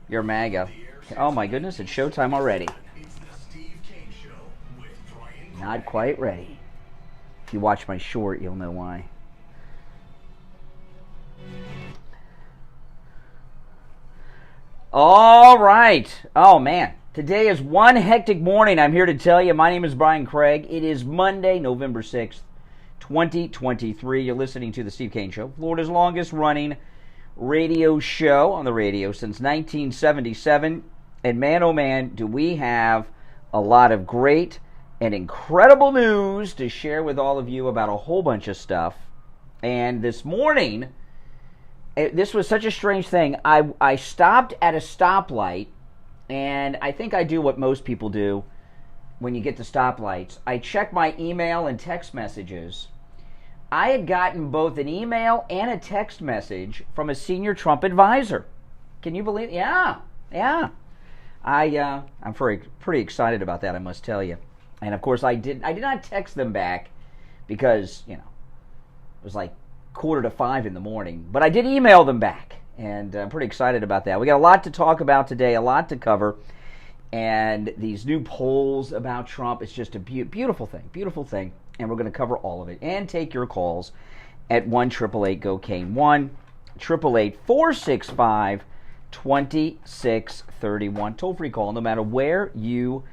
You're MAGA. Oh my goodness, it's showtime already. Not quite ready. If you watch my short, you'll know why. All right. Oh man, today is one hectic morning. I'm here to tell you, my name is Brian Craig. It is Monday, November 6th, 2023. You're listening to the Steve Kane Show, Florida's longest running radio show on the radio since 1977. And man, oh man, do we have a lot of great and incredible news to share with all of you about a whole bunch of stuff. And this morning, this was such a strange thing. I stopped at a stoplight, and I think I do what most people do when you get to stoplights. I check my email and text messages. I had gotten both an email and a text message from a senior Trump advisor. Can you believe it? Yeah. I'm pretty excited about that, I must tell you. And of course, I did not text them back because, it was like 4:45 in the morning. But I did email them back, and I'm pretty excited about that. We got a lot to talk about today, a lot to cover. And these new polls about Trump, it's just a beautiful thing. And we're going to cover all of it and take your calls at 1-888-GO-KANE, 1-888-465-2631. Toll-free call, no matter where you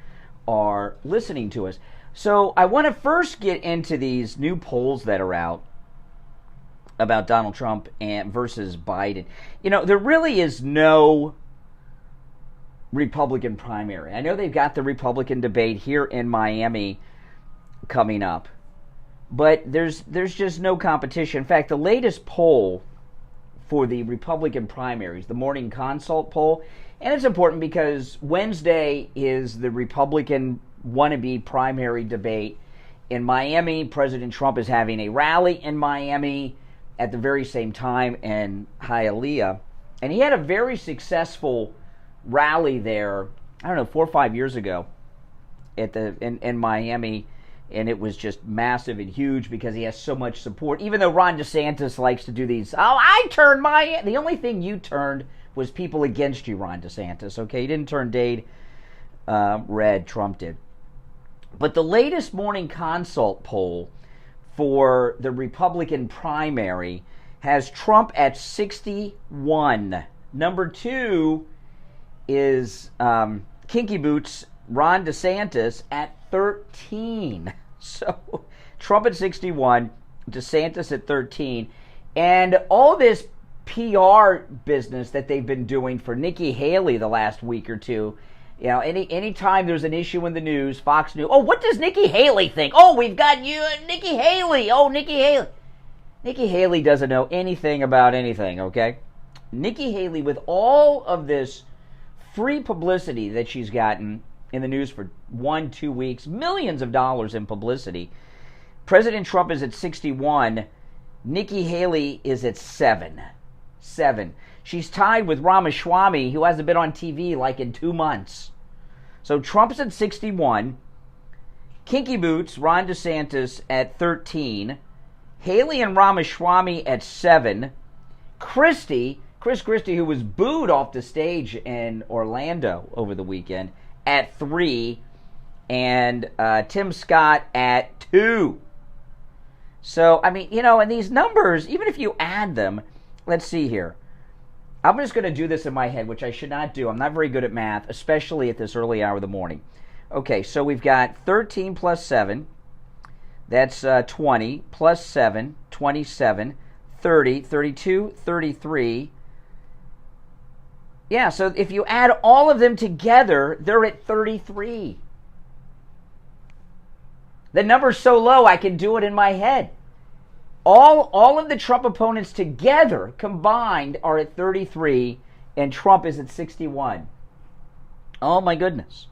are listening to us. So I want to first get into these new polls that are out about Donald Trump versus Biden. There really is no Republican primary. I know they've got the Republican debate here in Miami coming up, but there's just no competition. In fact, the latest poll for the Republican primaries, the Morning Consult poll, and it's important because Wednesday is the Republican wannabe primary debate in Miami. President Trump is having a rally in Miami at the very same time in Hialeah, and he had a very successful rally there, 4 or 5 years ago in Miami, and it was just massive and huge because he has so much support. Even though Ron DeSantis likes to do these, the only thing you turned was people against you, Ron DeSantis, okay? You didn't turn Dade red, Trump did. But the latest Morning Consult poll for the Republican primary has Trump at 61. Number 2 is Kinky Boots, Ron DeSantis at 13. So Trump at 61, DeSantis at 13. And all this PR business that they've been doing for Nikki Haley the last week or two, anytime there's an issue in the news, Fox News, what does Nikki Haley think? We've got you, Nikki Haley. Nikki Haley. Nikki Haley doesn't know anything about anything, okay? Nikki Haley, with all of this free publicity that she's gotten in the news for 1-2 weeks, millions of dollars in publicity, President Trump is at 61, Nikki Haley is at 7. She's tied with Ramaswamy, who hasn't been on TV like in 2 months. So Trump's at 61, Kinky Boots, Ron DeSantis at 13, Haley and Ramaswamy at 7, Chris Christie, who was booed off the stage in Orlando over the weekend, at 3, and Tim Scott at 2. So, and these numbers, even if you add them, let's see here. I'm just going to do this in my head, which I should not do. I'm not very good at math, especially at this early hour of the morning. Okay, so we've got 13 plus 7. That's 20 plus 7, 27, 30, 32, 33. Yeah, so if you add all of them together, they're at 33. The number's so low, I can do it in my head. All of the Trump opponents together, combined, are at 33, and Trump is at 61. Oh, my goodness.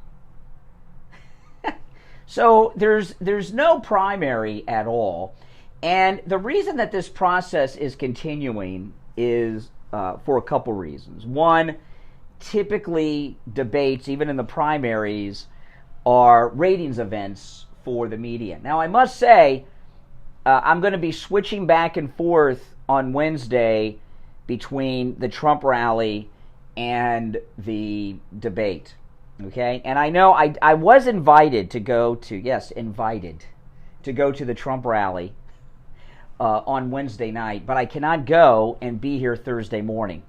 So there's no primary at all. And the reason that this process is continuing is for a couple reasons. One, typically debates, even in the primaries, are ratings events for the media. Now, I must say, I'm going to be switching back and forth on Wednesday between the Trump rally and the debate. Okay? And I know I was invited to go to the Trump rally on Wednesday night, but I cannot go and be here Thursday morning,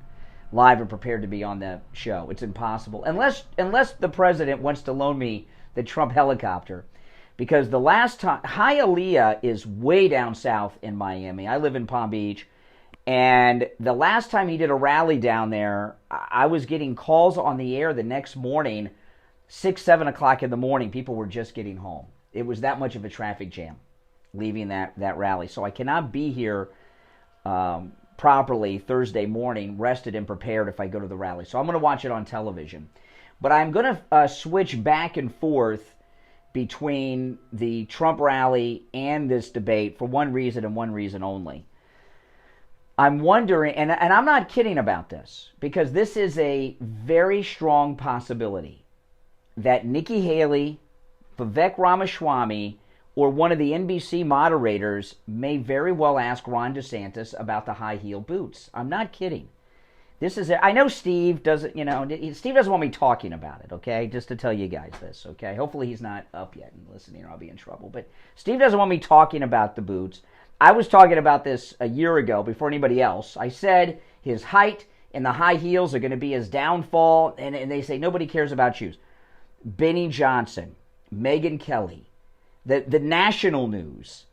live and prepared to be on the show. It's impossible. Unless the president wants to loan me the Trump helicopter. Because the last time, Hialeah is way down south in Miami. I live in Palm Beach. And the last time he did a rally down there, I was getting calls on the air the next morning, 6, 7 o'clock in the morning. People were just getting home. It was that much of a traffic jam leaving that rally. So I cannot be here properly Thursday morning, rested and prepared if I go to the rally. So I'm going to watch it on television. But I'm going to switch back and forth between the Trump rally and this debate for one reason and one reason only. I'm wondering, and I'm not kidding about this, because this is a very strong possibility that Nikki Haley, Vivek Ramaswamy, or one of the NBC moderators may very well ask Ron DeSantis about the high-heel boots. I'm not kidding. This is I know Steve doesn't, Steve doesn't want me talking about it, okay? Just to tell you guys this, okay? Hopefully he's not up yet and listening or I'll be in trouble. But Steve doesn't want me talking about the boots. I was talking about this a year ago before anybody else. I said his height and the high heels are going to be his downfall, and they say nobody cares about shoes. Benny Johnson, Megyn Kelly, the national news,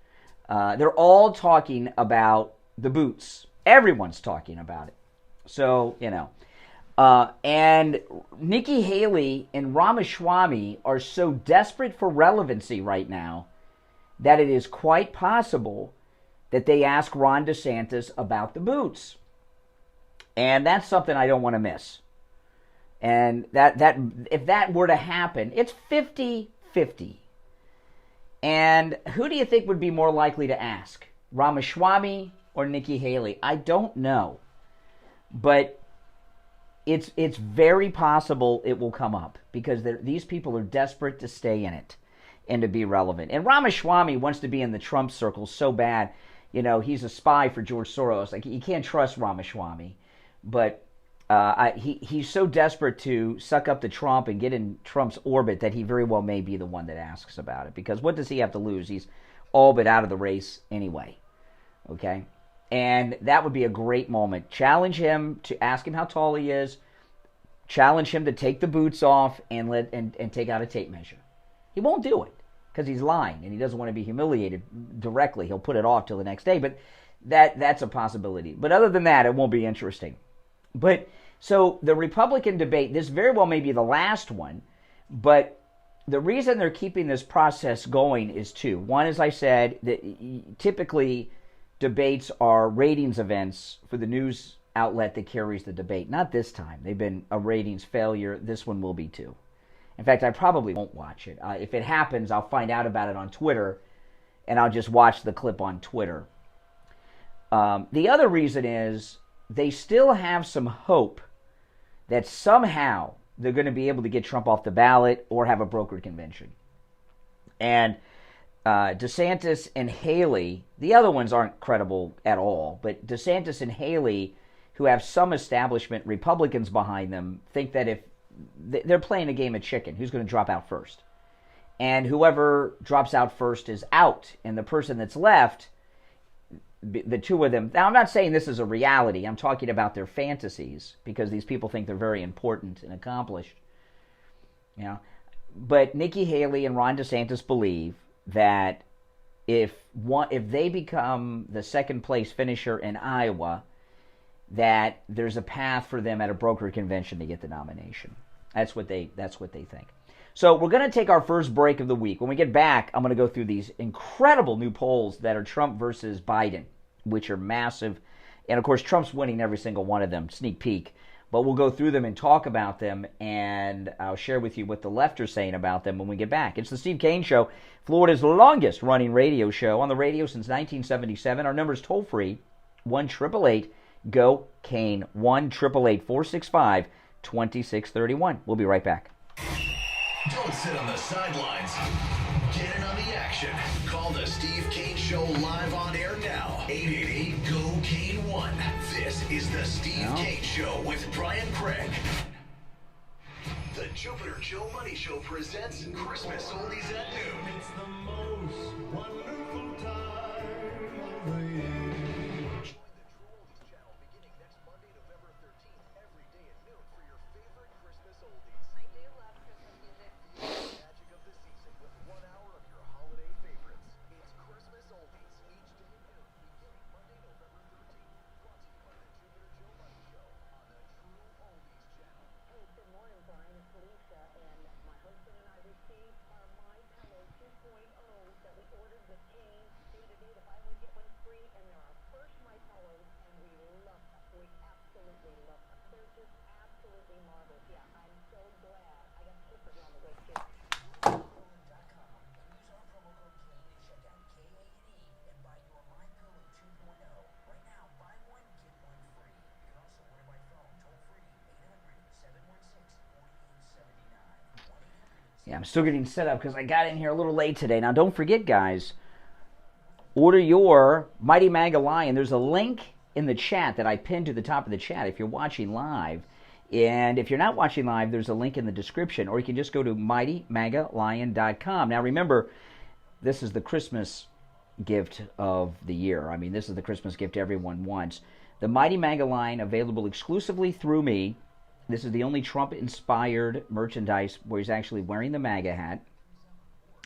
they're all talking about the boots. Everyone's talking about it. So, and Nikki Haley and Ramaswamy are so desperate for relevancy right now that it is quite possible that they ask Ron DeSantis about the boots. And that's something I don't want to miss. And that if that were to happen, it's 50-50. And who do you think would be more likely to ask? Ramaswamy or Nikki Haley? I don't know. But it's very possible it will come up because these people are desperate to stay in it and to be relevant. And Ramaswamy wants to be in the Trump circle so bad. He's a spy for George Soros. Like, you can't trust Ramaswamy. But he's so desperate to suck up to Trump and get in Trump's orbit that he very well may be the one that asks about it. Because what does he have to lose? He's all but out of the race anyway. Okay? And that would be a great moment. Challenge him to ask him how tall he is. Challenge him to take the boots off and take out a tape measure. He won't do it because he's lying and he doesn't want to be humiliated directly. He'll put it off till the next day. But that's a possibility. But other than that, it won't be interesting. But so the Republican debate, this very well may be the last one. But the reason they're keeping this process going is two. One, as I said, that typically debates are ratings events for the news outlet that carries the debate. Not this time. They've been a ratings failure. This one will be too. In fact, I probably won't watch it. If it happens, I'll find out about it on Twitter, and I'll just watch the clip on Twitter. The other reason is they still have some hope that somehow they're going to be able to get Trump off the ballot or have a brokered convention. And DeSantis and Haley, the other ones aren't credible at all, but DeSantis and Haley, who have some establishment Republicans behind them, think that if they're playing a game of chicken, who's going to drop out first? And whoever drops out first is out, and the person that's left, the two of them. Now, I'm not saying this is a reality. I'm talking about their fantasies because these people think they're very important and accomplished. But Nikki Haley and Ron DeSantis believe that if they become the second place finisher in Iowa, that there's a path for them at a brokered convention to get the nomination. That's what they think. So we're going to take our first break of the week. When we get back, I'm going to go through these incredible new polls that are Trump versus Biden, which are massive. And of course, Trump's winning every single one of them, sneak peek. But we'll go through them and talk about them, and I'll share with you what the left are saying about them when we get back. It's the Steve Kane Show, Florida's longest-running radio show, on the radio since 1977. Our number's toll-free, 1-888-GO-KANE, 1-888-465-2631. We'll be right back. Don't sit on the sidelines. Get in on the action. Call the Steve Kane Show live on air now. 888-GO-KANE-1. This is the Steve Kane Show with Brian Craig. The Jupiter Joe Money Show presents Christmas Oldies at Noon. It's the most wonderful time of the year. Join the True Oldies channel beginning next Monday, November 13th, every day at noon for your favorite Christmas oldies. I do love Christmas music. Magic of the season with 1 hour of your holiday favorites. It's Christmas Oldies each day at noon, beginning Monday, November 13th. Brought to you by the Jupiter Joe Money Show on the True Oldies channel. Hey, good morning, Brian. It's Lisa, and my husband and I received our My Pillow 2.0s that we ordered with Kane the other day to buy one get one free, and they're our first My Pillows, and we love them. We absolutely love them. They're just absolutely marvelous. Yeah, I'm so glad. I got slippers on the way too. .com and use our promo code Kane at checkout, K-A-N-E, and buy your My Pillow 2.0. Right now, buy one, get one free. You can also order by phone, toll free, 800-716-4879. Yeah, I'm still getting set up because I got in here a little late today. Now, don't forget, guys, order your Mighty Maga Lion. There's a link in the chat that I pinned to the top of the chat if you're watching live. And if you're not watching live, there's a link in the description, or you can just go to MightyMagaLion.com. Now, remember, this is the Christmas gift of the year. I mean, this is the Christmas gift everyone wants. The Mighty Maga Lion, available exclusively through me. This is the only Trump-inspired merchandise where he's actually wearing the MAGA hat.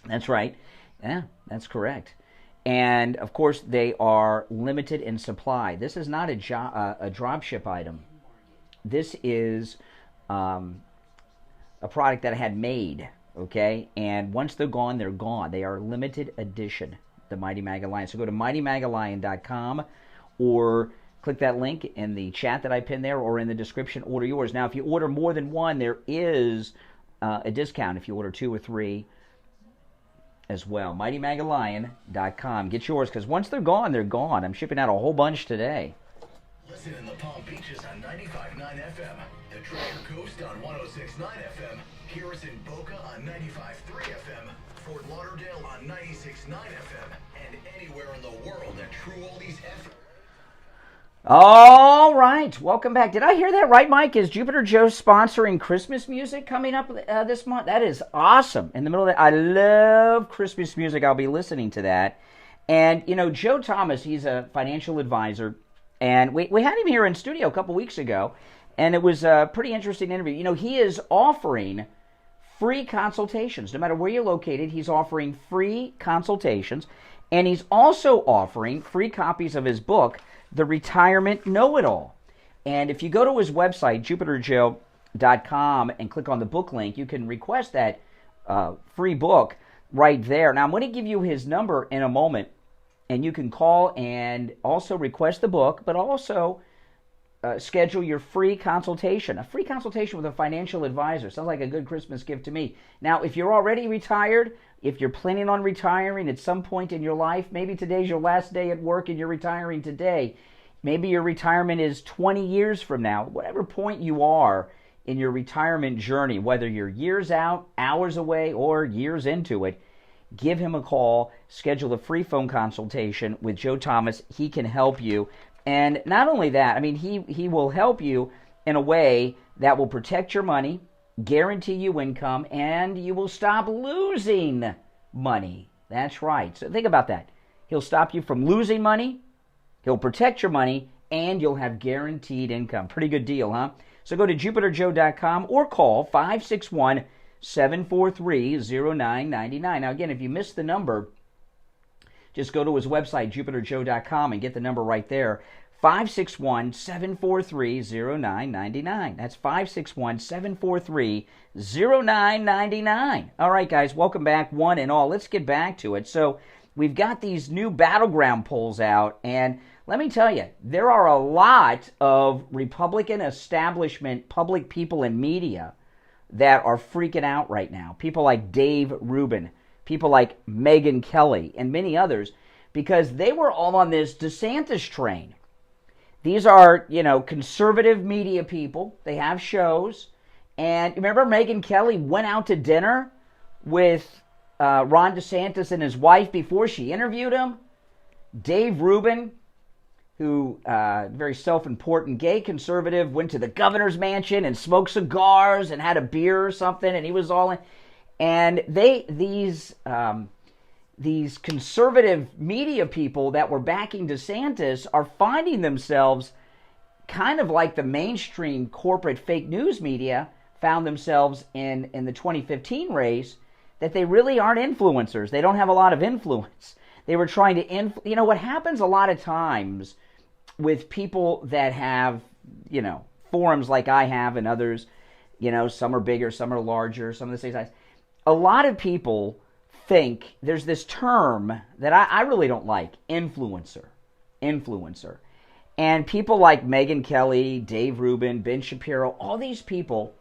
That's right. Yeah, that's correct. And, of course, they are limited in supply. This is not a drop ship item. This is a product that I had made, okay? And once they're gone, they're gone. They are limited edition, the Mighty Maga Lion. So go to MightyMagaLion.com or click that link in the chat that I pinned there or in the description. Order yours. Now, if you order more than one, there is a discount if you order 2 or 3 as well. MightyMagaLion.com. Get yours, because once they're gone, they're gone. I'm shipping out a whole bunch today. Listen in the Palm Beaches on 95.9 FM, the Treasure Coast on 106.9 FM, hear us in Boca on 95.3 FM, Fort Lauderdale on 96.9 FM, and anywhere in the world at True Oldies FM. All right, welcome back. Did I hear that right, Mike? Is Jupiter Joe sponsoring Christmas music coming up this month? That is awesome. In the middle of that, I love Christmas music. I'll be listening to that. And, you know, Joe Thomas, he's a financial advisor. And we had him here in studio a couple weeks ago, and it was a pretty interesting interview. You know, he is offering free consultations. No matter where you're located, he's offering free consultations. And he's also offering free copies of his book, The Retirement Know-It-All. And if you go to his website, jupiterjoe.com, and click on the book link, you can request that free book right there. Now, I'm going to give you his number in a moment, and you can call and also request the book, but also schedule your free consultation. A free consultation with a financial advisor. Sounds like a good Christmas gift to me. Now, if you're already retired, if you're planning on retiring at some point in your life, maybe today's your last day at work and you're retiring today. Maybe your retirement is 20 years from now. Whatever point you are in your retirement journey, whether you're years out, hours away, or years into it, give him a call, schedule a free phone consultation with Joe Thomas. He can help you. And not only that, I mean, he will help you in a way that will protect your money, guarantee you income, and you will stop losing money. That's right. So think about that. He'll stop you from losing money, he'll protect your money, and you'll have guaranteed income. Pretty good deal, huh? So go to jupiterjoe.com or call 561-743-0999. Now, again, if you missed the number, just go to his website, jupiterjoe.com, and get the number right there, 561-743-0999. That's 561-743-0999. All right, guys, welcome back, one and all. Let's get back to it. So we've got these new battleground polls out, and let me tell you, there are a lot of Republican establishment, public people and media that are freaking out right now. People like Dave Rubin, people like Megyn Kelly, and many others, because they were all on this DeSantis train. These are, you know, conservative media people. They have shows. And remember, Megyn Kelly went out to dinner with Ron DeSantis and his wife before she interviewed him. Dave Rubin, who, very self-important gay conservative, went to the governor's mansion and smoked cigars and had a beer or something, and he was all in. And these conservative media people that were backing DeSantis are finding themselves kind of like the mainstream corporate fake news media found themselves in the 2015 race, that they really aren't influencers. They don't have a lot of influence. They were trying to, what happens a lot of times with people that have, forums like I have and others, some are bigger, some are larger, some of the same size. A lot of people think there's this term that I really don't like, influencer. And people like Megyn Kelly, Dave Rubin, Ben Shapiro, all these people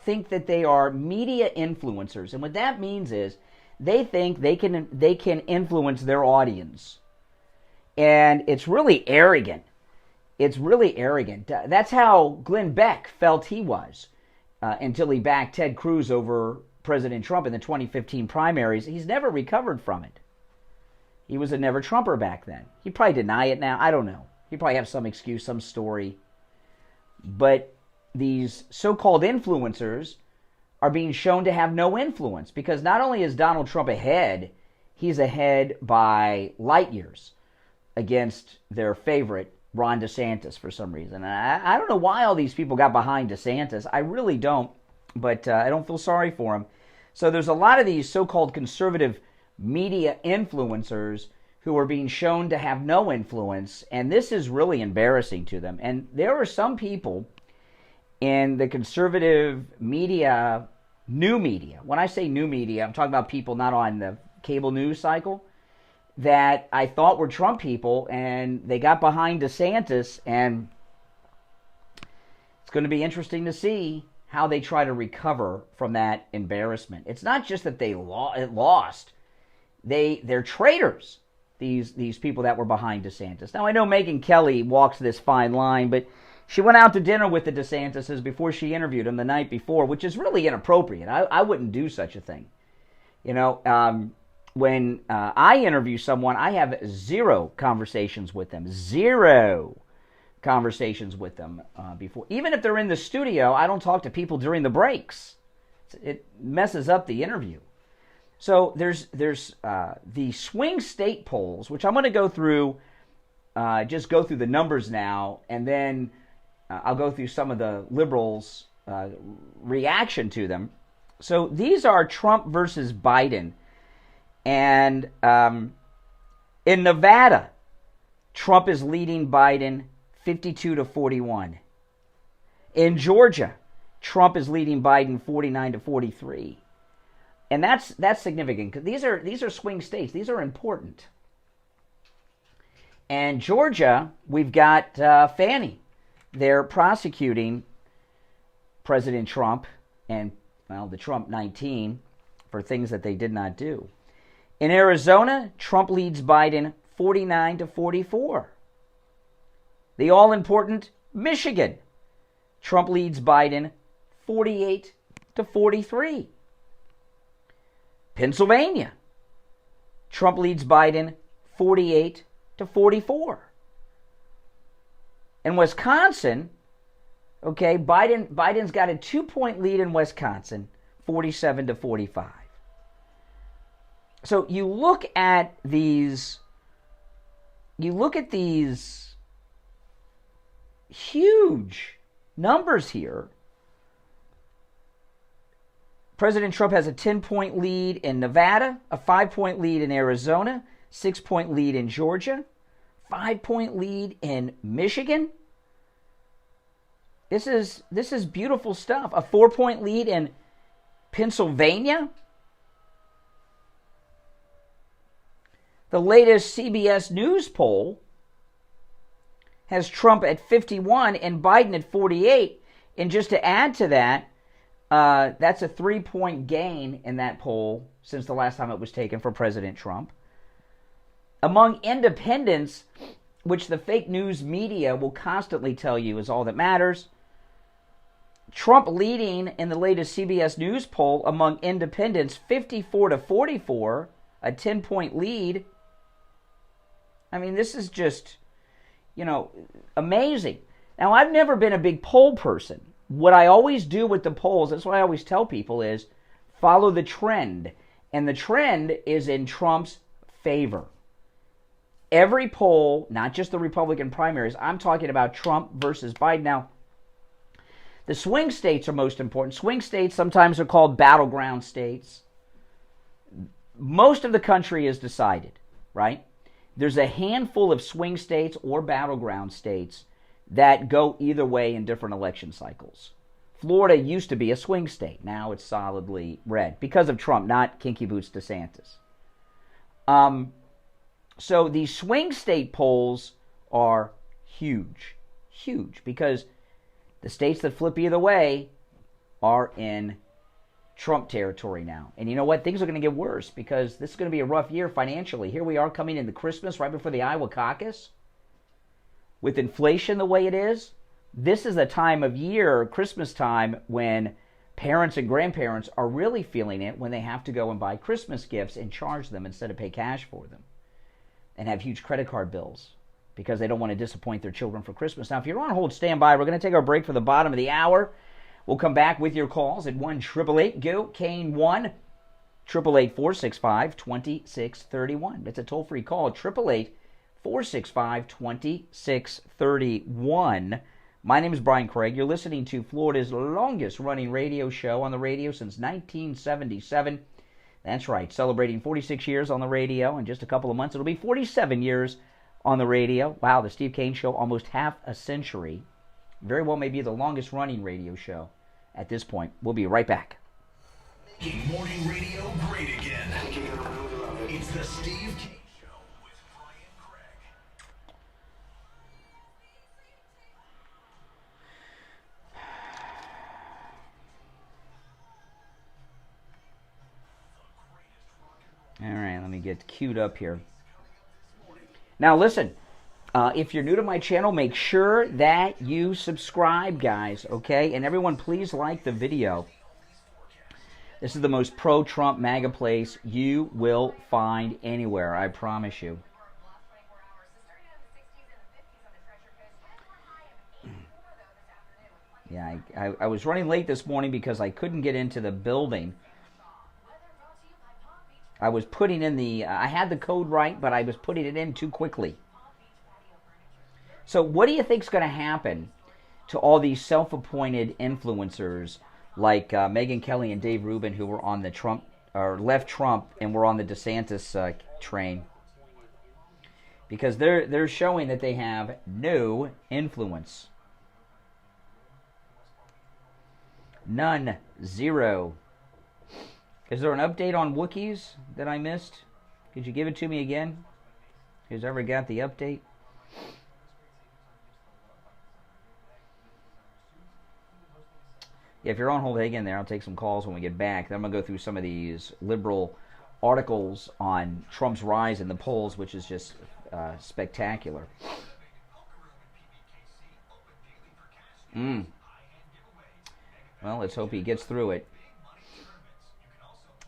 think that they are media influencers. And what that means is they think they can influence their audience. And it's really arrogant. That's how Glenn Beck felt he was until he backed Ted Cruz over President Trump in the 2015 primaries. He's never recovered from it. He was a never Trumper back then. He probably deny it now. I don't know. He probably have some excuse, some story. But these so-called influencers are being shown to have no influence, because not only is Donald Trump ahead, he's ahead by light years against their favorite, Ron DeSantis, for some reason. I don't know why all these people got behind DeSantis. I really don't, but I don't feel sorry for him. So there's a lot of these so-called conservative media influencers who are being shown to have no influence, and this is really embarrassing to them. And there are some people in the conservative media, new media, when I say new media, I'm talking about people not on the cable news cycle, that I thought were Trump people, and they got behind DeSantis, and it's going to be interesting to see how they try to recover from that embarrassment. It's not just that they lost. They're traitors, these people that were behind DeSantis. Now, I know Megyn Kelly walks this fine line, but she went out to dinner with the DeSantises before she interviewed him the night before, which is really inappropriate. I wouldn't do such a thing. When I interview someone, I have zero conversations with them. Before. Even if they're in the studio, I don't talk to people during the breaks. It messes up the interview. So there's the swing state polls, which I'm going to go through, just go through the numbers now, and then I'll go through some of the liberals' reaction to them. So these are Trump versus Biden. And in Nevada, Trump is leading Biden 52-41. In Georgia, Trump is leading Biden 49-43. And that's significant, because these are swing states. These are important. And Georgia, we've got Fannie. They're prosecuting President Trump and, the Trump 19 for things that they did not do. In Arizona, Trump leads Biden 49-44. The all-important Michigan, Trump leads Biden 48-43. Pennsylvania, Trump leads Biden 48-44. In Wisconsin, Biden's got a 2-point lead in Wisconsin, 47-45. So you look at these huge numbers here. President Trump has a 10-point lead in Nevada, a 5-point lead in Arizona, 6-point lead in Georgia, 5-point lead in Michigan. This is beautiful stuff. A 4-point lead in Pennsylvania. The latest CBS News poll has Trump at 51 and Biden at 48. And just to add to that, that's a 3-point gain in that poll since the last time it was taken for President Trump. Among independents, which the fake news media will constantly tell you is all that matters, Trump leading in the latest CBS News poll among independents, 54-44, a 10-point lead. I mean, this is just, amazing. Now, I've never been a big poll person. What I always do with the polls, that's what I always tell people, is follow the trend. And the trend is in Trump's favor. Every poll, not just the Republican primaries, I'm talking about Trump versus Biden. Now, the swing states are most important. Swing states sometimes are called battleground states. Most of the country is decided, right? There's a handful of swing states or battleground states that go either way in different election cycles. Florida used to be a swing state. Now it's solidly red because of Trump, not Kinky Boots DeSantis. So these swing state polls are huge, because the states that flip either way are in Trump territory now. And you know what? Things are going to get worse because this is going to be a rough year financially. Here we are coming into Christmas right before the Iowa caucus. With inflation the way it is, this is a time of year, Christmas time, when parents and grandparents are really feeling it when they have to go and buy Christmas gifts and charge them instead of pay cash for them and have huge credit card bills because they don't want to disappoint their children for Christmas. Now, if you're on hold, stand by. We're going to take our break for the bottom of the hour. We'll come back with your calls at 1-888-GO-CANE 1 888-465-2631. It's a toll-free call, 888-465-2631. My name is Brian Craig. You're listening to Florida's longest-running radio show on the radio since 1977. That's right, celebrating 46 years on the radio. In just a couple of months, it'll be 47 years on the radio. Wow, the Steve Kane Show, almost half a century. Very well may be the longest-running radio show at this point. We'll be right back. Making morning radio great again. It's the Steve Kane Show with Brian Craig. All right, let me get queued up here. Now, listen. If you're new to my channel, make sure that you subscribe, guys, okay? And everyone, please like the video. This is the most pro-Trump MAGA place you will find anywhere, I promise you. Yeah, I was running late this morning because I couldn't get into the building. I was putting in I had the code right, but I was putting it in too quickly. So what do you think is going to happen to all these self-appointed influencers like Megyn Kelly and Dave Rubin, who were on the Trump, or left Trump and were on the DeSantis train? Because they're showing that they have no influence. None. Zero. Is there an update on Wookiees that I missed? Could you give it to me again? Who's ever got the update? Yeah, if you're on hold, hang in there. I'll take some calls when we get back. Then I'm going to go through some of these liberal articles on Trump's rise in the polls, which is just spectacular. Well, let's hope he gets through it.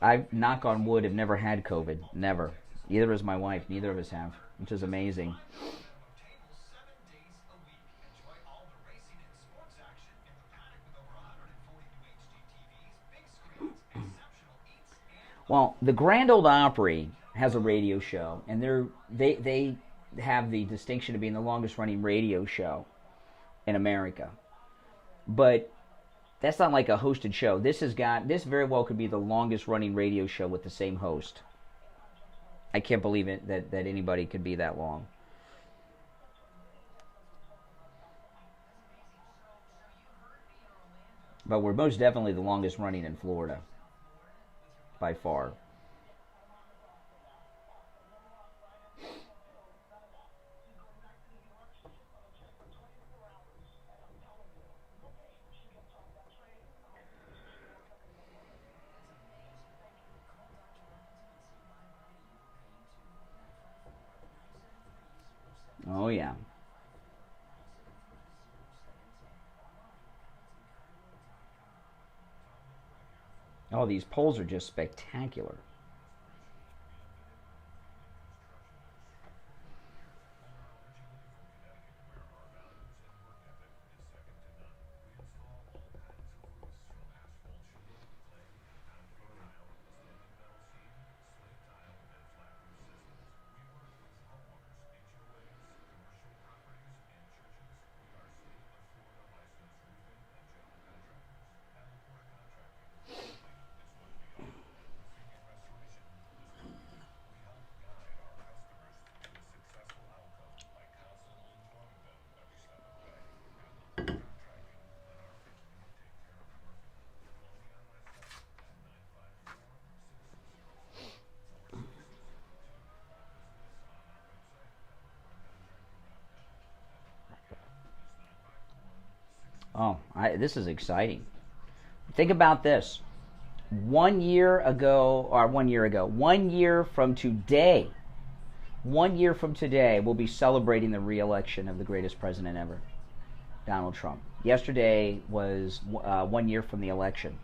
I, knock on wood, have never had COVID. Never. Neither has my wife. Neither of us have, which is amazing. Well, the Grand Ole Opry has a radio show, and they have the distinction of being the longest-running radio show in America. But that's not like a hosted show. This very well could be the longest-running radio show with the same host. I can't believe it that anybody could be that long. But we're most definitely the longest-running in Florida. By far. Oh, yeah. Oh, these polls are just spectacular. Oh, this is exciting. Think about this. 1 year from today, we'll be celebrating the re-election of the greatest president ever, Donald Trump. Yesterday was 1 year from the election.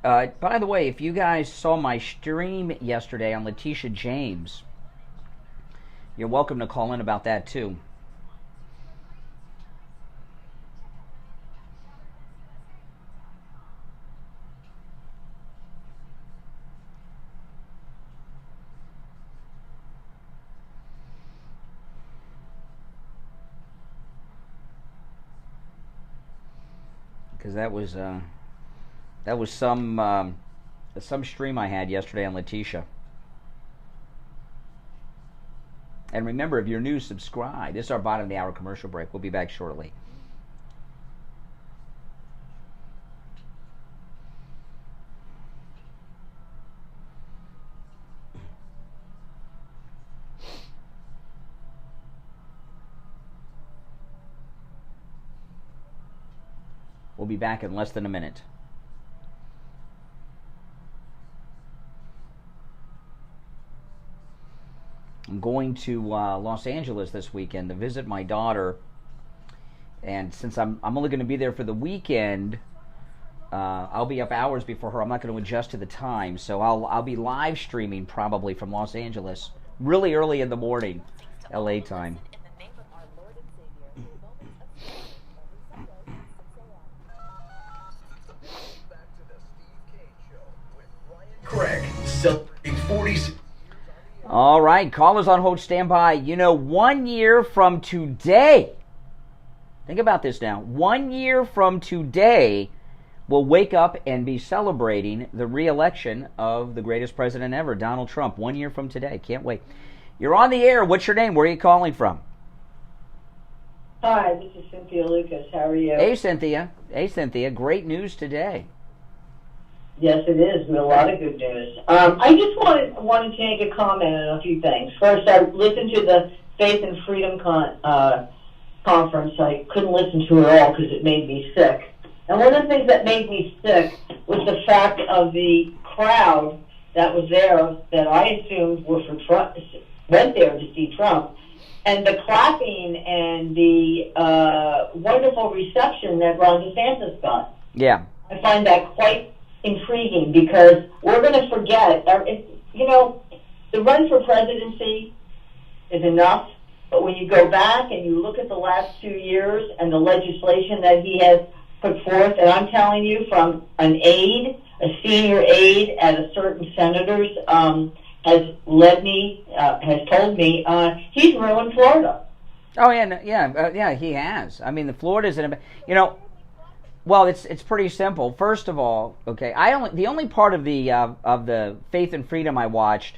By the way, if you guys saw my stream yesterday on Letitia James, you're welcome to call in about that too. Because that was some stream I had yesterday on Letitia. And remember, if you're new, subscribe. This is our bottom of the hour commercial break. We'll be back shortly. We'll be back in less than a minute. I'm going to Los Angeles this weekend to visit my daughter, and since I'm only going to be there for the weekend, I'll be up hours before her. I'm not going to adjust to the time, so I'll be live streaming probably from Los Angeles really early in the morning, LA time. Back to the Steve Kane Show with Brian Craig, celebrating 40s. All right, callers on hold, stand by. 1 year from today, think about this now, 1 year from today, we'll wake up and be celebrating the re-election of the greatest president ever, Donald Trump. 1 year from today. Can't wait. You're on the air. What's your name? Where are you calling from? Hi, this is Cynthia Lucas. How are you? Hey, Cynthia. Great news today. Yes, it is. A lot of good news. I just wanted to make a comment on a few things. First, I listened to the Faith and Freedom conference. I couldn't listen to it all because it made me sick. And one of the things that made me sick was the fact of the crowd that was there that I assumed were for Trump, went there to see Trump, and the clapping and the wonderful reception that Ron DeSantis got. Yeah. I find that quite intriguing because we're going to forget, the run for presidency is enough, but when you go back and you look at the last 2 years and the legislation that he has put forth, and I'm telling you from an aide, a senior aide at a certain senator's, has told me, he's ruined Florida. Oh, yeah, he has. I mean, the Florida's in a, well, it's pretty simple. First of all, okay, the only part of the Faith and Freedom I watched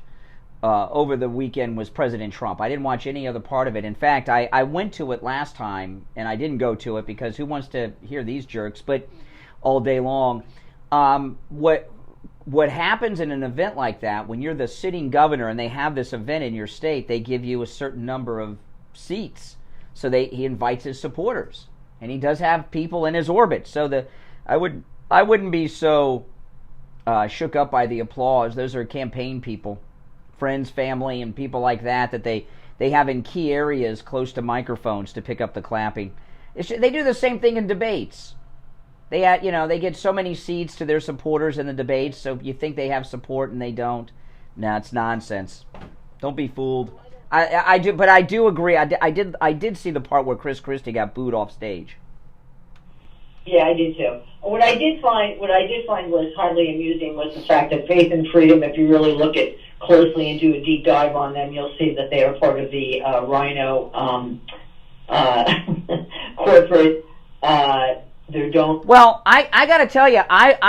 over the weekend was President Trump. I didn't watch any other part of it. In fact, I went to it last time, and I didn't go to it because who wants to hear these jerks? But all day long, what happens in an event like that when you're the sitting governor and they have this event in your state? They give you a certain number of seats, so he invites his supporters. And he does have people in his orbit, so I wouldn't be so shook up by the applause. Those are campaign people, friends, family, and people like that they they have in key areas close to microphones to pick up the clapping. They do the same thing in debates. They get so many seats to their supporters in the debates, so you think they have support and they don't. No, it's nonsense. Don't be fooled. I do agree. I did see the part where Chris Christie got booed off stage. Yeah, I did too. What I did find was hardly amusing was the fact that Faith and Freedom, if you really look at closely and do a deep dive on them, you'll see that they are part of the Rhino corporate. Well, I got to tell you,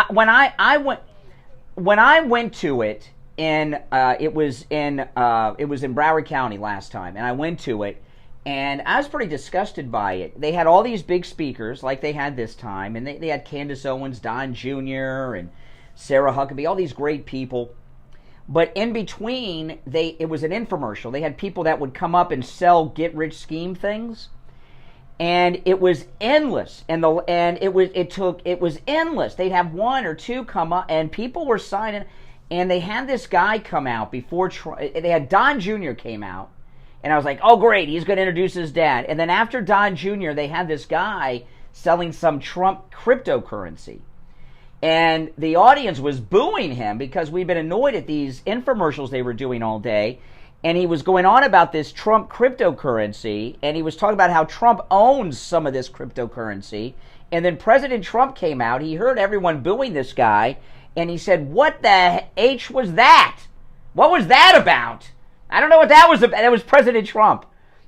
when I went to it it was in Broward County last time, and I went to it. And I was pretty disgusted by it. They had all these big speakers like they had this time, and they had Candace Owens, Don Jr., and Sarah Huckabee, all these great people. But in between, it was an infomercial. They had people that would come up and sell get-rich-scheme things, and it was endless. And it was endless. They'd have one or two come up, and people were signing. And they had this guy come out before they had Don Jr. came out. And I was like, oh, great, he's going to introduce his dad. And then after Don Jr., they had this guy selling some Trump cryptocurrency. And the audience was booing him because we'd been annoyed at these infomercials they were doing all day. And he was going on about this Trump cryptocurrency. And he was talking about how Trump owns some of this cryptocurrency. And then President Trump came out. He heard everyone booing this guy. And he said, what the H was that? What was that about? I don't know what that was about. That was President Trump,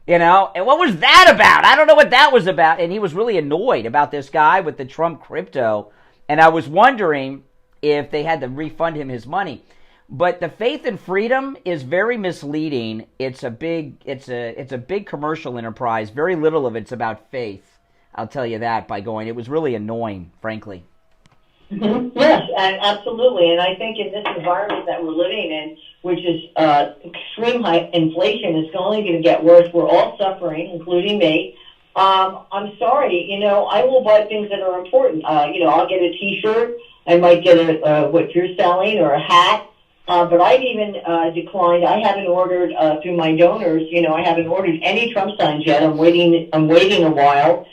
And what was that about? I don't know what that was about. And he was really annoyed about this guy with the Trump crypto. And I was wondering if they had to refund him his money. But the Faith and Freedom is very misleading. It's a big commercial enterprise. Very little of it's about faith. I'll tell you that by going. It was really annoying, frankly. Mm-hmm. Yes, and absolutely. And I think in this environment that we're living in, which is extreme high inflation, is only going to get worse. We're all suffering, including me. I'm sorry, I will buy things that are important. I'll get a T-shirt. I might get what you're selling or a hat. But I've even declined. I haven't ordered through my donors. I haven't ordered any Trump signs yet. I'm waiting a while.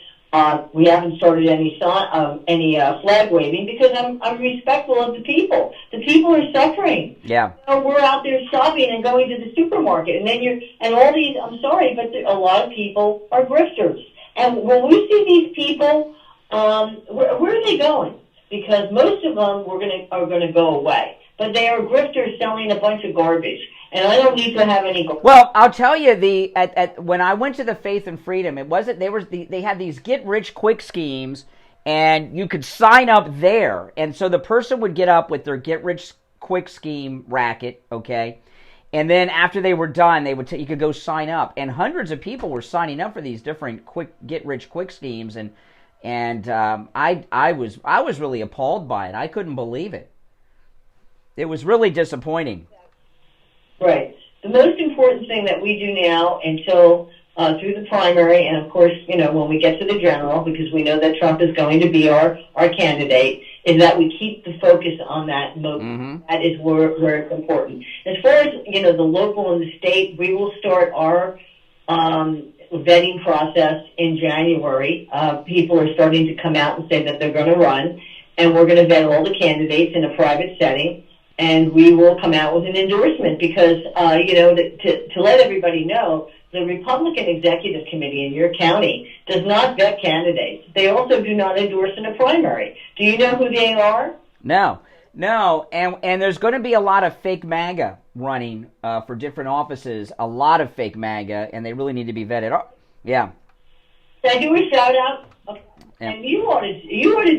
We haven't started any flag waving because I'm respectful of the people. The people are suffering. Yeah. We're out there shopping and going to the supermarket, and all these. I'm sorry, but a lot of people are grifters. And when we see these people, where are they going? Because most of them are gonna go away. But they are grifters selling a bunch of garbage, and I don't need to have any. Well, I'll tell you, when I went to the Faith and Freedom, it wasn't. They had these get rich quick schemes, and you could sign up there, and so the person would get up with their get rich quick scheme racket, okay, and then after they were done, you could go sign up, and hundreds of people were signing up for these different get rich quick schemes, and I was really appalled by it. I couldn't believe it. It was really disappointing. Right. The most important thing that we do now until through the primary, and of course, when we get to the general, because we know that Trump is going to be our candidate, is that we keep the focus on that. Mm-hmm. That is where it's important. As far as, the local and the state, we will start our vetting process in January. People are starting to come out and say that they're going to run, and we're going to vet all the candidates in a private setting. And we will come out with an endorsement because, to let everybody know, the Republican Executive Committee in your county does not vet candidates. They also do not endorse in a primary. Do you know who they are? No. And there's going to be a lot of fake MAGA running for different offices, a lot of fake MAGA, and they really need to be vetted. Oh, yeah. Can I do a shout-out? Okay. Yeah. And you ought to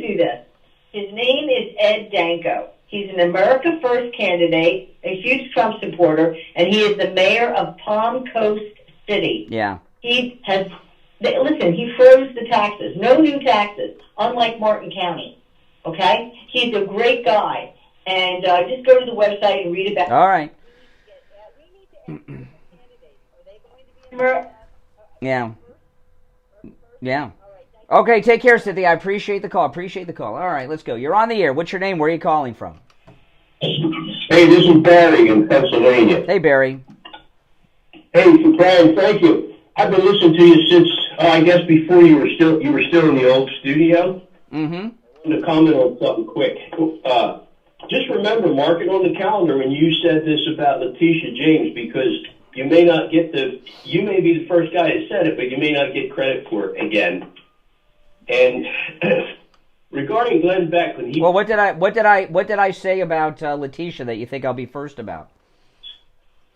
do this. His name is Ed Danko. He's an America First candidate, a huge Trump supporter, and he is the mayor of Palm Coast City. Yeah. He froze the taxes. No new taxes, unlike Martin County. Okay? He's a great guy. And just go to the website and read about it. All right. We need to ask candidates. Are they going to be Yeah. Yeah. Okay, take care, Cynthia. I appreciate the call. All right, let's go. You're on the air. What's your name? Where are you calling from? Hey, this is Barry in Pennsylvania. Hey, Barry. Hey, Brian, thank you. I've been listening to you since, I guess, before you were still in the old studio. Mm-hmm. I wanted to comment on something quick. Just remember, mark it on the calendar when you said this about Letitia James, because you may not get you may be the first guy that said it, but you may not get credit for it again. And regarding Glenn Beck, when he what did I say about Letitia that you think I'll be first about?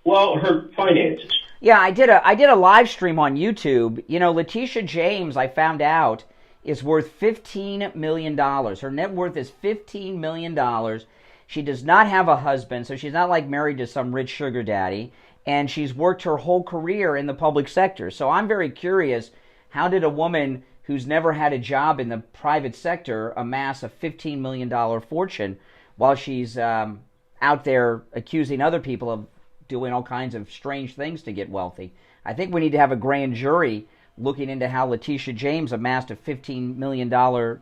Well, her finances. Yeah, I did a live stream on YouTube. You know, Letitia James, I found out, is worth $15 million. Her net worth is $15 million. She does not have a husband, so she's not like married to some rich sugar daddy, and she's worked her whole career in the public sector. So I'm very curious, how did a woman who's never had a job in the private sector amass a $15 million fortune while she's out there accusing other people of doing all kinds of strange things to get wealthy? I think we need to have a grand jury looking into how Letitia James amassed a $15 million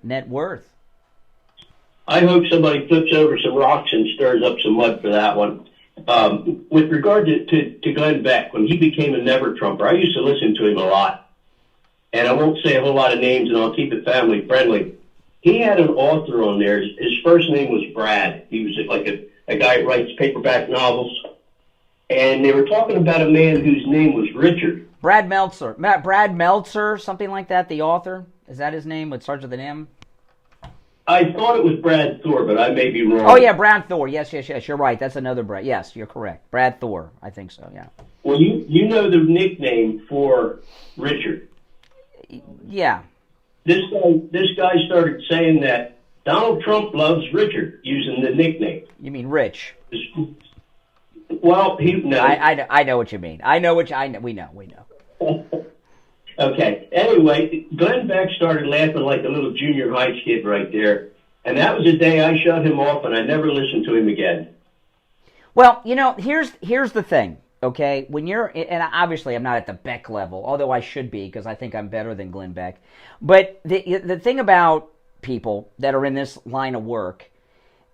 net worth. I hope somebody flips over some rocks and stirs up some mud for that one. With regard to Glenn Beck, when he became a never-Trumper, I used to listen to him a lot. And I won't say a whole lot of names, and I'll keep it family-friendly. He had an author on there. His first name was Brad. He was like a guy who writes paperback novels. And they were talking about a man whose name was Richard. Brad Meltzer, something like that, the author. Is that his name? It starts with an M? I thought it was Brad Thor, but I may be wrong. Oh, yeah, Brad Thor. Yes, you're right. That's another Brad. Yes, you're correct. Brad Thor. I think so, yeah. Well, you know the nickname for Richard. Yeah. This guy started saying that Donald Trump loves Richard, using the nickname. You mean Rich? Well, no. I know what you mean. We know. Okay. Anyway, Glenn Beck started laughing like a little junior high kid right there, and that was the day I shut him off, and I never listened to him again. Well, you know, here's the thing. Okay, when you're, and obviously I'm not at the Beck level, although I should be because I think I'm better than Glenn Beck. But the thing about people that are in this line of work,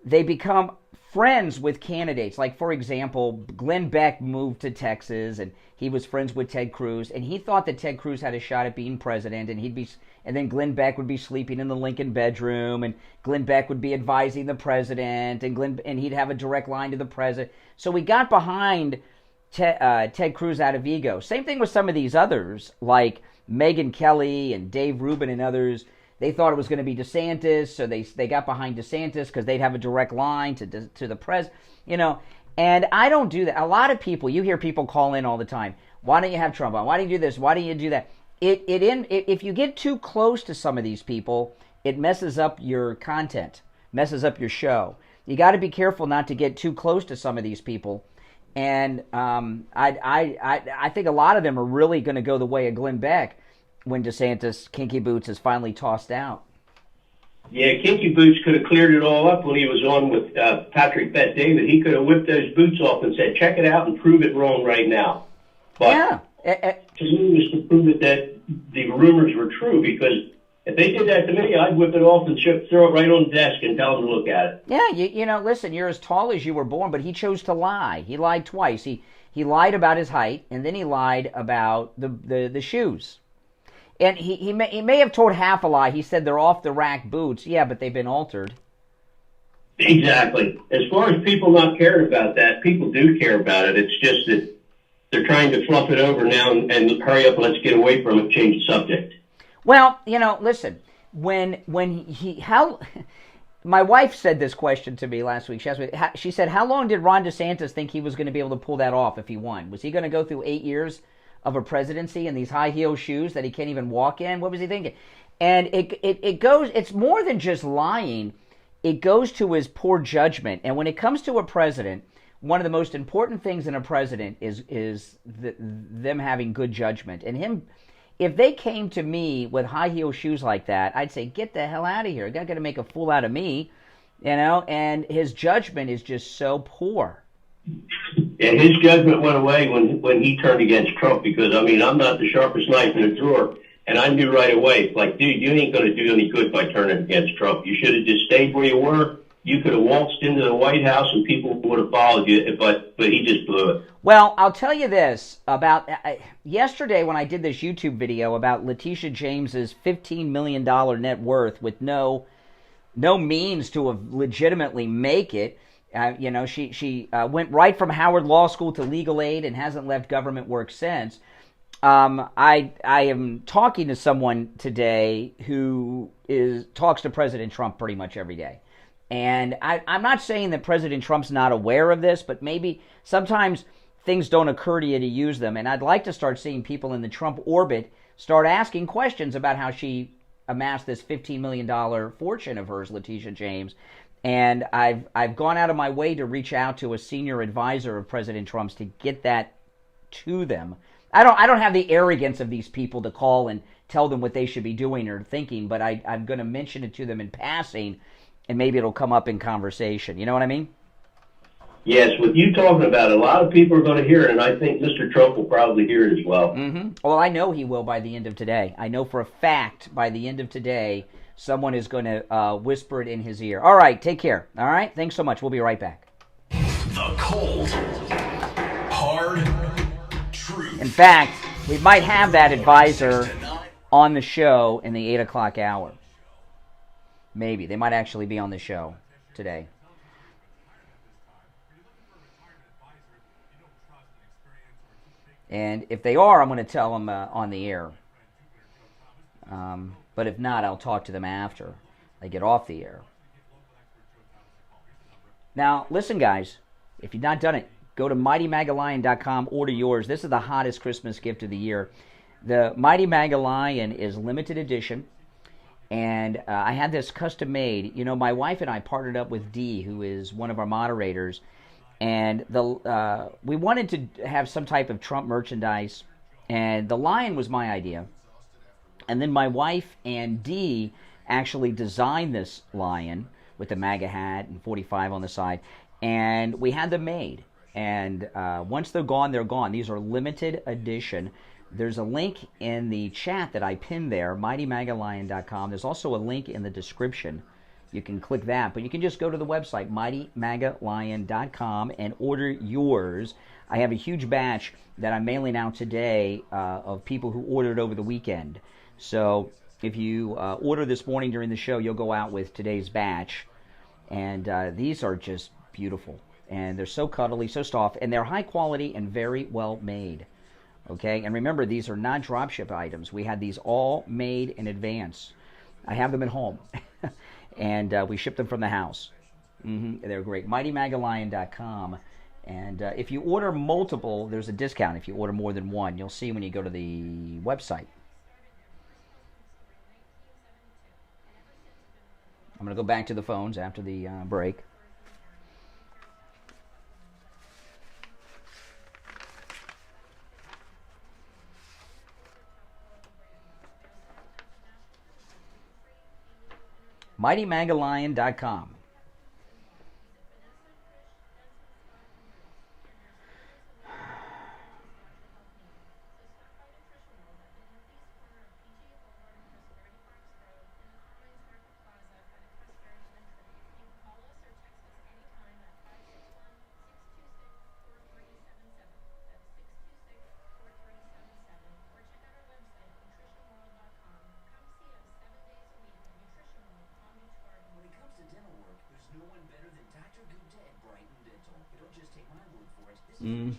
they become friends with candidates. Like, for example, Glenn Beck moved to Texas, and he was friends with Ted Cruz, and he thought that Ted Cruz had a shot at being president, and then Glenn Beck would be sleeping in the Lincoln bedroom, and Glenn Beck would be advising the president, and he'd have a direct line to the president. So we got behind Ted Cruz out of ego. Same thing with some of these others, like Megyn Kelly and Dave Rubin and others. They thought it was going to be DeSantis, so they got behind DeSantis because they'd have a direct line to the president, you know. And I don't do that. A lot of people, you hear people call in all the time. Why don't you have Trump on? Why don't you do this? Why don't you do that? If you get too close to some of these people, it messes up your content, messes up your show. You got to be careful not to get too close to some of these people. And I think a lot of them are really going to go the way of Glenn Beck when DeSantis, Kinky Boots, is finally tossed out. Yeah, Kinky Boots could have cleared it all up when he was on with Patrick Bet-David. He could have whipped those boots off and said, check it out and prove it wrong right now. But yeah. To me, was to prove it that the rumors were true, because if they did that to me, I'd whip it off and throw it right on the desk and tell them to look at it. Yeah, you know, listen, you're as tall as you were born, but he chose to lie. He lied twice. He lied about his height, and then he lied about the shoes. And he may have told half a lie. He said they're off-the-rack boots. Yeah, but they've been altered. Exactly. As far as people not caring about that, people do care about it. It's just that they're trying to fluff it over now and hurry up, let's get away from it, change the subject. Well, you know, listen, my wife said this question to me last week. She said, how long did Ron DeSantis think he was going to be able to pull that off if he won? Was he going to go through 8 years of a presidency in these high-heel shoes that he can't even walk in? What was he thinking? And it's more than just lying. It goes to his poor judgment. And when it comes to a president, one of the most important things in a president is them having good judgment. And if they came to me with high-heel shoes like that, I'd say, get the hell out of here. You're not going to make a fool out of me, you know? And his judgment is just so poor. Yeah, his judgment went away when he turned against Trump, because, I mean, I'm not the sharpest knife in the drawer, and I knew right away, like, dude, you ain't going to do any good by turning against Trump. You should have just stayed where you were you could have waltzed into the White House and people would have followed you, but he just blew it. Well, I'll tell you this about yesterday when I did this YouTube video about Letitia James's $15 million net worth with no means to have legitimately make it. She went right from Howard Law School to legal aid and hasn't left government work since. I am talking to someone today who talks to President Trump pretty much every day. And I'm not saying that President Trump's not aware of this, but maybe sometimes things don't occur to you to use them. And I'd like to start seeing people in the Trump orbit start asking questions about how she amassed this $15 million fortune of hers, Letitia James. And I've gone out of my way to reach out to a senior advisor of President Trump's to get that to them. I don't have the arrogance of these people to call and tell them what they should be doing or thinking, but I'm going to mention it to them in passing, and maybe it'll come up in conversation. You know what I mean? Yes, with you talking about it, a lot of people are going to hear it, and I think Mr. Trump will probably hear it as well. Mm-hmm. Well, I know he will by the end of today. I know for a fact by the end of today, someone is going to whisper it in his ear. All right, take care. All right, thanks so much. We'll be right back. The cold, hard truth. In fact, we might have that advisor on the show in the 8 o'clock hour. Maybe. They might actually be on the show today. And if they are, I'm going to tell them on the air. But if not, I'll talk to them after they get off the air. Now, listen, guys. If you've not done it, go to MightyMagaLion.com, order yours. This is the hottest Christmas gift of the year. The Mighty Maga Lion is limited edition. And I had this custom made. You know, my wife and I partnered up with Dee, who is one of our moderators. And we wanted to have some type of Trump merchandise. And the lion was my idea. And then my wife and Dee actually designed this lion with the MAGA hat and 45 on the side. And we had them made. And once they're gone, they're gone. These are limited edition. There's a link in the chat that I pinned there, MightyMagaLion.com. There's also a link in the description. You can click that, but you can just go to the website, MightyMagaLion.com, and order yours. I have a huge batch that I'm mailing out today of people who ordered over the weekend. So if you order this morning during the show, you'll go out with today's batch. And these are just beautiful. And they're so cuddly, so soft, and they're high quality and very well made. Okay, and remember, these are not dropship items. We had these all made in advance. I have them at home, and we ship them from the house. They're great. MightyMagaLion.com, and if you order multiple, there's a discount if you order more than one. You'll see when you go to the website. I'm going to go back to the phones after the break. MightyMagaLion.com.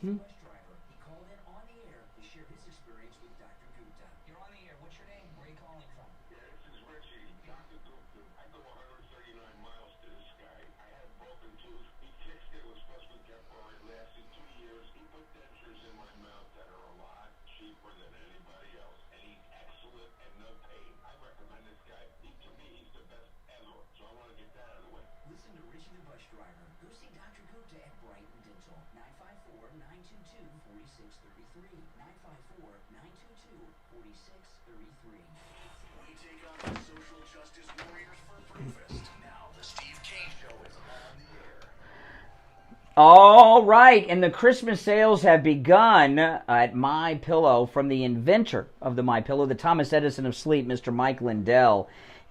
He called in on the air to share his experience with Dr. Gupta. You're on the air. What's your name? Where are you calling from? Yeah, this is Richie. Dr. Gupta. I go 139 miles to this guy. I had a broken tooth. He fixed it. It was supposed to get for it. Lasted 2 years. He put dentures in my mouth that are a lot cheaper than anybody else. And he's excellent and no pain. I recommend this guy. To me, he's the best ever. So I want to get that out of the way. Listen to Richie the bus driver. Go see Dr. Gupta at Brighton Dental. 954-922-4633. 954-922-4633. We take on the social justice warriors for breakfast. Now the Steve Kane Show is on the air. All right, and the Christmas sales have begun at MyPillow from the inventor of the MyPillow, the Thomas Edison of sleep, Mr. Mike Lindell.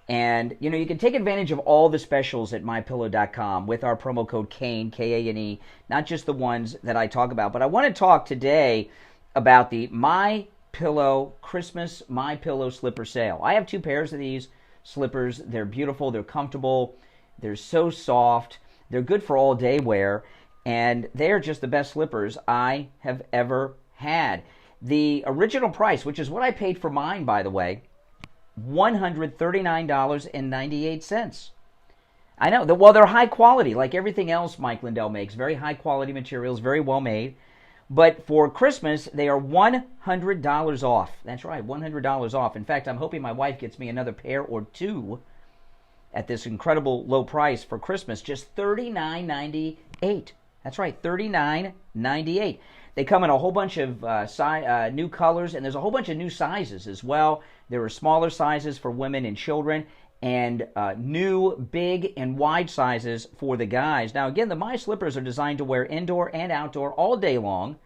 And, you know, you can take advantage of all the specials at MyPillow.com with our promo code KANE, K-A-N-E, not just the ones that I talk about. But I want to talk today about the MyPillow Christmas MyPillow slipper sale. I have 2 pairs of these slippers. They're beautiful. They're comfortable. They're so soft. They're good for all day wear. And they're just the best slippers I have ever had. The original price, which is what I paid for mine, by the way, $139.98. I know. Well, they're high quality, like everything else Mike Lindell makes. Very high quality materials, very well made. But for Christmas, they are $100 off. That's right, $100 off. In fact, I'm hoping my wife gets me another pair or 2 at this incredible low price for Christmas, just $39.98. That's right, $39.98. They come in a whole bunch of new colors, and there's a whole bunch of new sizes as well. There are smaller sizes for women and children, and new big and wide sizes for the guys. Now, again, the My Slippers are designed to wear indoor and outdoor all day long.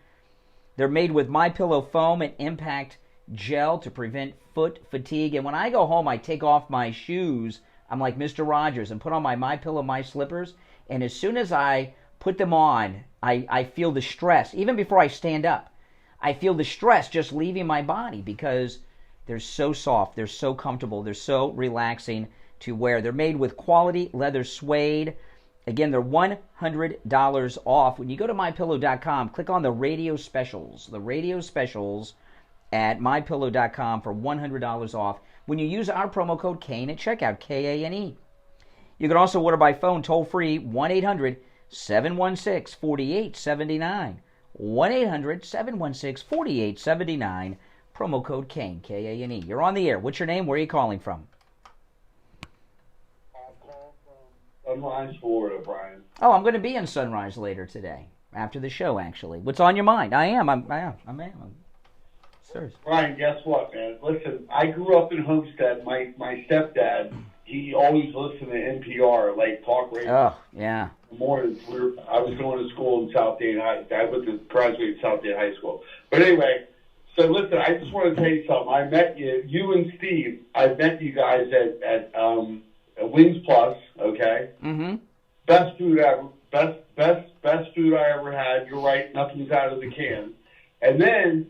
They're made with MyPillow foam and impact gel to prevent foot fatigue. And when I go home, I take off my shoes. I'm like Mr. Rogers and put on my MyPillow My Slippers. And as soon as I put them on, I feel the stress. Even before I stand up, I feel the stress just leaving my body because they're so soft, they're so comfortable, they're so relaxing to wear. They're made with quality leather suede. Again, they're $100 off. When you go to MyPillow.com, click on the radio specials. The radio specials at MyPillow.com for $100 off when you use our promo code KANE at checkout, K-A-N-E. You can also order by phone toll-free, 1-800-716-4879. 1-800-716-4879. Promo code KANE, K-A-N-E. You're on the air. What's your name? Where are you calling from? I'm calling from Sunrise, Florida, Brian. Oh, I'm going to be in Sunrise later today, after the show, actually. What's on your mind? I am. I'm serious. Brian, guess what, man? Listen, I grew up in Homestead. My stepdad, he always listened to NPR, like talk radio. Oh, yeah. Mornings. I was going to school in South Dade High. I went to graduate South Dade High School. But anyway, so listen, I just want to tell you something. I met you and Steve. I met you guys at Wings Plus. Okay. Mm-hmm. Best food ever. Best food I ever had. You're right. Nothing's out of the can. And then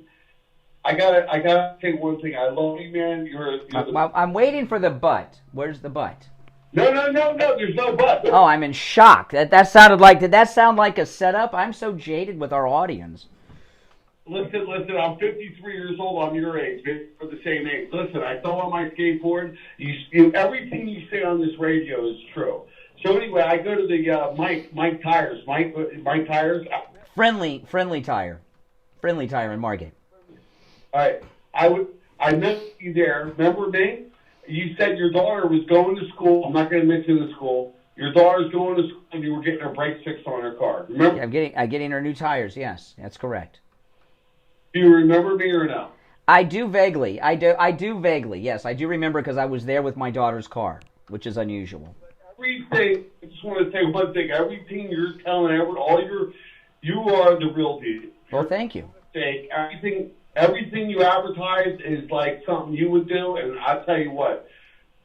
I gotta say one thing. I love you, man. I'm waiting for the but. Where's the but? No. There's no but. Oh, I'm in shock. That sounded like. Did that sound like a setup? I'm so jaded with our audience. Listen. I'm 53 years old. I'm your age. We're the same age. Listen, I fell on my skateboard. Everything you say on this radio is true. So anyway, I go to the Mike Tires. Mike Tires. Friendly Tire in Margate. All right. I met you there. Remember me? You said your daughter was going to school. I'm not going to mention the school. Your daughter's going to school, and you were getting her brakes fixed on her car. Remember? Yeah, I'm getting her new tires. Yes, that's correct. Do you remember me or no? I do vaguely. I do vaguely. Yes, I do remember because I was there with my daughter's car, which is unusual. Everything. I just want to say one thing. Everything you're telling you are the real deal. Well, thank you. Everything you advertise is like something you would do, and I tell you what,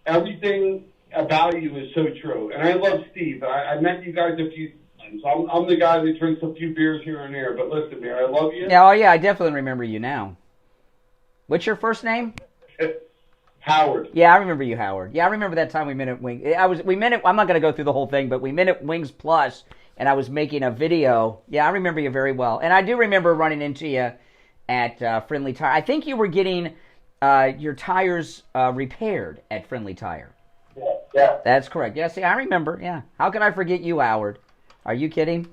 everything about you is so true. And I love Steve. I met you guys a few times. I'm the guy that drinks a few beers here and there, but listen, man, I love you. Yeah, I definitely remember you now. What's your first name? Howard. Yeah, I remember you, Howard. Yeah, I remember that time we met at Wings. I'm not going to go through the whole thing, but we met at Wings Plus, and I was making a video. Yeah, I remember you very well. And I do remember running into you at Friendly Tire. I think you were getting your tires repaired at Friendly Tire. Yeah. That's correct. Yeah, see, I remember. Yeah. How could I forget you, Howard? Are you kidding?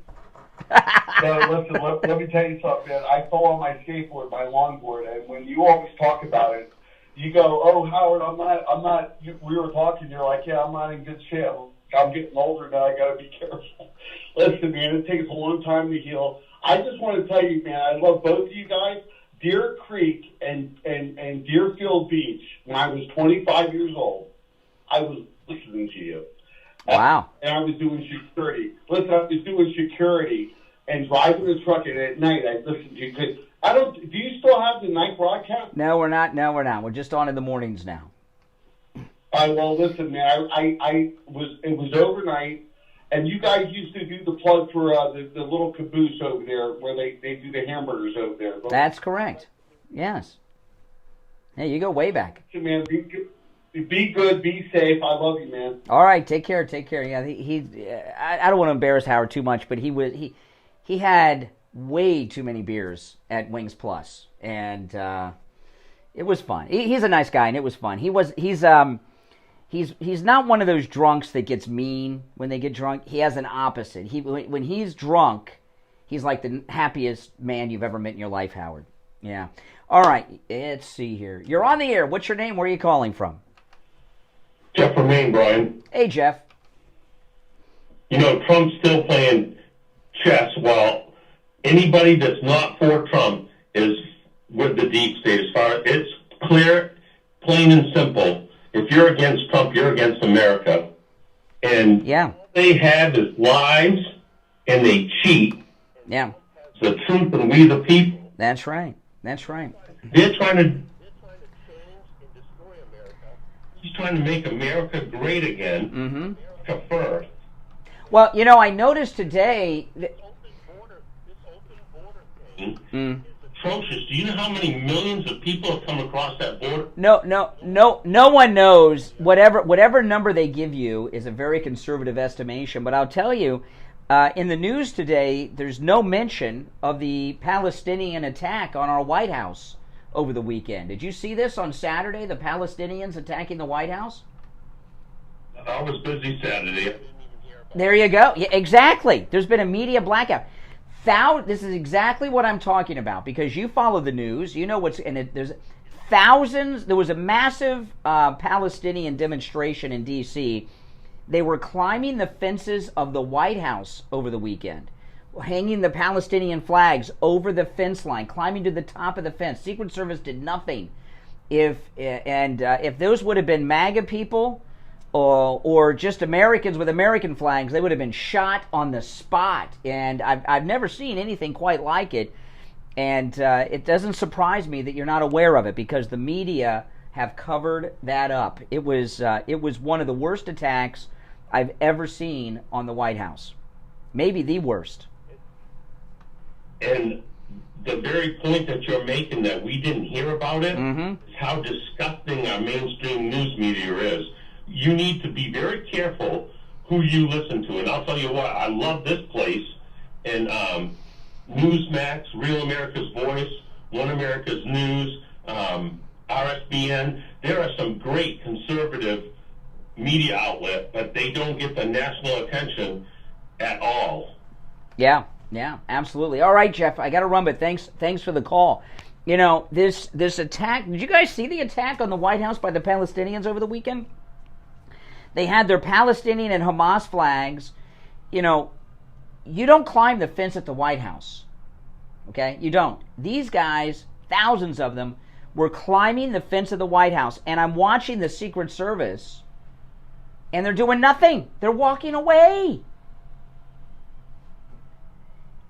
No, listen, let me tell you something, man. I fell on my skateboard, my longboard, and when you always talk about it, you go, "Oh, Howard, I'm not." We were talking. You're like, "Yeah, I'm not in good shape. I'm getting older now. I got to be careful." Listen, man, it takes a long time to heal. I just want to tell you, man, I love both of you guys. Deer Creek and Deerfield Beach. When I was 25 years old, I was listening to you. Wow. And I was doing security. Listen, I was doing security and driving the truck, and at night I listened to you. Do you still have the night broadcast? No, we're not. We're just on in the mornings now. All Well, listen, man, it was overnight, and you guys used to do the plug for the little caboose over there where they do the hamburgers over there. That's correct. Yes. Yeah, you go way back. Man, be good, be safe. I love you, man. All right, take care. Yeah, I don't want to embarrass Howard too much, but he had way too many beers at Wings Plus, and it was fun. He's a nice guy, and it was fun. He's not one of those drunks that gets mean when they get drunk. He has an opposite. When he's drunk, he's like the happiest man you've ever met in your life, Howard. Yeah. All right, let's see here. You're on the air. What's your name? Where are you calling from? Jeff from Maine, Brian. Hey, Jeff. You know, Trump's still playing chess while anybody that's not for Trump is with the deep state. As far as it's clear, plain and simple. If you're against Trump, you're against America. And they have is lies, and they cheat. Yeah. It's the truth, and we the people. That's right. That's right. They're trying to change and destroy America. He's trying to make America great again. America first. Well, you know, I noticed today that This open border thing is atrocious. Do you know how many millions of people have come across that border? No one knows. Whatever number they give you is a very conservative estimation. But I'll tell you, in the news today, there's no mention of the Palestinian attack on our White House over the weekend. Did you see this on Saturday, the Palestinians attacking the White House? I was busy Saturday. There you go. Yeah, exactly. There's been a media blackout. This is exactly what I'm talking about, because you follow the news. You know what's in it. There's thousands. There was a massive Palestinian demonstration in D.C. They were climbing the fences of the White House over the weekend, hanging the Palestinian flags over the fence line, climbing to the top of the fence. Secret Service did nothing. If those would have been MAGA people or just Americans with American flags, they would have been shot on the spot. And I've never seen anything quite like it. And it doesn't surprise me that you're not aware of it, because the media have covered that up. It was one of the worst attacks I've ever seen on the White House. Maybe the worst. And the very point that you're making, that we didn't hear about it, is how disgusting our mainstream news media is. You need to be very careful who you listen to. And I'll tell you what, I love this place. And Newsmax, Real America's Voice, One America's News, RSBN, there are some great conservative media outlet, but they don't get the national attention at all. Yeah, absolutely. All right, Jeff, I got to run, but thanks for the call. You know, this attack, did you guys see the attack on the White House by the Palestinians over the weekend? They had their Palestinian and Hamas flags. You know, you don't climb the fence at the White House. Okay? You don't. These guys, thousands of them, were climbing the fence of the White House, and I'm watching the Secret Service, and they're doing nothing. They're walking away.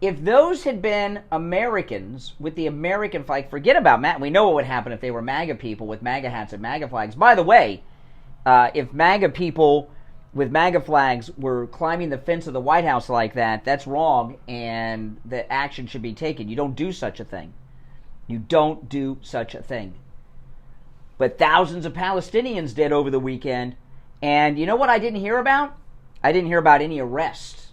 If those had been Americans with the American flag, forget about Matt. We know what would happen if they were MAGA people with MAGA hats and MAGA flags. By the way, if MAGA people with MAGA flags were climbing the fence of the White House like that, that's wrong, and the action should be taken. You don't do such a thing. You don't do such a thing. But thousands of Palestinians did over the weekend. And you know what I didn't hear about? I didn't hear about any arrests.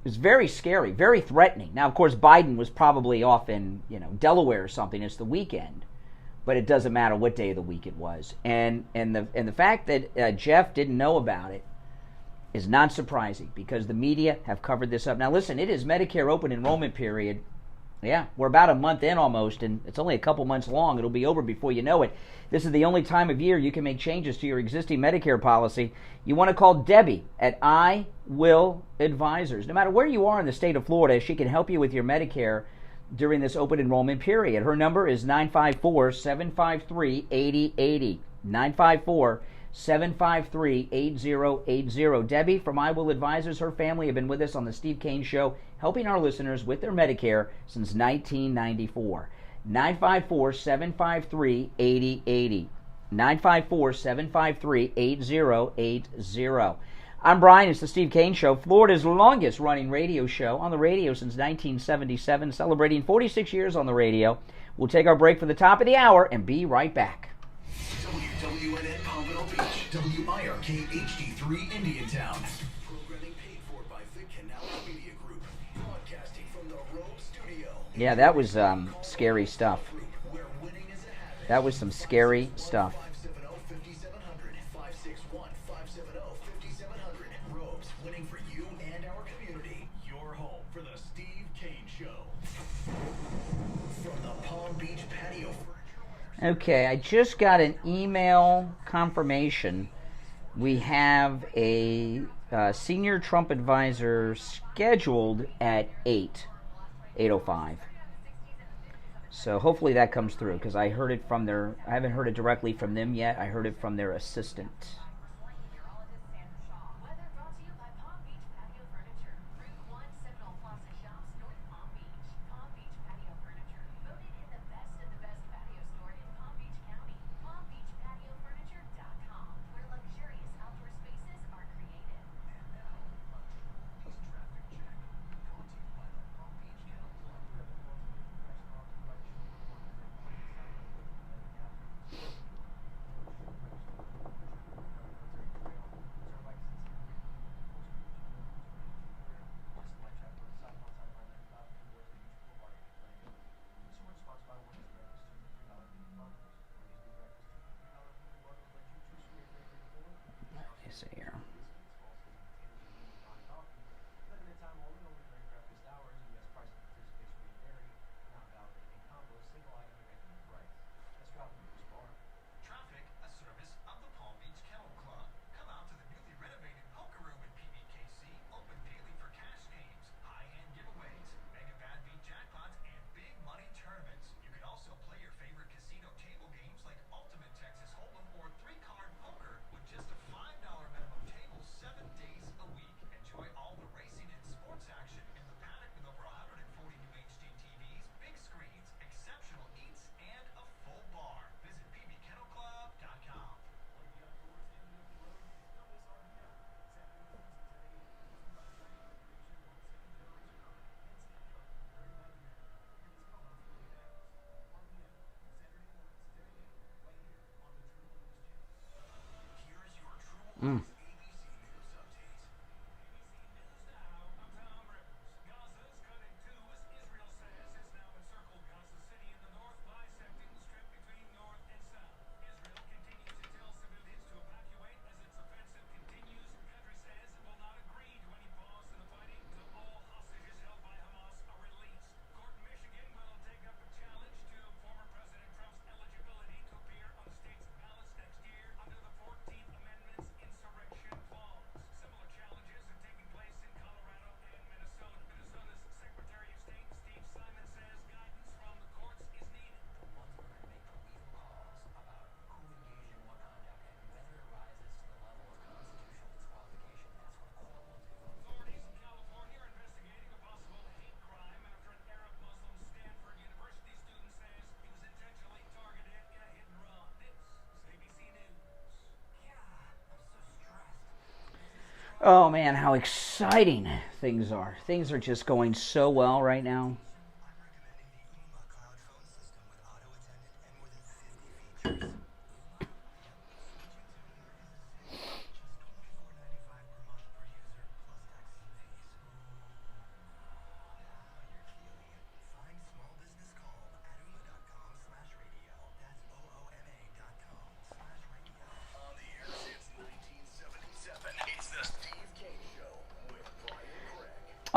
It was very scary, very threatening. Now, of course, Biden was probably off in, Delaware or something. It's the weekend. But it doesn't matter what day of the week it was. And the fact that Jeff didn't know about it is not surprising, because the media have covered this up. Now, listen, it is Medicare open enrollment period. Yeah, we're about a month in almost, and it's only a couple months long. It'll be over before you know it. This is the only time of year you can make changes to your existing Medicare policy. You want to call Debbie at I Will Advisors. No matter where you are in the state of Florida, she can help you with your Medicare during this open enrollment period. Her number is 954-753-8080. 954-753-8080. Debbie from I Will Advisors, her family have been with us on the Steve Kane Show, helping our listeners with their Medicare since 1994. 954-753-8080. 954-753-8080. I'm Brian. It's the Steve Kane Show, Florida's longest-running radio show, on the radio since 1977, celebrating 46 years on the radio. We'll take our break for the top of the hour and be right back. WWNN Pompano Beach, WIRK HD3 Indiantown. Programming paid for by the Canal Media Group. Broadcasting from the Rogue Studio. Yeah, that was scary stuff. That was some scary stuff. 570-5700, 561-570-5700. Robes, winning for you and our community. Your home for the Steve Kane Show. From the Palm Beach Patio Furniture. Okay, I just got an email confirmation. We have a senior Trump advisor scheduled at 8:05. So hopefully that comes through, because I heard it from I haven't heard it directly from them yet. I heard it from their assistant. Oh man, how exciting things are. Things are just going so well right now.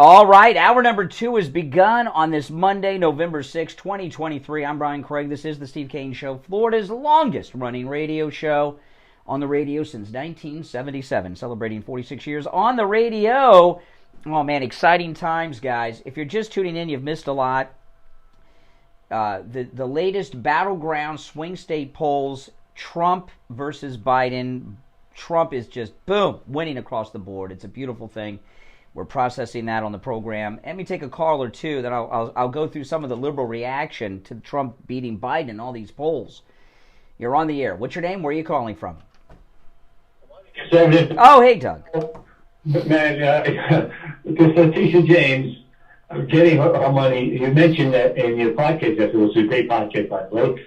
All right, hour number 2 has begun on this Monday, November 6, 2023. I'm Brian Craig. This is the Steve Kane Show, Florida's longest-running radio show, on the radio since 1977, celebrating 46 years on the radio. Oh, man, exciting times, guys. If you're just tuning in, you've missed a lot. The latest battleground swing state polls, Trump versus Biden. Trump is just, boom, winning across the board. It's a beautiful thing. We're processing that on the program. Let me take a call or two, then I'll go through some of the liberal reaction to Trump beating Biden in all these polls. You're on the air. What's your name? Where are you calling from? Conservative. Oh, hey, Doug. Man, this Letitia James, getting her money, you mentioned that in your podcast, it was a great podcast, by the way.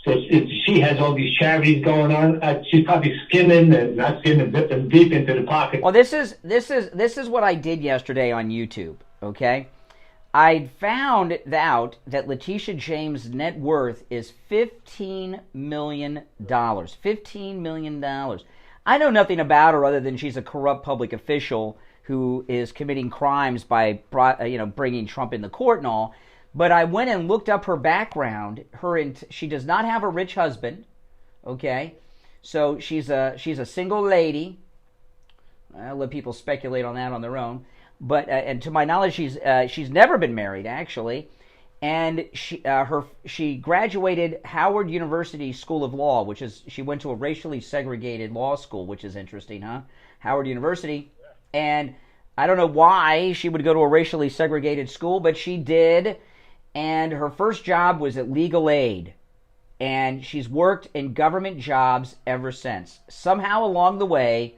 So she has all these charities going on. She's probably skimming and not skimming, dipping deep into the pocket. Well, this is what I did yesterday on YouTube, okay? I found out that Letitia James' net worth is $15 million. $15 million. I know nothing about her other than she's a corrupt public official who is committing crimes by, bringing Trump in the court and all. But I went and looked up her background. She does not have a rich husband, okay? So she's a single lady. I'll let people speculate on that on their own. But and to my knowledge, she's never been married actually, and she graduated Howard University School of Law, which is she went to a racially segregated law school, which is interesting, huh? Howard University, and I don't know why she would go to a racially segregated school, but she did. And her first job was at Legal Aid, and she's worked in government jobs ever since. Somehow along the way,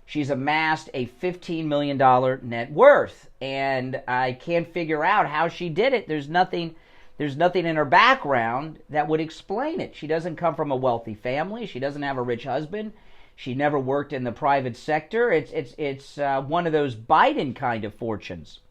she's amassed a $15 million net worth, and I can't figure out how she did it. There's nothing in her background that would explain it. She doesn't come from a wealthy family. She doesn't have a rich husband. She never worked in the private sector. It's one of those Biden kind of fortunes.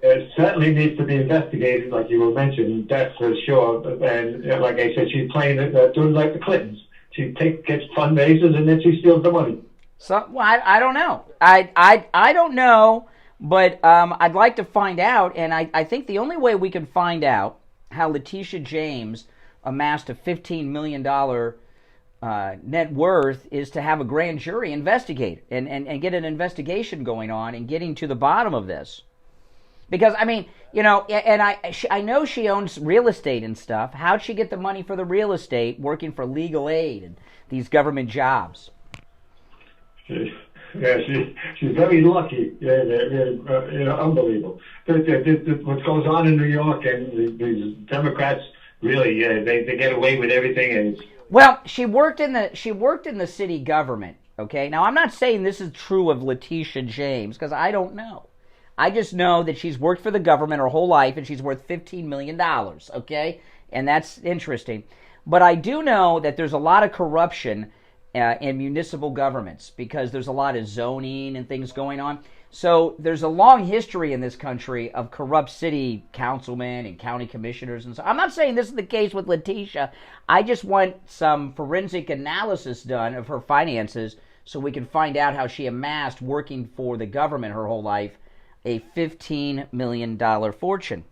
It certainly needs to be investigated, like you were mentioning, that's for sure. And like I said, she's playing doing like the Clintons. She gets fundraisers and then she steals the money. So I don't know. I don't know, but I'd like to find out. And I think the only way we can find out how Letitia James amassed a $15 million net worth is to have a grand jury investigate and get an investigation going on and getting to the bottom of this. Because, I mean, and I know she owns real estate and stuff. How'd she get the money for the real estate working for Legal Aid and these government jobs? She's very lucky. Unbelievable. What goes on in New York and these Democrats, really, they get away with everything. And well, she worked in the city government, okay? Now, I'm not saying this is true of Letitia James, because I don't know. I just know that she's worked for the government her whole life and she's worth $15 million, okay? And that's interesting. But I do know that there's a lot of corruption in municipal governments because there's a lot of zoning and things going on. So there's a long history in this country of corrupt city councilmen and county commissioners. And so I'm not saying this is the case with Letitia. I just want some forensic analysis done of her finances so we can find out how she amassed working for the government her whole life a $15 million fortune.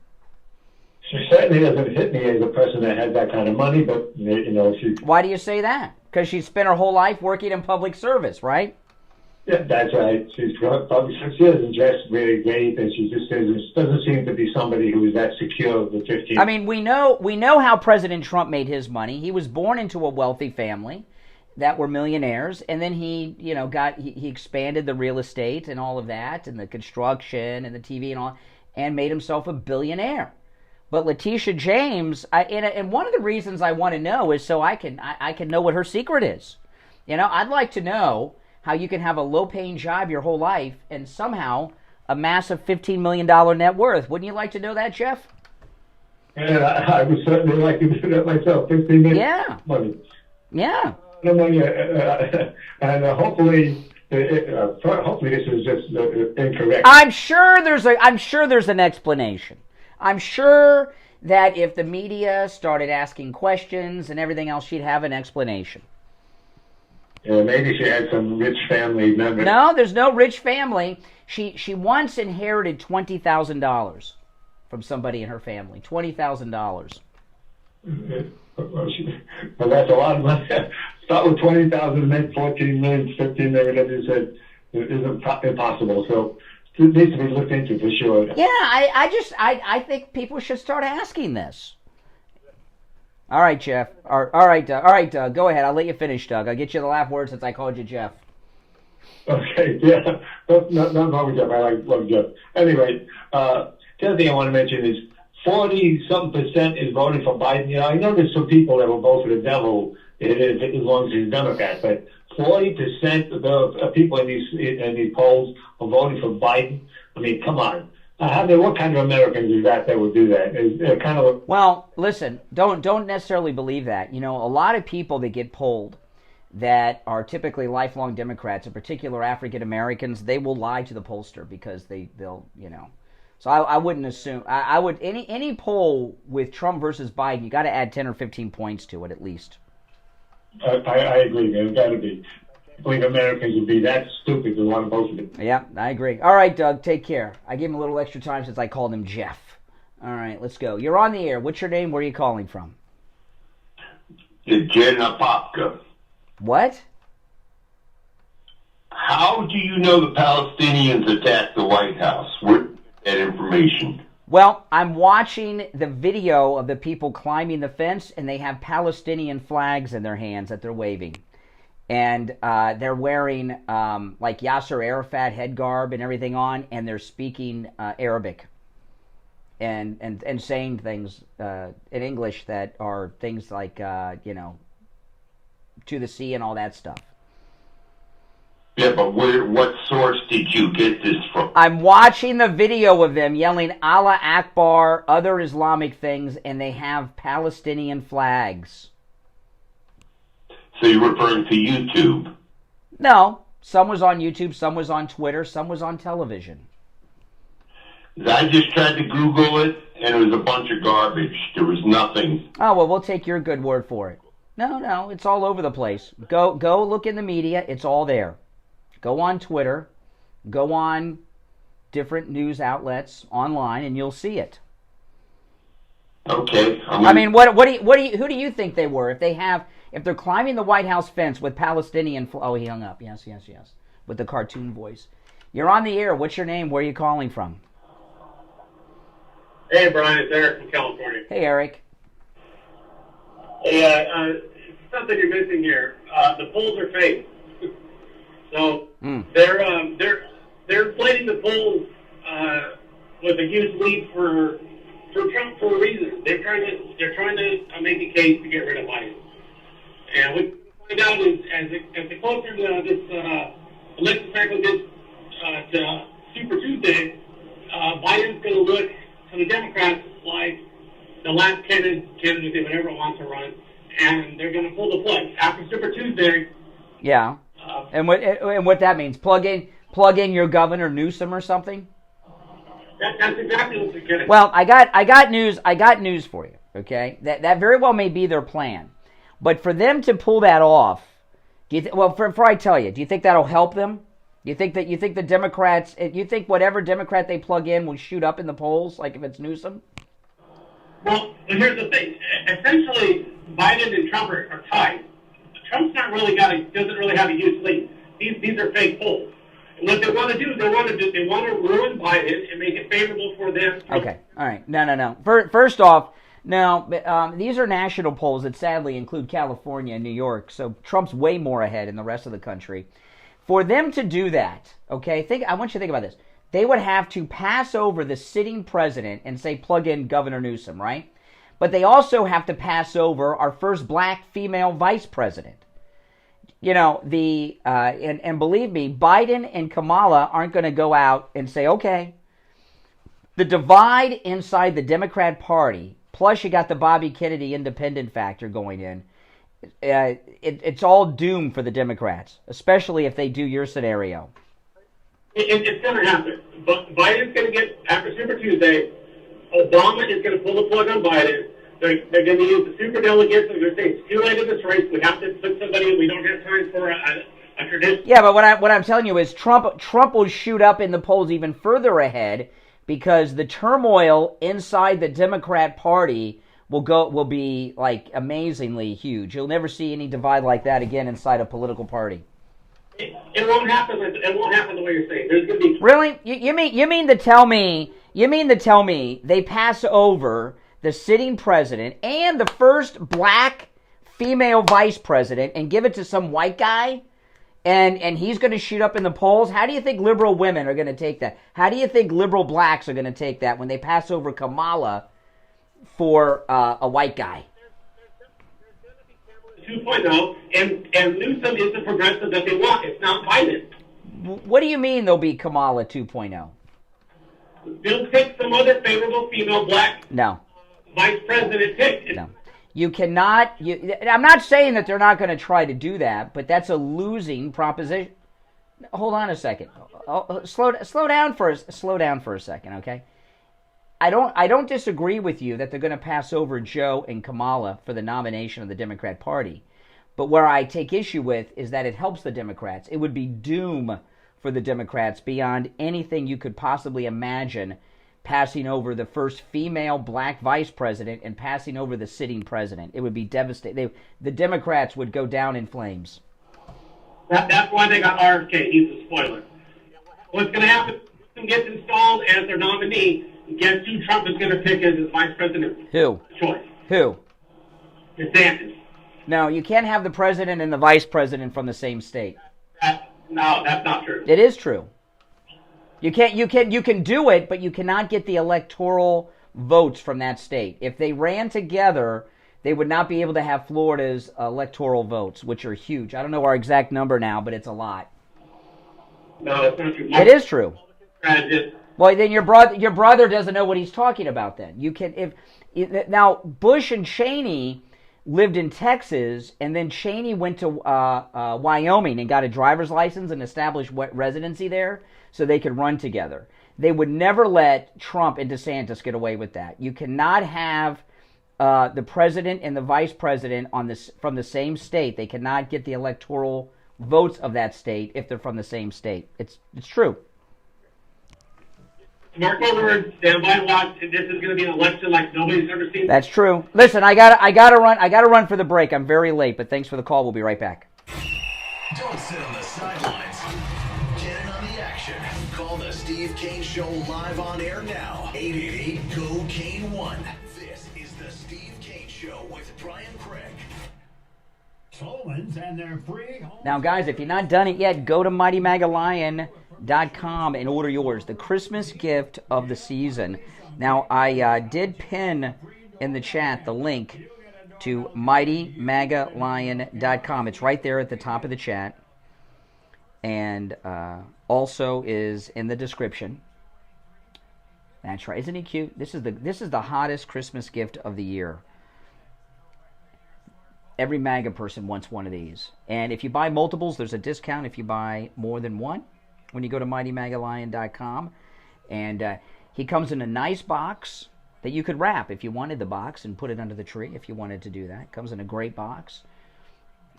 She certainly doesn't hit me as a person that has that kind of money, but, she... Why do you say that? Because she spent her whole life working in public service, right? Yeah, that's right. She's probably, she doesn't dress really great, and she just doesn't seem to be somebody who is that secure with 15. I mean, we know how President Trump made his money. He was born into a wealthy family that were millionaires, and then he expanded the real estate and all of that, and the construction and the TV and all, and made himself a billionaire. But Letitia James, and one of the reasons I want to know is so I can know what her secret is. I'd like to know how you can have a low-paying job your whole life and somehow amass a $15 million net worth. Wouldn't you like to know that, Jeff? Yeah, I would certainly like to do that myself. 15 million money. Yeah. Money, and hopefully this is just incorrect. I'm sure there's an explanation. I'm sure that if the media started asking questions and everything else, she'd have an explanation. Yeah, maybe she had some rich family member. No, there's no rich family. She once inherited $20,000 from somebody in her family. $20,000. Well, that's a lot of money. Start with 20,000 and make 14 million, 15 million, whatever you said. It isn't impossible. So it needs to be looked into for sure. Yeah, I think people should start asking this. All right, Jeff. All right, Doug. Go ahead. I'll let you finish, Doug. I'll get you the last word since I called you Jeff. Okay, yeah. Not wrong with Jeff. I love Jeff. Anyway, the other thing I want to mention is 40-something% is voting for Biden. You know, I know there's some people that will vote for the devil as long as he's a Democrat, but 40% of the people in these polls are voting for Biden. I mean, come on. What kind of Americans is that would do that? Is kind of Well, listen, don't necessarily believe that. You know, a lot of people that get polled that are typically lifelong Democrats, in particular African Americans, they will lie to the pollster because they'll, you know. So I wouldn't assume. I would any poll with Trump versus Biden, you got to add 10 or 15 points to it at least. I agree. There's got to be. I believe Americans would be that stupid to want to vote for it. Yeah, I agree. All right, Doug, take care. I gave him a little extra time since I called him Jeff. All right, let's go. You're on the air. What's your name? Where are you calling from? Jenna Popka. What? How do you know the Palestinians attacked the White House? Where did you get that information? Well, I'm watching the video of the people climbing the fence, and they have Palestinian flags in their hands that they're waving. And they're wearing like Yasser Arafat head garb and everything on, and they're speaking Arabic and saying things in English that are things like, you know, to the sea and all that stuff. Yeah, but what source did you get this from? I'm watching the video of them yelling Allah Akbar, other Islamic things, and they have Palestinian flags. So you're referring to YouTube? No, some was on YouTube, some was on Twitter, some was on television. I just tried to Google it, and it was a bunch of garbage. There was nothing. Oh, well, we'll take your good word for it. No, it's all over the place. Go look in the media. It's all there. Go on Twitter. Go on different news outlets online, and you'll see it. Okay. I mean, who do you think they were? If they're climbing the White House fence with Palestinian... Oh, he hung up. Yes. With the cartoon voice. You're on the air. What's your name? Where are you calling from? Hey, Brian. It's Eric from California. Hey, Eric. Hey, something you're missing here. The polls are fake. So they're inflating the polls with a huge lead for Trump for a reason. They're trying to make a case to get rid of Biden. And what we find out is as the closer this election cycle gets to Super Tuesday, Biden's going to look to the Democrats like the last candidate they would ever want to run, and they're going to pull the plug after Super Tuesday. Yeah, and what that means? Plug in your Governor Newsom or something. That's exactly what they're getting. Well, I got news for you. Okay, that very well may be their plan. But for them to pull that off, before I tell you, do you think that'll help them? You think the Democrats, you think whatever Democrat they plug in will shoot up in the polls, like if it's Newsom? Well, here's the thing. Essentially, Biden and Trump are tied. Trump's doesn't really have a huge lead. These are fake polls. And what they want to do, they want to ruin Biden and make it favorable for them. Okay, all right. No. First off. Now, these are national polls that sadly include California and New York, so Trump's way more ahead in the rest of the country. For them to do that, okay, I want you to think about this. They would have to pass over the sitting president and say, plug in Governor Newsom, right? But they also have to pass over our first black female vice president. You know, and believe me, Biden and Kamala aren't going to go out and say, okay, the divide inside the Democrat Party, plus you got the Bobby Kennedy independent factor going in. It's all doomed for the Democrats, especially if they do your scenario. It's going to happen. But Biden's going to get, after Super Tuesday, Obama is going to pull the plug on Biden. They're going to use the super delegates. They're going to say it's too late in this race. We have to put somebody in. We don't have time for a tradition. Yeah, but what I'm telling you is Trump will shoot up in the polls even further ahead, because the turmoil inside the Democrat Party will be like amazingly huge. You'll never see any divide like that again inside a political party. It won't happen. It won't happen the way you're saying. There's going to be really. You mean to tell me they pass over the sitting president and the first black female vice president and give it to some white guy? And he's going to shoot up in the polls? How do you think liberal women are going to take that? How do you think liberal blacks are going to take that when they pass over Kamala for a white guy. 2.0, and Newsom is the progressive that they want. It's not Biden. What do you mean there'll be Kamala 2.0? They'll pick some other favorable female black vice president pick. No. You cannot. I'm not saying that they're not going to try to do that, but that's a losing proposition. Hold on a second. Slow down for a second, okay? I don't disagree with you that they're going to pass over Joe and Kamala for the nomination of the Democrat Party. But where I take issue with is that it helps the Democrats. It would be doom for the Democrats beyond anything you could possibly imagine, passing over the first female black vice president and passing over the sitting president. It would be devastating. The Democrats would go down in flames. That's why they got RFK. He's a spoiler. What's going to happen? Newsom gets installed as their nominee. Guess who Trump is going to pick as his vice president? Who? Choice. Who? DeSantis. No, you can't have the president and the vice president from the same state. No, that's not true. It is true. You can do it, but you cannot get the electoral votes from that state. If they ran together, they would not be able to have Florida's electoral votes, which are huge. I don't know our exact number now, but it's a lot. No, that's not true. It is true. Well, then your brother doesn't know what he's talking about. Then you can now Bush and Cheney lived in Texas, and then Cheney went to Wyoming and got a driver's license and established residency there, so they could run together. They would never let Trump and DeSantis get away with that. You cannot have the president and the vice president from the same state. They cannot get the electoral votes of that state if they're from the same state. It's true. Mark my words, stand by and watch. This is going to be an election like nobody's ever seen. That's true. Listen, I gotta run for the break. I'm very late, but thanks for the call. We'll be right back. Don't sit on the sidelines. Get in on the action. Call the Steve Kane Show live on air now. 888-GO-KANE-1. This is the Steve Kane Show with Brian Craig. Solomons and their free home. Now, guys, if you're not done it yet, go to MightyMagaLion.com and order yours, the Christmas gift of the season. Now, I did pin in the chat the link to MightyMagaLion.com. It's right there at the top of the chat, and also is in the description. That's right. Isn't he cute? This is the hottest Christmas gift of the year. Every MAGA person wants one of these. And if you buy multiples, there's a discount if you buy more than one when you go to MightyMagaLion.com. And he comes in a nice box that you could wrap if you wanted the box and put it under the tree if you wanted to do that. Comes in a great box.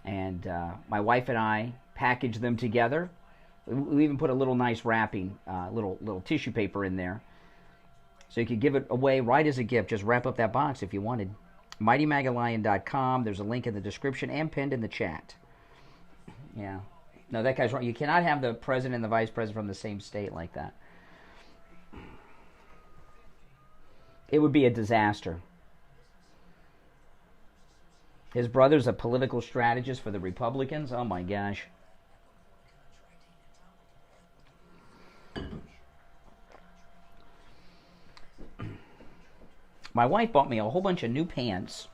And my wife and I package them together. We even put a little nice wrapping, little tissue paper in there. So you could give it away right as a gift. Just wrap up that box if you wanted. MightyMagaLion.com. There's a link in the description and pinned in the chat. Yeah. No, that guy's wrong. You cannot have the president and the vice president from the same state like that. It would be a disaster. His brother's a political strategist for the Republicans. Oh, my gosh. My wife bought me a whole bunch of new pants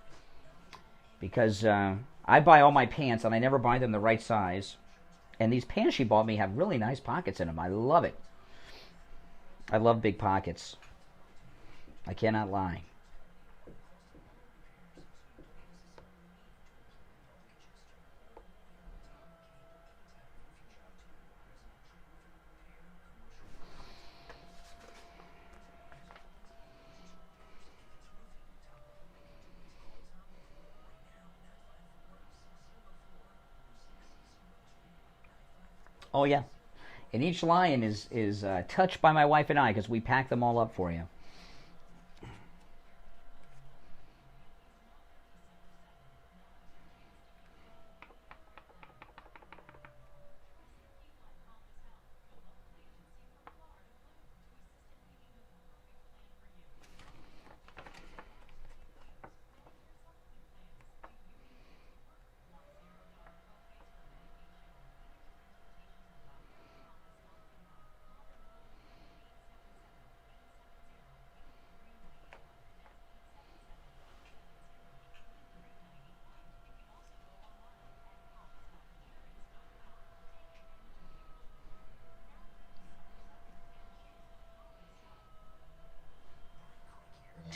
because I buy all my pants and I never buy them the right size. And these pants she bought me have really nice pockets in them. I love it. I love big pockets. I cannot lie. Oh, yeah. And each lion is touched by my wife and I because we pack them all up for you.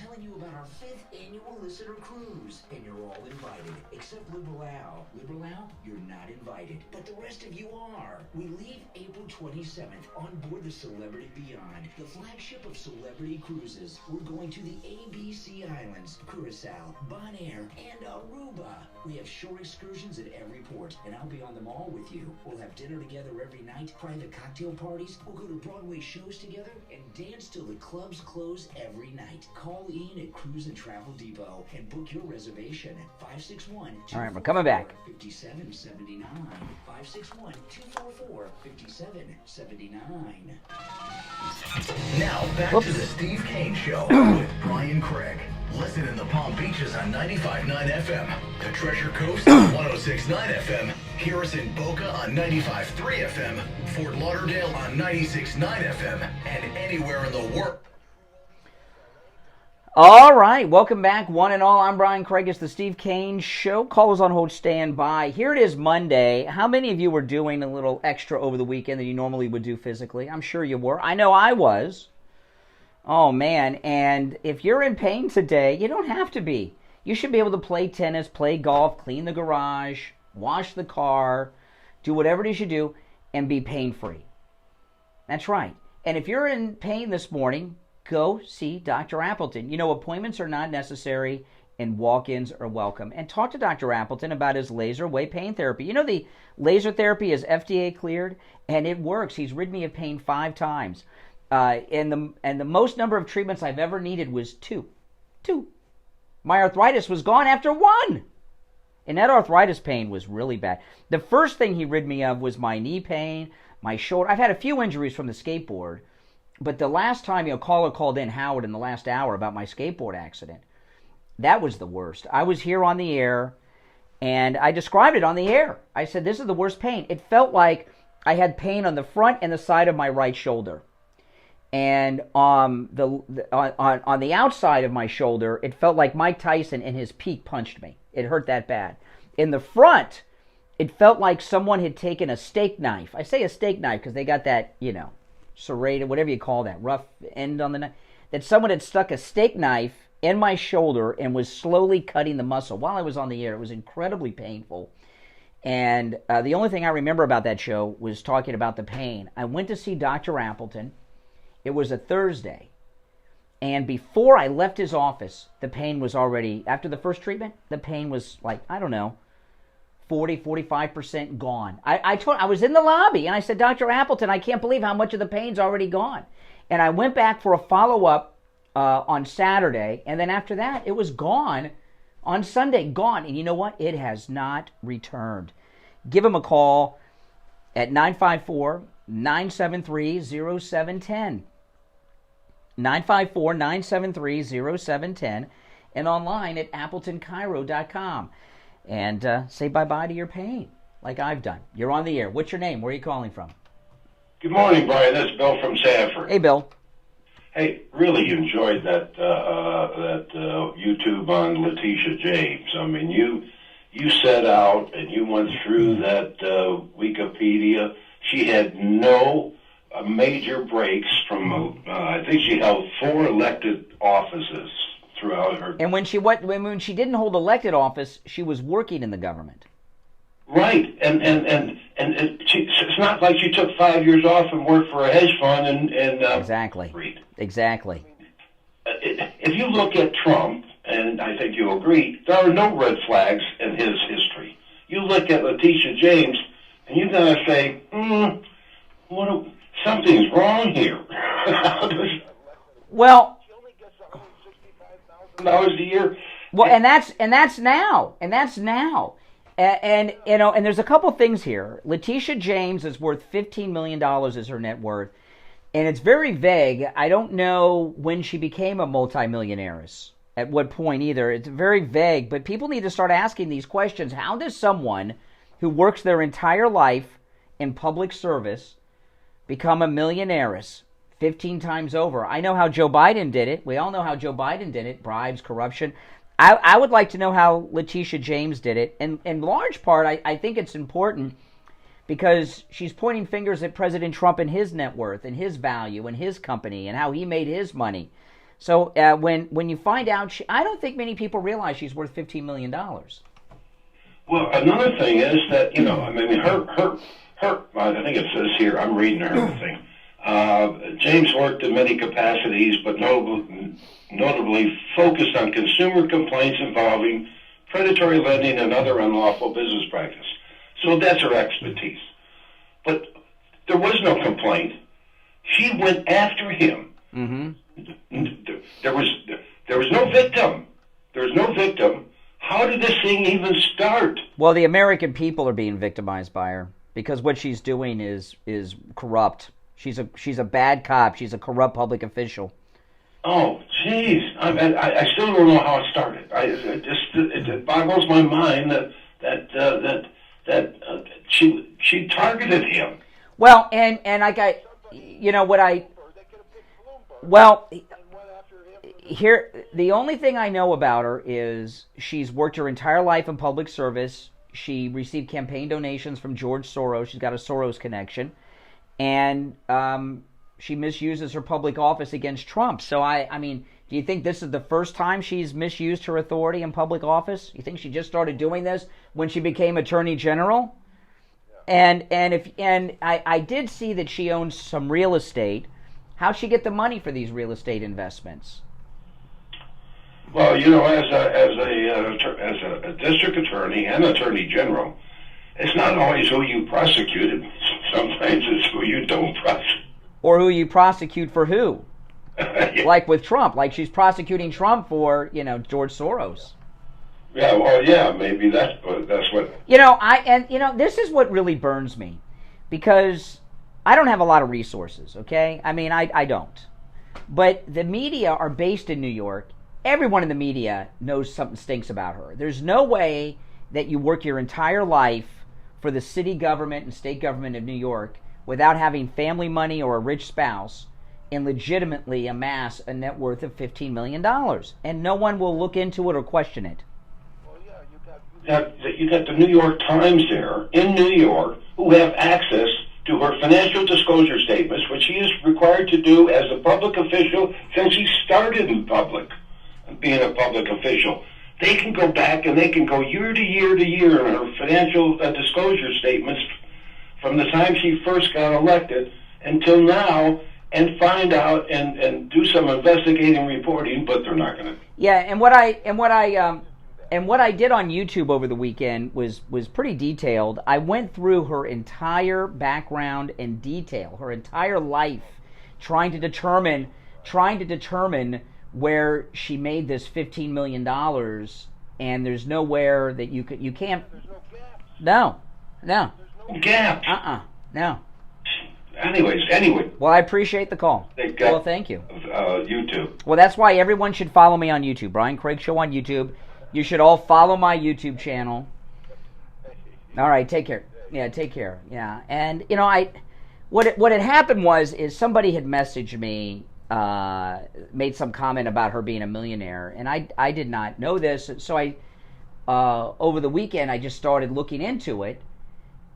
telling you about our 5th annual listener cruise. And you're all invited, except Liberal Al. Liberal Al, you're not invited, but the rest of you are. We leave April 27th on board the Celebrity Beyond, the flagship of Celebrity Cruises. We're going to the ABC Islands, Curacao, Bonaire, and Aruba. We have shore excursions at every port, and I'll be on them all with you. We'll have dinner together every night, private cocktail parties. We'll go to Broadway shows together and dance till the clubs close every night. Call Ian at Cruise and Travel Depot and book your reservation at 561. All right, we're coming back. 5779. 561-244-5779. Now back to the Steve Kane Show with Brian Craig. Listen in the Palm Beaches on 95.9 FM, the Treasure Coast on 106.9 FM, hear us in Boca on 95.3 FM, Fort Lauderdale on 96.9 FM, and anywhere in the world. All right, welcome back, one and all. I'm Brian Craig. It's the Steve Kane Show. Callers on hold, stand by. Here it is, Monday. How many of you were doing a little extra over the weekend than you normally would do physically? I'm sure you were. I know I was. Oh, man, and if you're in pain today, you don't have to be. You should be able to play tennis, play golf, clean the garage, wash the car, do whatever it is you do, and be pain-free. That's right. And if you're in pain this morning, go see Dr. Appleton. You know, appointments are not necessary and walk-ins are welcome. And talk to Dr. Appleton about his laser wave pain therapy. You know, the laser therapy is FDA cleared, and it works. He's rid me of pain 5 times. And the most number of treatments I've ever needed was 2. My arthritis was gone after 1. And that arthritis pain was really bad. The first thing he rid me of was my knee pain, my shoulder. I've had a few injuries from the skateboard. But the last time, caller called in, Howard, in the last hour about my skateboard accident. That was the worst. I was here on the air, and I described it on the air. I said, this is the worst pain. It felt like I had pain on the front and the side of my right shoulder. And on the outside of my shoulder, it felt like Mike Tyson in his peak punched me. It hurt that bad. In the front, it felt like someone had taken a steak knife. I say a steak knife because they got that, serrated, whatever you call that, rough end on the knife. That someone had stuck a steak knife in my shoulder and was slowly cutting the muscle while I was on the air. It was incredibly painful. And the only thing I remember about that show was talking about the pain. I went to see Dr. Appleton. It was a Thursday, and before I left his office, the pain was already, after the first treatment, the pain was like, 45% gone. I was in the lobby, and I said, Dr. Appleton, I can't believe how much of the pain's already gone. And I went back for a follow-up on Saturday, and then after that, it was gone on Sunday, gone. And you know what? It has not returned. Give him a call at 954-973-0710. 954-973-0710 and online at AppletonCairo.com. And say bye-bye to your pain, like I've done. You're on the air. What's your name? Where are you calling from? Good morning, Brian. This is Bill from Sanford. Hey, Bill. Hey, really enjoyed that YouTube on Letitia James. I mean, you set out and you went through that Wikipedia. She had no major breaks from, I think she held 4 elected offices throughout her. And when she didn't hold elected office, she was working in the government. Right, and it's not like she took 5 years off and worked for a hedge fund and exactly. Exactly. If you look at Trump, and I think you'll agree, there are no red flags in his history. You look at Letitia James, and you gotta say, something's wrong here. Well, she only gets $165,000 a year. Well, and that's now. And there's a couple things here. Letitia James is worth $15 million is her net worth. And it's very vague. I don't know when she became a multimillionaires, at what point either. It's very vague, but people need to start asking these questions. How does someone who works their entire life in public service become a millionaires 15 times over? I know how Joe Biden did it. We all know how Joe Biden did it. Bribes, corruption. I would like to know how Letitia James did it. And in large part, I think it's important because she's pointing fingers at President Trump and his net worth and his value and his company and how he made his money. So when you find out, I don't think many people realize she's worth $15 million. Well, another thing is that, you know, I mean, her I think it says here, I'm reading her thing. James worked in many capacities, but notably focused on consumer complaints involving predatory lending and other unlawful business practice. So that's her expertise. But there was no complaint. She went after him. Mm-hmm. There was no victim. There was no victim. How did this thing even start? Well, the American people are being victimized by her because what she's doing is corrupt. She's a bad cop. She's a corrupt public official. Oh, jeez! I still don't know how it started. It boggles my mind that she targeted him. Well, and I got, you know what I. Well, here the only thing I know about her is she's worked her entire life in public service. She received campaign donations from George Soros. She's got a Soros connection. And she misuses her public office against Trump. So, I mean, do you think this is the first time she's misused her authority in public office? You think she just started doing this when she became Attorney General? Yeah. And I did see that she owns some real estate. How'd she get the money for these real estate investments? Well, you know, as a district attorney and attorney general, it's not always who you prosecute. Sometimes it's who you don't prosecute. Or who you prosecute for who? Yeah. Like with Trump. Like she's prosecuting Trump for, you know, George Soros. Yeah, well, yeah, maybe that's what... You know, this is what really burns me. Because I don't have a lot of resources, okay? I mean, I don't. But the media are based in New York. Everyone in the media knows something stinks about her. There's no way that you work your entire life for the city government and state government of New York without having family money or a rich spouse and legitimately amass a net worth of $15 million. And no one will look into it or question it. Well, yeah, you got the New York Times there in New York who have access to her financial disclosure statements, which she is required to do as a public official since she started in public, being a public official. They can go back and they can go year to year to year in her financial disclosure statements from the time she first got elected until now and find out and do some investigating reporting, but they're not going to. Yeah, and what I did on YouTube over the weekend was pretty detailed. I went through her entire background in detail, her entire life, trying to determine where she made this $15 million, and there's nowhere that you can't. No. Gaps. No. Anyway. Well, I appreciate the call. Well, thank you. YouTube. Well, that's why everyone should follow me on YouTube. Brian Craig Show on YouTube. You should all follow my YouTube channel. All right, take care. Yeah, take care. Yeah, and you know, what had happened is somebody had messaged me. Made some comment about her being a millionaire, and I did not know this, so I over the weekend I just started looking into it,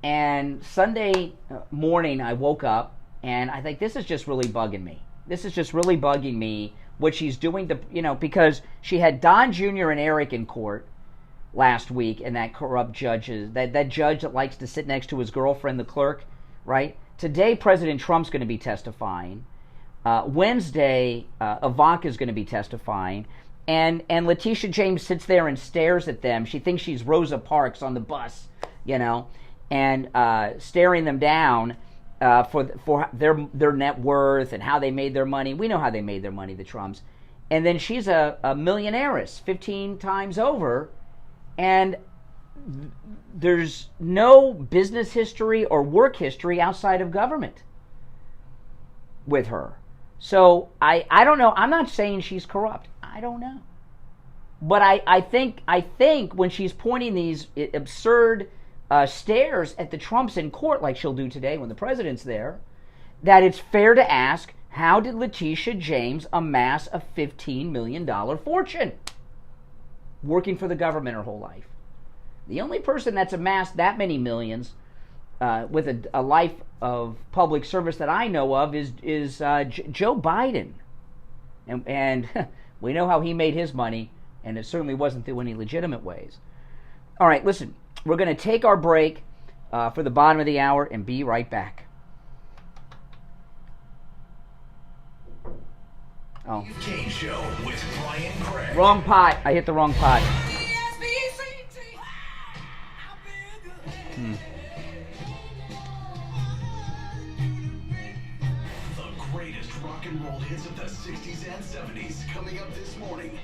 and Sunday morning I woke up and I think this is just really bugging me. What she's doing to, you know, because she had Don Jr. and Eric in court last week, and that corrupt that judge that likes to sit next to his girlfriend, the clerk, right? Today President Trump's going to be testifying. Wednesday, Ivanka is going to be testifying, and Letitia James sits there and stares at them. She thinks she's Rosa Parks on the bus, you know, and staring them down for their net worth and how they made their money. We know how they made their money, the Trumps. And then she's a millionairess 15 times over, and there's no business history or work history outside of government with her. So I don't know. I'm not saying she's corrupt. I don't know. But I think when she's pointing these absurd stares at the Trumps in court, like she'll do today when the president's there, that it's fair to ask, how did Letitia James amass a $15 million fortune working for the government her whole life? The only person that's amassed that many millions with a life of public service that I know of is Joe Biden. And we know how he made his money, and it certainly wasn't through any legitimate ways. All right, listen, we're going to take our break for the bottom of the hour and be right back. Oh. Steve Kane Show with Brian Craig. Wrong pot. I hit the wrong pot. The greatest rock and roll hits of the 60s and 70s coming up this morning.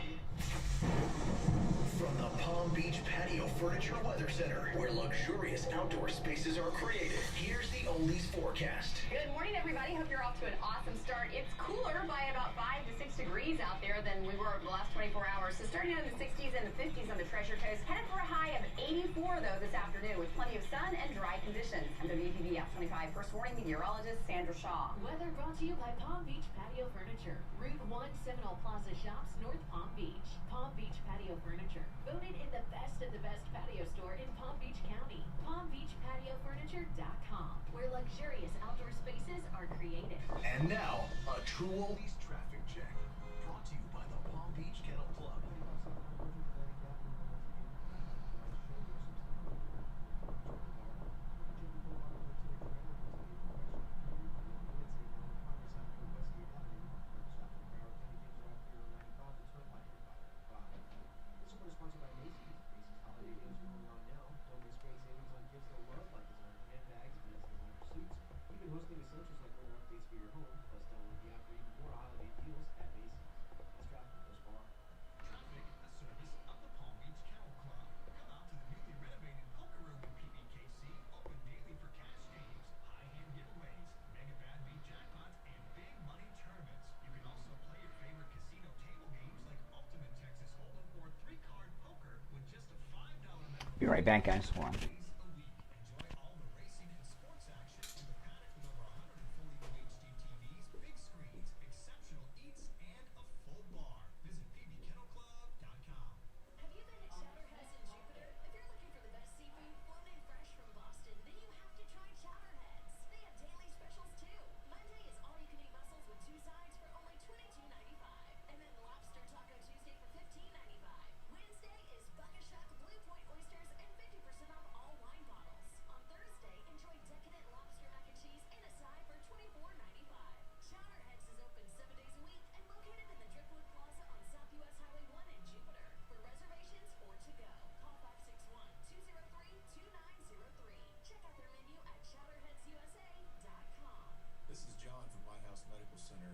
From the Palm Beach Patio Furniture Weather Center, where luxurious outdoor spaces are created, here's the Oldies forecast. Good morning, everybody. Hope you're off to an awesome start. It's cooler by about 5 to 6 degrees out there than we were over the last 24 hours. So starting out in the 60s and the 50s on the Treasure Coast, headed for a high of 84, though, this afternoon with plenty of sun and dry conditions. I'm WPB Out 25 First Warning Meteorologist Sandra Shaw. Weather brought to you by Palm Beach Patio Furniture. Route 1 Seminole Plaza Shops, North Palm Beach. Palm Beach Patio Furniture. Voted in the best of the best patio store in Palm Beach County. PalmBeachPatioFurniture.com, where luxurious outdoor spaces are created. And now, a true Oldies traffic check. Brought to you by the Palm Beach Kennel Club. Hosting essentials like weather updates for your home, plus download the app for even more holiday deals at Macy's. That's traffic thus far. Traffic, a service of the Palm Beach Kennel Club. Come out to the newly renovated poker room in PBKC, open daily for cash games, high-hand giveaways, mega bad beat jackpots, and big money tournaments. You can also play your favorite casino table games like Ultimate Texas Hold'em or 3-card poker with just a $5 minimum. Be right back, guys. Hold on.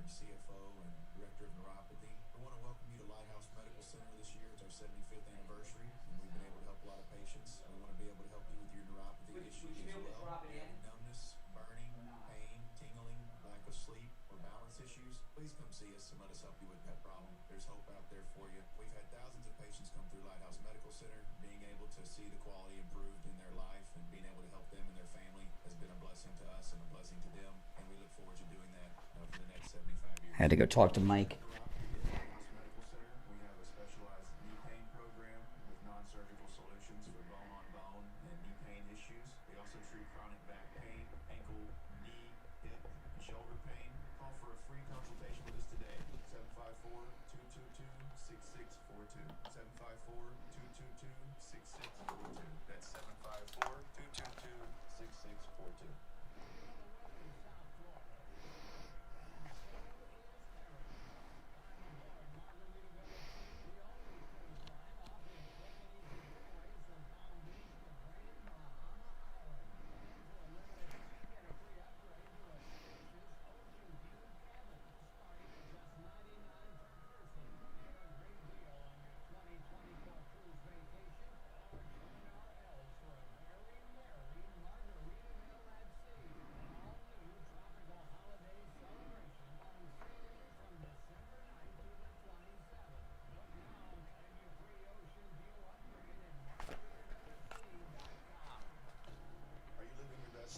CFO and Director of Neuropathy. I want to welcome you to Lighthouse Medical Center this year. It's our 75th anniversary, and we've been able to help a lot of patients. We want to be able to help you with your neuropathy issues as well. Numbness, burning, pain, tingling, lack of sleep, or balance issues. Please come see us and let us help you with that problem. There's hope out there for you. We've had thousands of patients come through Lighthouse Medical Center. Being able to see the quality improved in their life and being able to help them and their family has been a blessing to us and a blessing to them, and we look forward to doing that for the next 75 years. Had to go talk to Mike. We have a specialized knee pain program with non-surgical solutions for bone-on-bone and knee pain issues. We also treat chronic back pain, ankle, knee, hip, and shoulder pain. Call for a free consultation with us today. 754-222-6642. 754-222-6642. That's 754-222-6642.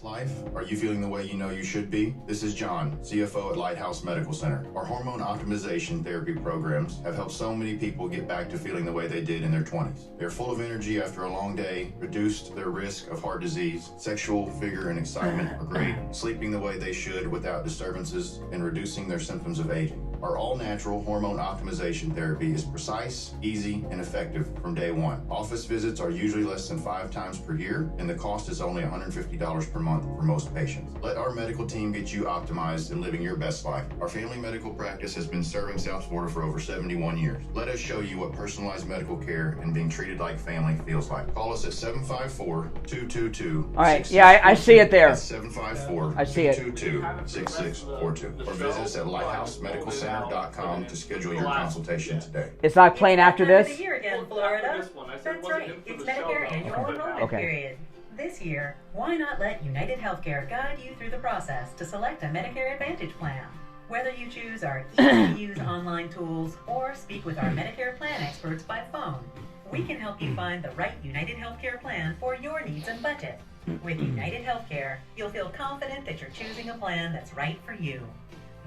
Life? Are you feeling the way you know you should be? This is John, CFO at Lighthouse Medical Center. Our hormone optimization therapy programs have helped so many people get back to feeling the way they did in their 20s. They're full of energy after a long day, reduced their risk of heart disease, sexual vigor and excitement are great, sleeping the way they should without disturbances, and reducing their symptoms of aging. Our all-natural hormone optimization therapy is precise, easy, and effective from day one. Office visits are usually less than 5 times per year, and the cost is only $150 per month for most patients. Let our medical team get you optimized and living your best life. Our family medical practice has been serving South Florida for over 71 years. Let us show you what personalized medical care and being treated like family feels like. Call us at 754-222. All right, yeah, I see it there. 754-222-6642. Or visit us at lighthousemedicalcenter.com to schedule your consultation today. It's not playing after this? Here again, Florida. That's right. It's Medicare annual enrollment period. This year, why not let United Healthcare guide you through the process to select a Medicare Advantage plan? Whether you choose our easy-to-use online tools or speak with our Medicare plan experts by phone, we can help you find the right United Healthcare plan for your needs and budget. With United Healthcare, you'll feel confident that you're choosing a plan that's right for you.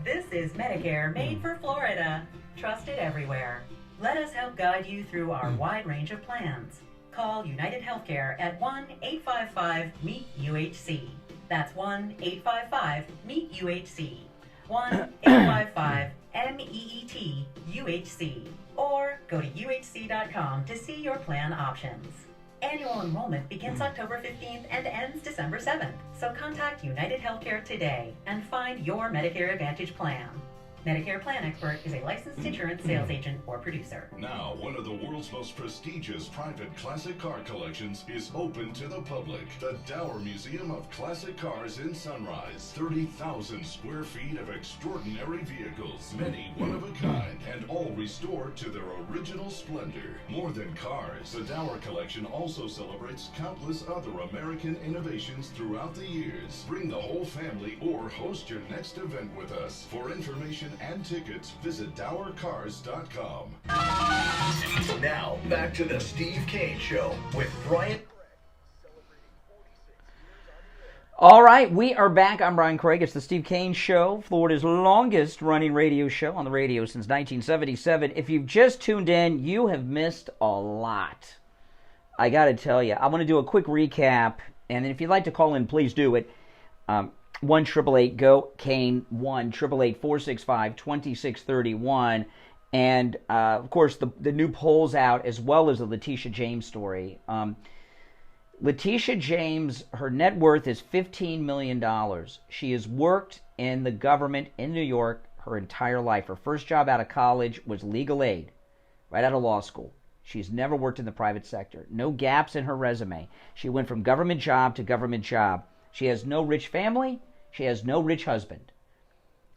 This is Medicare made for Florida, trusted everywhere. Let us help guide you through our wide range of plans. Call United Healthcare at 1-855-MEET-UHC. That's 1-855-MEET-UHC. 1-855-MEET-UHC. Or go to UHC.com to see your plan options. Annual enrollment begins October 15th and ends December 7th. So contact United Healthcare today and find your Medicare Advantage plan. Medicare Plan Expert is a licensed insurance sales agent or producer. Now, one of the world's most prestigious private classic car collections is open to the public. The Dower Museum of Classic Cars in Sunrise. 30,000 square feet of extraordinary vehicles, many one of a kind, and all restored to their original splendor. More than cars, the Dower collection also celebrates countless other American innovations throughout the years. Bring the whole family or host your next event with us. For information and tickets, visit DowerCars.com. Now, back to the Steve Kane Show with Brian. All right, we are back. I'm Brian Craig. It's the Steve Kane Show, Florida's longest running radio show on the radio since 1977. If you've just tuned in, you have missed a lot. I got to tell you, I'm going to do a quick recap, and if you'd like to call in, please do it. 1-888-GO-KANE, 1-888-465-2631. And, of course, the new polls out, as well as the Letitia James story. Letitia James, her net worth is $15 million. She has worked in the government in New York her entire life. Her first job out of college was legal aid, right out of law school. She's never worked in the private sector. No gaps in her resume. She went from government job to government job. She has no rich family. She has no rich husband.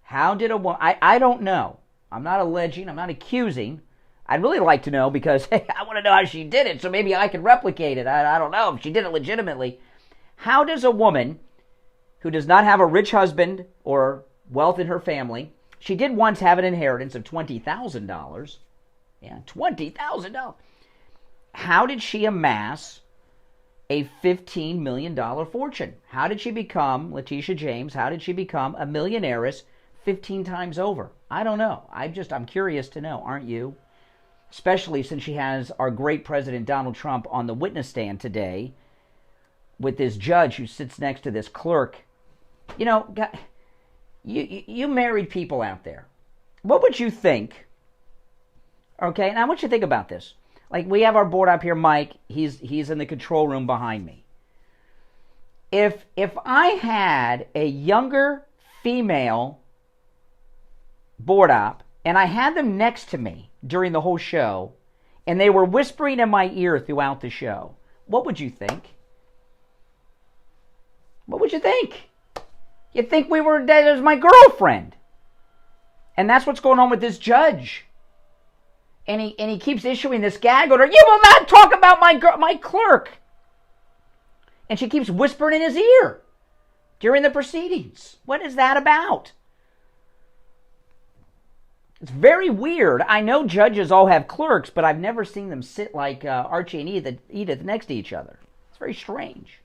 How did a woman... I don't know. I'm not alleging. I'm not accusing. I'd really like to know because, hey, I want to know how she did it, so maybe I can replicate it. I don't know if she did it legitimately. How does a woman who does not have a rich husband or wealth in her family... She did once have an inheritance of $20,000. Yeah, $20,000. How did she amass a $15 million fortune? How did she become, Letitia James, how did she become a millionairess 15 times over? I don't know. I'm curious to know, aren't you? Especially since she has our great President Donald Trump on the witness stand today with this judge who sits next to this clerk. You know, you married people out there. What would you think? Okay, now I want you to think about this. Like, we have our board up here, Mike. He's in the control room behind me. If I had a younger female board op, and I had them next to me during the whole show, and they were whispering in my ear throughout the show, what would you think? What would you think? You'd think that was my girlfriend. And that's what's going on with this judge. And he keeps issuing this gag order. You will not talk about my clerk. And she keeps whispering in his ear during the proceedings. What is that about? It's very weird. I know judges all have clerks, but I've never seen them sit like Archie and Edith next to each other. It's very strange.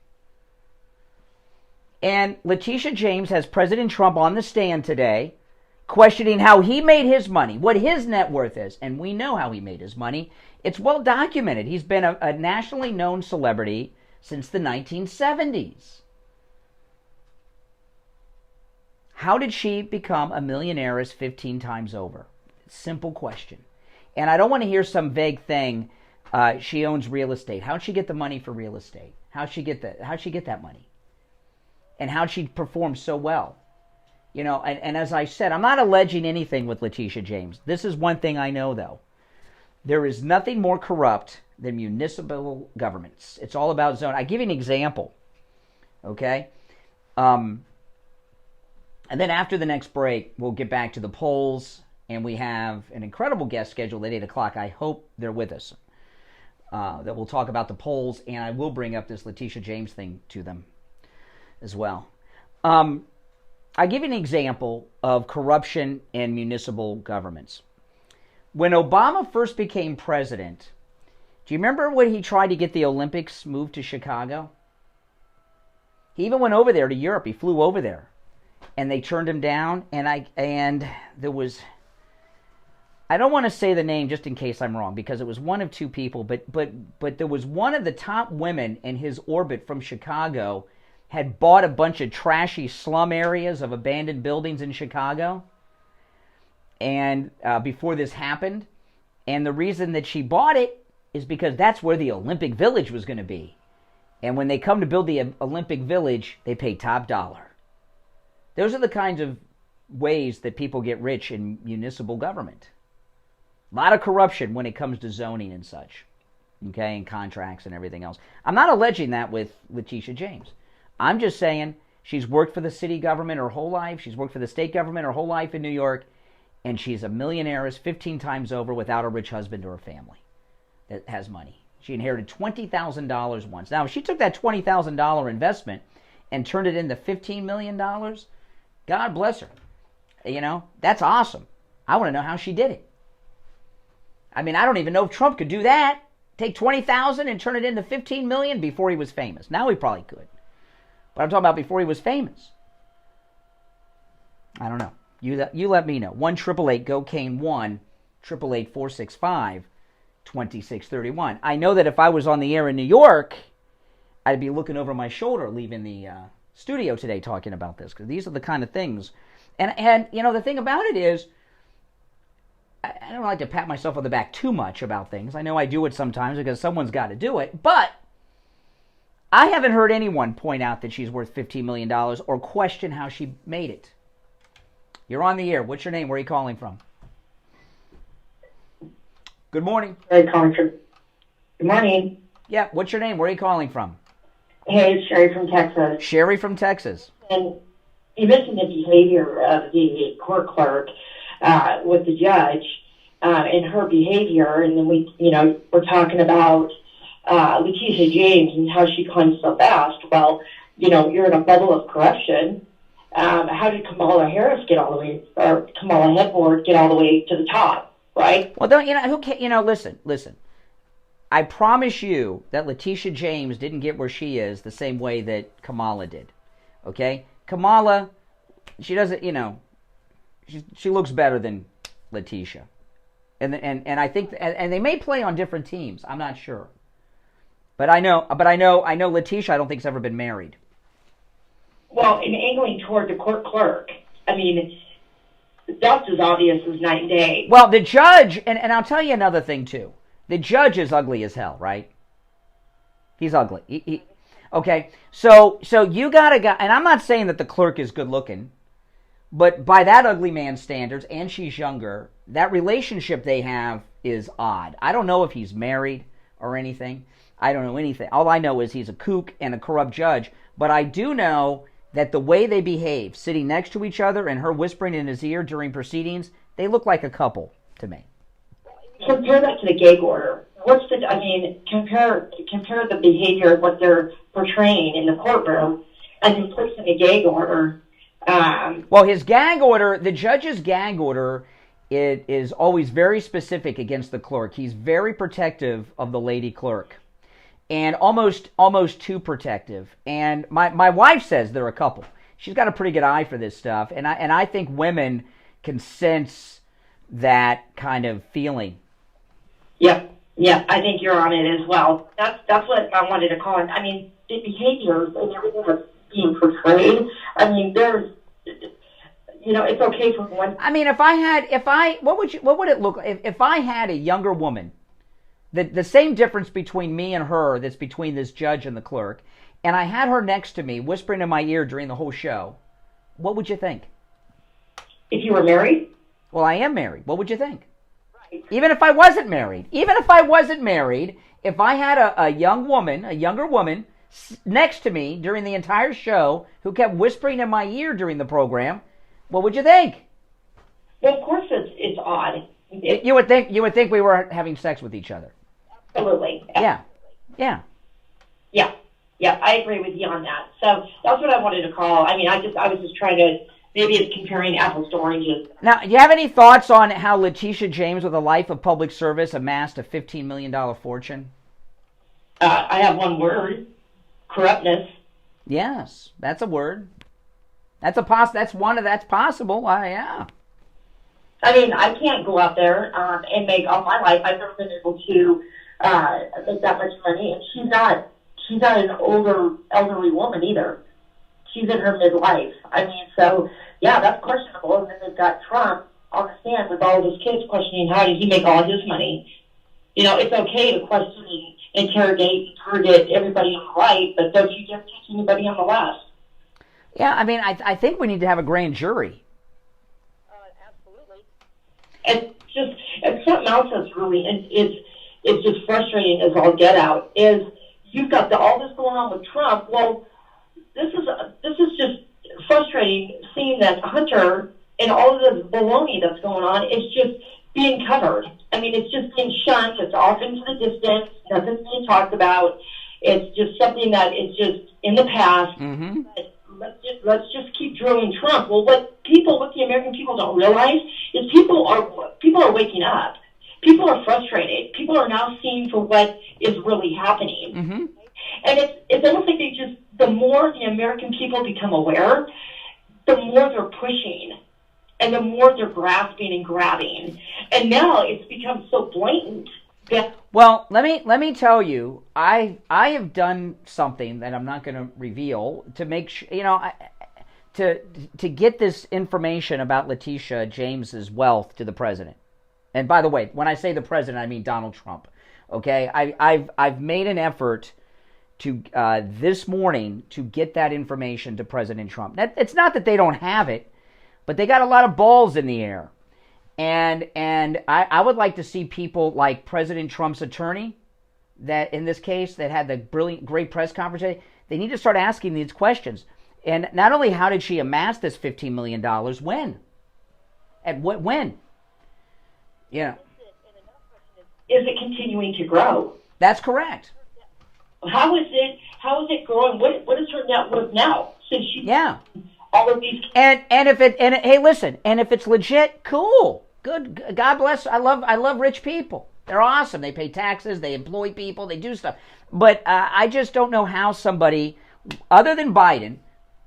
And Letitia James has President Trump on the stand today, questioning how he made his money, what his net worth is. And we know how he made his money. It's well documented. He's been a nationally known celebrity since the 1970s. How did she become a millionairess 15 times over? Simple question. And I don't want to hear some vague thing. She owns real estate. How'd she get the money for real estate? How'd she get that money? And how'd she perform so well? You know, and as I said, I'm not alleging anything with Letitia James. This is one thing I know, though. There is nothing more corrupt than municipal governments. It's all about zone. I give you an example, okay? And then after the next break, we'll get back to the polls, and we have an incredible guest scheduled at 8 o'clock. I hope they're with us. That we'll talk about the polls, and I will bring up this Letitia James thing to them as well. I give you an example of corruption in municipal governments. When Obama first became president, do you remember when he tried to get the Olympics moved to Chicago? He even went over there to Europe. He flew over there, and they turned him down. And there was, I don't want to say the name just in case I'm wrong, because it was one of two people, but there was one of the top women in his orbit from Chicago had bought a bunch of trashy slum areas of abandoned buildings in Chicago, and before this happened, and the reason that she bought it is because that's where the Olympic Village was going to be. And when they come to build the Olympic Village, they pay top dollar. Those are the kinds of ways that people get rich in municipal government. A lot of corruption when it comes to zoning and such, okay, and contracts and everything else. I'm not alleging that with Letitia James. I'm just saying she's worked for the city government her whole life. She's worked for the state government her whole life in New York, and she's a millionaire 15 times over without a rich husband or a family that has money. She inherited $20,000 once. Now, if she took that $20,000 investment and turned it into $15 million, God bless her. You know, that's awesome. I want to know how she did it. I mean, I don't even know if Trump could do that. Take $20,000 and turn it into $15 million before he was famous. Now he probably could. But I'm talking about before he was famous. I don't know. You let me know. 1-888-GO-CANE 1-888-465-2631. I know that if I was on the air in New York, I'd be looking over my shoulder leaving the studio today talking about this, because these are the kind of things. And you know, the thing about it is, I don't like to pat myself on the back too much about things. I know I do it sometimes because someone's got to do it, but I haven't heard anyone point out that she's worth $15 million or question how she made it. You're on the air. What's your name? Where are you calling from? Good morning. Good morning. Yeah, what's your name? Where are you calling from? Hey, it's Sherry from Texas. Sherry from Texas. And you mentioned the behavior of the court clerk with the judge and her behavior, and then we're talking about Letitia James and how she climbed so fast. Well, you're in a bubble of corruption. How did Kamala Headboard get all the way to the top, right? Well, listen. I promise you that Letitia James didn't get where she is the same way that Kamala did. Okay? Kamala, she doesn't, she looks better than Letitia. And I think, and they may play on different teams. I'm not sure. But I know Letitia, I don't think, has ever been married. Well, in angling toward the court clerk, I mean, that's as obvious as night and day. Well, the judge, and I'll tell you another thing, too. The judge is ugly as hell, right? He's ugly. Okay, so you got a guy, and I'm not saying that the clerk is good looking, but by that ugly man's standards, and she's younger, that relationship they have is odd. I don't know if he's married or anything. I don't know anything. All I know is he's a kook and a corrupt judge, but I do know that the way they behave, sitting next to each other and her whispering in his ear during proceedings, they look like a couple to me. Compare that to the gag order. Compare the behavior of what they're portraying in the courtroom and then place in the gag order. Well, his gag order, the judge's gag order, it is always very specific against the clerk. He's very protective of the lady clerk. And almost too protective. And my wife says they're a couple. She's got a pretty good eye for this stuff, and I think women can sense that kind of feeling. Yep, I think you're on it as well. That's what I wanted to call it. I mean, the behaviors and everything that's being portrayed. I mean, it's okay for one. I mean, what would it look like if I had a younger woman, the same difference between me and her that's between this judge and the clerk, and I had her next to me whispering in my ear during the whole show, what would you think? If you were married? Well, I am married. What would you think? Right. Even if I wasn't married, if I had a younger woman next to me during the entire show who kept whispering in my ear during the program, what would you think? Well, of course it's odd. You would think we were having sex with each other. Absolutely. Yeah. Yeah, I agree with you on that. So that's what I wanted to call. I mean, I was just trying to, maybe it's comparing apples to oranges. Now, do you have any thoughts on how Letitia James, with a life of public service, amassed a $15 million fortune? I have one word: corruptness. Yes, that's a word. That's possible. Yeah. I mean, I can't go out there and make all my life. I've never been able to make that much money, and she's not an elderly woman either. She's in her midlife. I mean, so yeah, that's questionable. And then they've got Trump on the stand with all of his kids questioning how did he make all his money. It's okay to question and interrogate everybody on the right, but don't you just teach anybody on the left? Yeah, I mean, I think we need to have a grand jury. Absolutely. And something else that's really it's just frustrating as all get out is you've got all this going on with Trump. Well, this is just frustrating seeing that Hunter and all of the baloney that's going on is just being covered. I mean, it's just being shunned. It's off into the distance. Nothing's being talked about. It's just something that is just in the past. Mm-hmm. Let's just keep drilling Trump. Well, what the American people don't realize is people are waking up. People are frustrated. People are now seeing for what is really happening. Mm-hmm. And it's almost like the more the American people become aware, the more they're pushing and the more they're grasping and grabbing. And now it's become so blatant that... Well, let me tell you, I have done something that I'm not going to reveal to make sure, to get this information about Letitia James's wealth to the president. And by the way, when I say the president, I mean Donald Trump. Okay, I've made an effort to this morning to get that information to President Trump. It's not that they don't have it, but they got a lot of balls in the air. And I would like to see people like President Trump's attorney, that in this case, that had the great press conference. They need to start asking these questions. And not only how did she amass this $15 million, when? At what, when? Yeah. Is it continuing to grow? That's correct. How is it growing? What is her net worth now? Since she all of these and hey, listen, and if it's legit, cool, good, God bless. I love rich people. They're awesome. They pay taxes. They employ people. They do stuff. But I just don't know how somebody other than Biden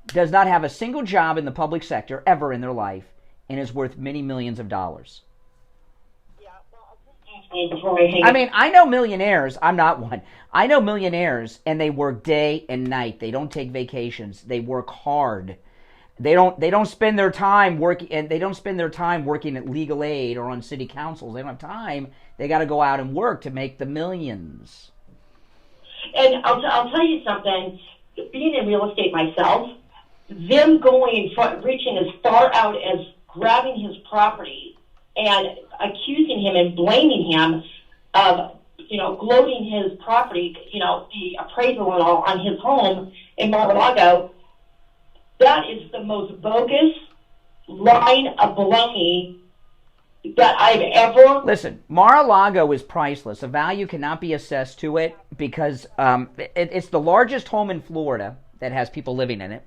does not have a single job in the public sector ever in their life and is worth many millions of dollars. I mean, I know millionaires. I'm not one. I know millionaires, and they work day and night. They don't take vacations. They work hard. They don't spend their time working, and they don't spend their time working at legal aid or on city councils. They don't have time. They got to go out and work to make the millions. And I'll tell you something. Being in real estate myself, them reaching as far out as grabbing his property and accusing him and blaming him of, gloating his property, the appraisal and all on his home in Mar-a-Lago, that is the most bogus line of baloney that I've ever... Listen, Mar-a-Lago is priceless. A value cannot be assessed to it because it's the largest home in Florida that has people living in it.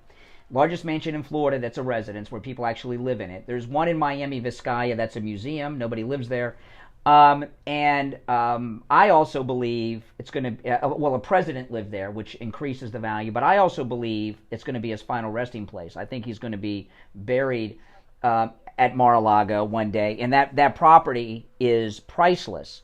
Largest mansion in Florida that's a residence where people actually live in it. There's one in Miami, Vizcaya, that's a museum. Nobody lives there. I also believe it's going to... a president lived there, which increases the value. But I also believe it's going to be his final resting place. I think he's going to be buried at Mar-a-Lago one day. And that property is priceless.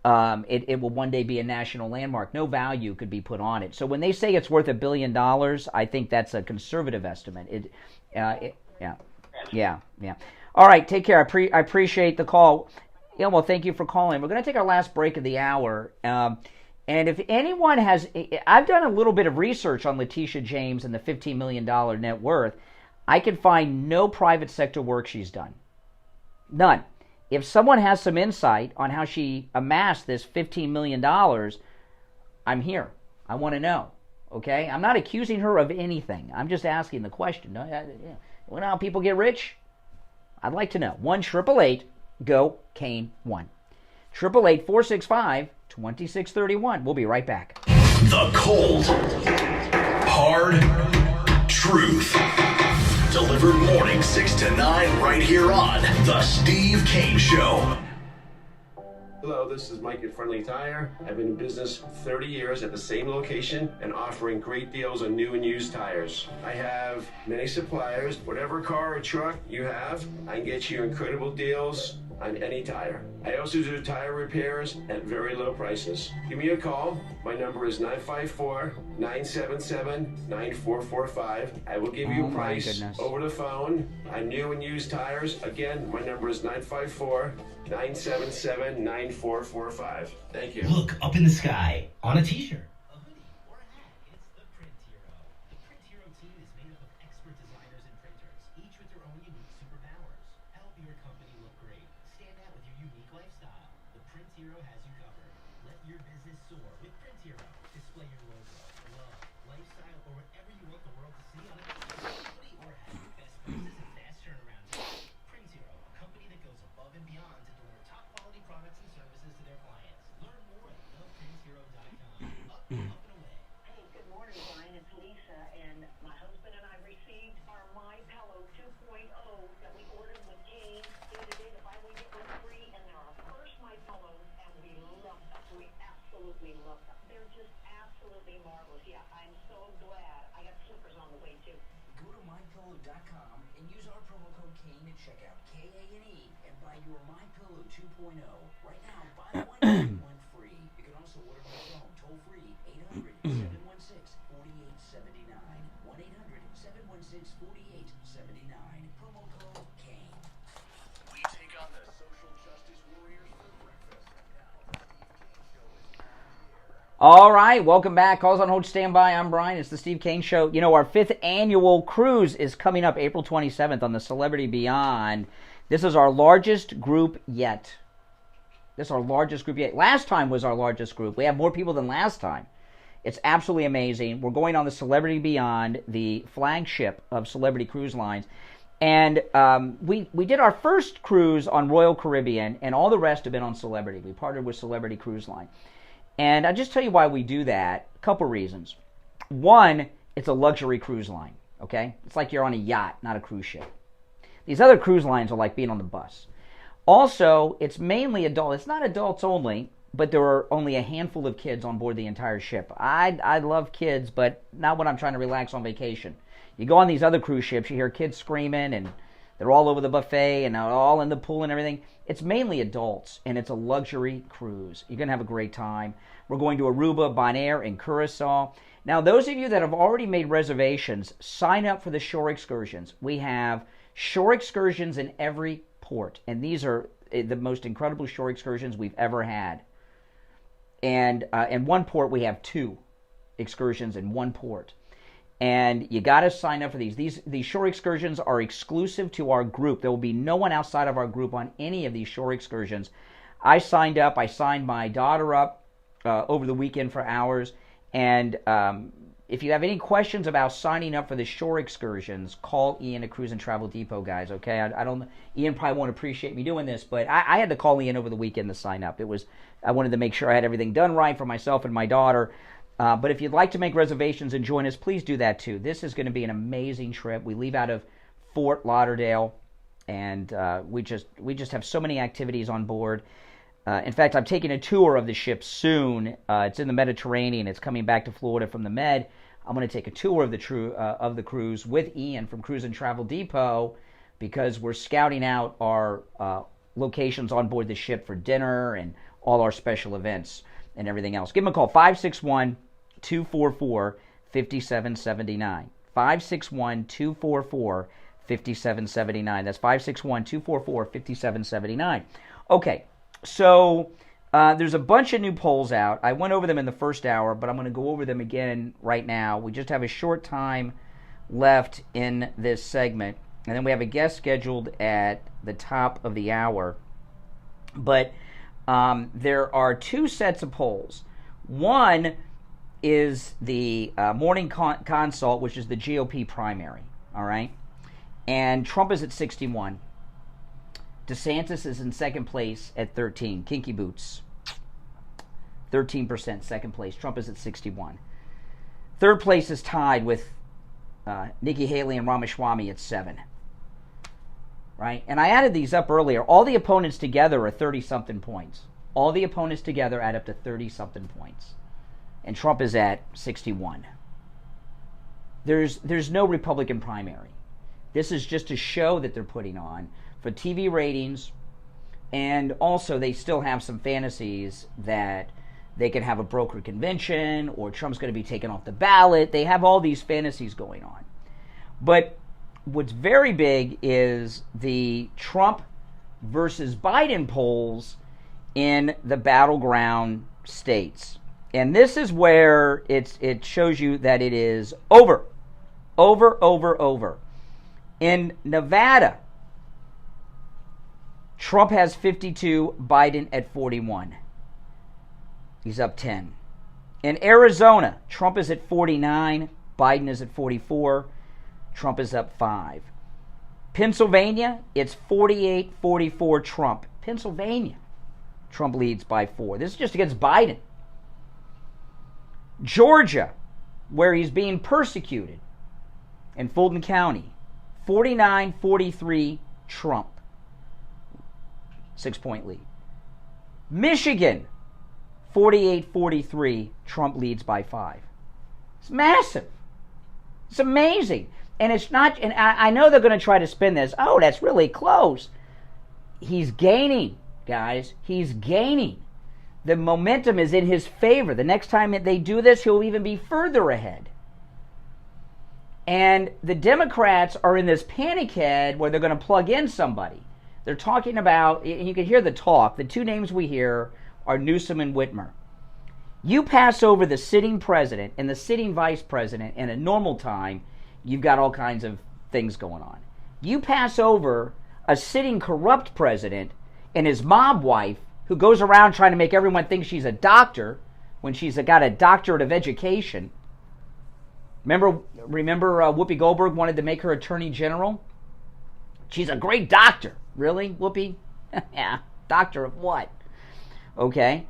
It will one day be a national landmark. No value could be put on it. So when they say it's worth $1 billion, I think that's a conservative estimate. Yeah. Yeah. All right, take care. I appreciate the call. Yeah, well, thank you for calling. We're going to take our last break of the hour. And if anyone has, I've done a little bit of research on Letitia James and the $15 million net worth. I can find no private sector work she's done. None. If someone has some insight on how she amassed this $15 million, I'm here. I want to know. Okay? I'm not accusing her of anything. I'm just asking the question. You know how people get rich? I'd like to know. 1-888-GO-KANE 1. 888-465-2631. We'll be right back. The cold, hard truth. Delivered morning 6 to 9 right here on The Steve Kane Show. Hello, this is Mike at Friendly Tire. I've been in business 30 years at the same location and offering great deals on new and used tires. I have many suppliers. Whatever car or truck you have, I can get you incredible deals on any tire. I also do tire repairs at very low prices. Give me a call. My number is 954-977-9445. I will give you a price over the phone on new and used tires. Again, my number is 954-977-9445. Thank you. Look up in the sky on a t-shirt. All right, welcome back. Calls on hold, stand by. I'm Brian. It's the Steve Kane Show. You know, our 5th annual cruise is coming up April 27th on the Celebrity Beyond. This is our largest group yet. Last time was our largest group. We have more people than last time. It's absolutely amazing. We're going on the Celebrity Beyond, the flagship of Celebrity Cruise Lines. And we did our first cruise on Royal Caribbean, and all the rest have been on Celebrity. We partnered with Celebrity Cruise Line. And I'll just tell you why we do that. A couple reasons. One, it's a luxury cruise line, okay? It's like you're on a yacht, not a cruise ship. These other cruise lines are like being on the bus. Also, it's mainly adult. It's not adults only, but there are only a handful of kids on board the entire ship. I love kids, but not when I'm trying to relax on vacation. You go on these other cruise ships, you hear kids screaming, and they're all over the buffet and all in the pool and everything. It's mainly adults, and it's a luxury cruise. You're going to have a great time. We're going to Aruba, Bonaire, and Curacao. Now, those of you that have already made reservations, sign up for the shore excursions. We have shore excursions in every port, and these are the most incredible shore excursions we've ever had. And in one port, we have 2 excursions in one port. And you got to sign up for these. These shore excursions are exclusive to our group. There will be no one outside of our group on any of these shore excursions. I signed up. I signed my daughter up over the weekend for ours. And if you have any questions about signing up for the shore excursions, call Ian at Cruise and Travel Depot, guys. Okay, I don't. Ian probably won't appreciate me doing this, but I had to call Ian over the weekend to sign up. I wanted to make sure I had everything done right for myself and my daughter. But if you'd like to make reservations and join us, please do that too. This is going to be an amazing trip. We leave out of Fort Lauderdale, and we just have so many activities on board. In fact, I'm taking a tour of the ship soon. It's in the Mediterranean. It's coming back to Florida from the Med. I'm going to take a tour of the cruise with Ian from Cruise and Travel Depot, because we're scouting out our locations on board the ship for dinner and all our special events and everything else. Give them a call, 561-244-5779. 561-244-5779. 5779. That's 561-244-5779. Okay, so there's a bunch of new polls out. I went over them in the first hour, but I'm going to go over them again right now. We just have a short time left in this segment, and then we have a guest scheduled at the top of the hour. But there are two sets of polls. One is the Morning Consult, which is the GOP primary, all right? And Trump is at 61. DeSantis is in second place at 13. Kinky boots. 13%, second place. Trump is at 61. Third place is tied with Nikki Haley and Ramaswamy at 7. Right? And I added these up earlier. All the opponents together are 30-something points. All the opponents together add up to 30-something points. And Trump is at 61. There's no Republican primary. This is just a show that they're putting on for TV ratings, and also they still have some fantasies that they can have a brokered convention or Trump's going to be taken off the ballot. They have all these fantasies going on. But what's very big is the Trump versus Biden polls in the battleground states. And this is where it shows you that it is over. Over. In Nevada, Trump has 52, Biden at 41. He's up 10. In Arizona, Trump is at 49, Biden is at 44, Trump is up 5. Pennsylvania, it's 48-44 Trump. Pennsylvania, Trump leads by 4. This is just against Biden. Georgia, where he's being persecuted, in Fulton County, 49-43 Trump. 6-point lead. Michigan, 48-43, Trump leads by 5. It's massive. It's amazing. And it's not, and I know they're going to try to spin this. Oh, that's really close. He's gaining, guys. He's gaining. The momentum is in his favor. The next time that they do this, he'll even be further ahead. And the Democrats are in this panic head where they're going to plug in somebody. They're talking about, and you can hear the talk, the two names we hear are Newsom and Whitmer. You pass over the sitting president and the sitting vice president in a normal time, you've got all kinds of things going on. You pass over a sitting corrupt president and his mob wife who goes around trying to make everyone think she's a doctor when she's got a doctorate of education. Remember Whoopi Goldberg wanted to make her attorney general? She's a great doctor. Really, Whoopi? Yeah, doctor of what? Okay.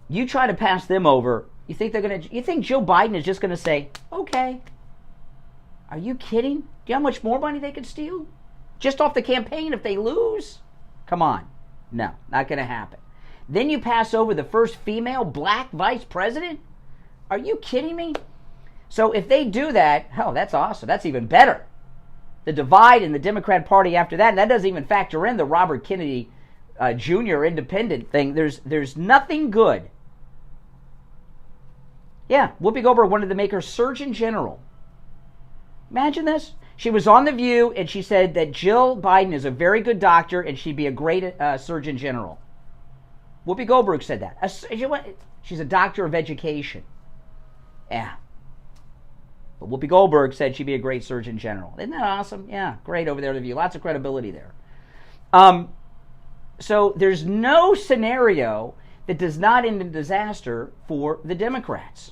You try to pass them over, you think Joe Biden is just going to say, okay. Are you kidding? Do you know how much more money they could steal? Just off the campaign if they lose? Come on. No, not going to happen. Then you pass over the first female black vice president? Are you kidding me? So if they do that, oh, that's awesome. That's even better. The divide in the Democrat Party after that, and that doesn't even factor in the Robert Kennedy Jr. independent thing. There's nothing good. Yeah, Whoopi Goldberg wanted to make her Surgeon General. Imagine this. She was on The View, and she said that Jill Biden is a very good doctor, and she'd be a great Surgeon General. Whoopi Goldberg said that. She's a doctor of education. Yeah. But Whoopi Goldberg said she'd be a great Surgeon General. Isn't that awesome? Yeah, great over there, The View. Lots of credibility there. So there's no scenario that does not end in disaster for the Democrats.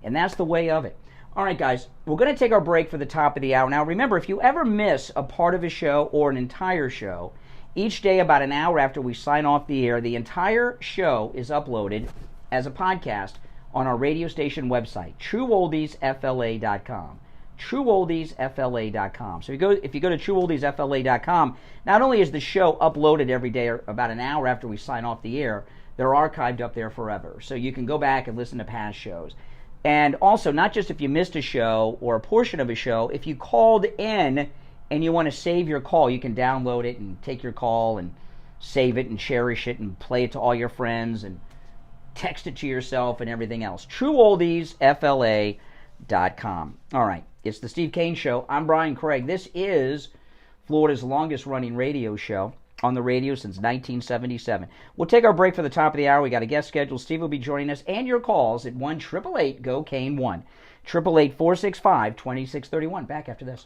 And that's the way of it. All right, guys, we're going to take our break for the top of the hour. Now, remember, if you ever miss a part of a show or an entire show, each day about an hour after we sign off the air, the entire show is uploaded as a podcast on our radio station website, TrueOldiesFLA.com. TrueOldiesFLA.com. So if you go to TrueOldiesFLA.com, not only is the show uploaded every day or about an hour after we sign off the air, they're archived up there forever. So you can go back and listen to past shows. And also, not just if you missed a show or a portion of a show, if you called in and you want to save your call, you can download it and take your call and save it and cherish it and play it to all your friends and text it to yourself and everything else. TrueOldiesFLA.com. All right. It's the Steve Kane Show. I'm Brian Craig. This is Florida's longest-running radio show on the radio since 1977. We'll take our break for the top of the hour. We got a guest scheduled. Steve will be joining us, and your calls at 1-888-GO-KANE-1. 888-465-2631. Back after this.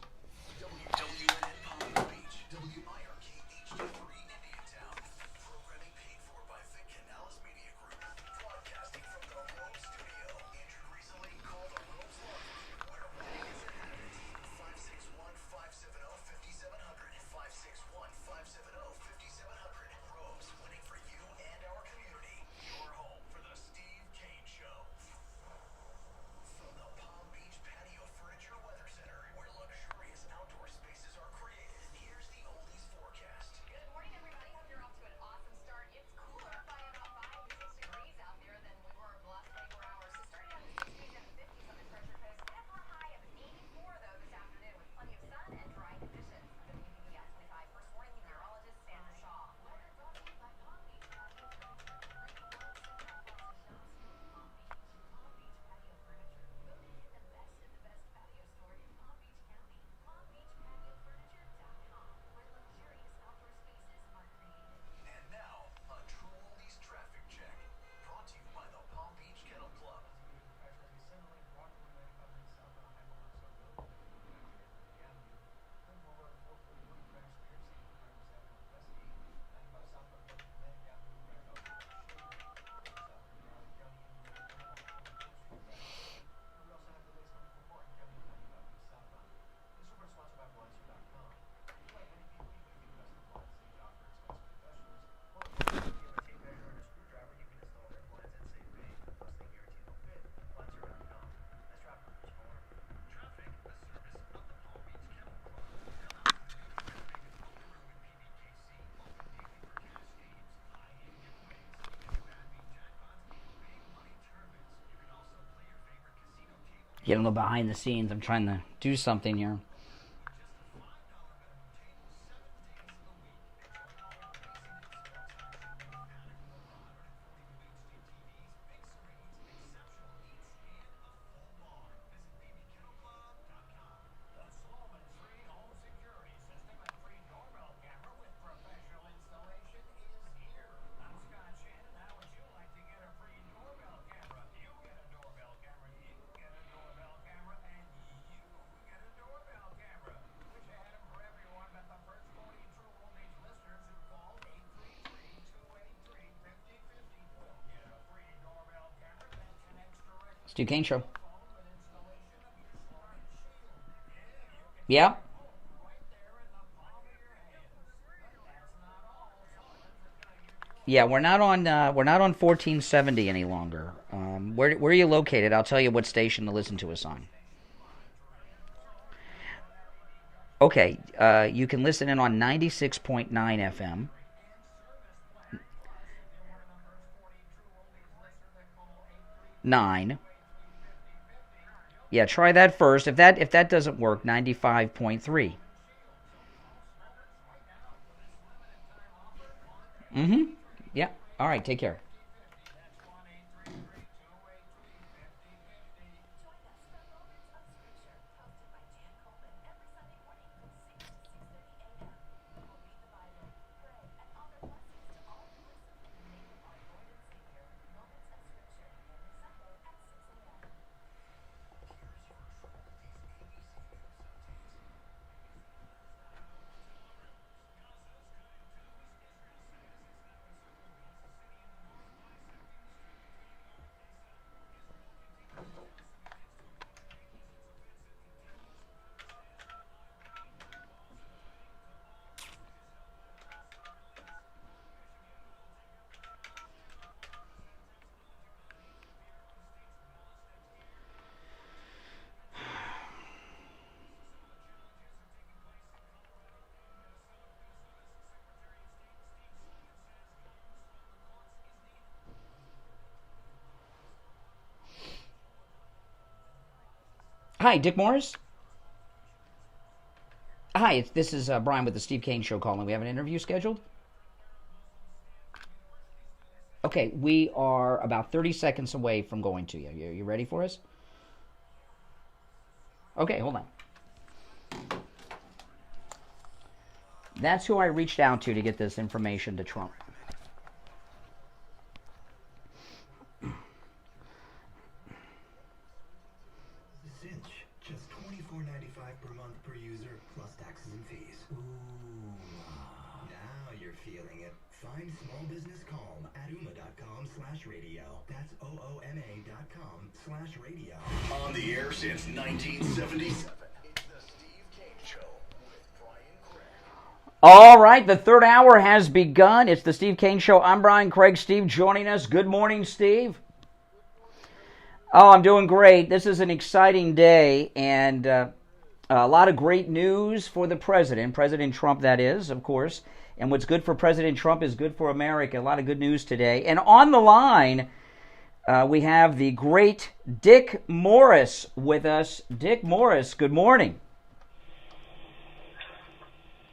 Getting a little behind the scenes. I'm trying to do something here. Steve Kane Show. Yeah. Yeah, we're not on 1470 any longer. Where are you located? I'll tell you what station to listen to us on. Okay, you can listen in on 96.9 FM. 9. Yeah, try that first. If that doesn't work, 95.3. Yeah. All right, take care. Hi, Dick Morris. Hi, this is Brian with the Steve Kane Show calling. We have an interview scheduled. Okay, we are about 30 seconds away from going to you. You ready for us? Okay, hold on. That's who I reached out to get this information to Trump. Cinch, just $24.95 per month per user, plus taxes and fees. Ooh, now you're feeling it. Find Small Business Calm at ooma.com/radio. That's OOMA.com/radio. On the air since 1977. It's the Steve Kane Show with Brian Craig. All right, the third hour has begun. It's the Steve Kane Show. I'm Brian Craig. Steve joining us. Good morning, Steve. Oh, I'm doing great. This is an exciting day, and a lot of great news for the president. President Trump, that is, of course. And what's good for President Trump is good for America. A lot of good news today. And on the line, we have the great Dick Morris with us. Dick Morris, good morning.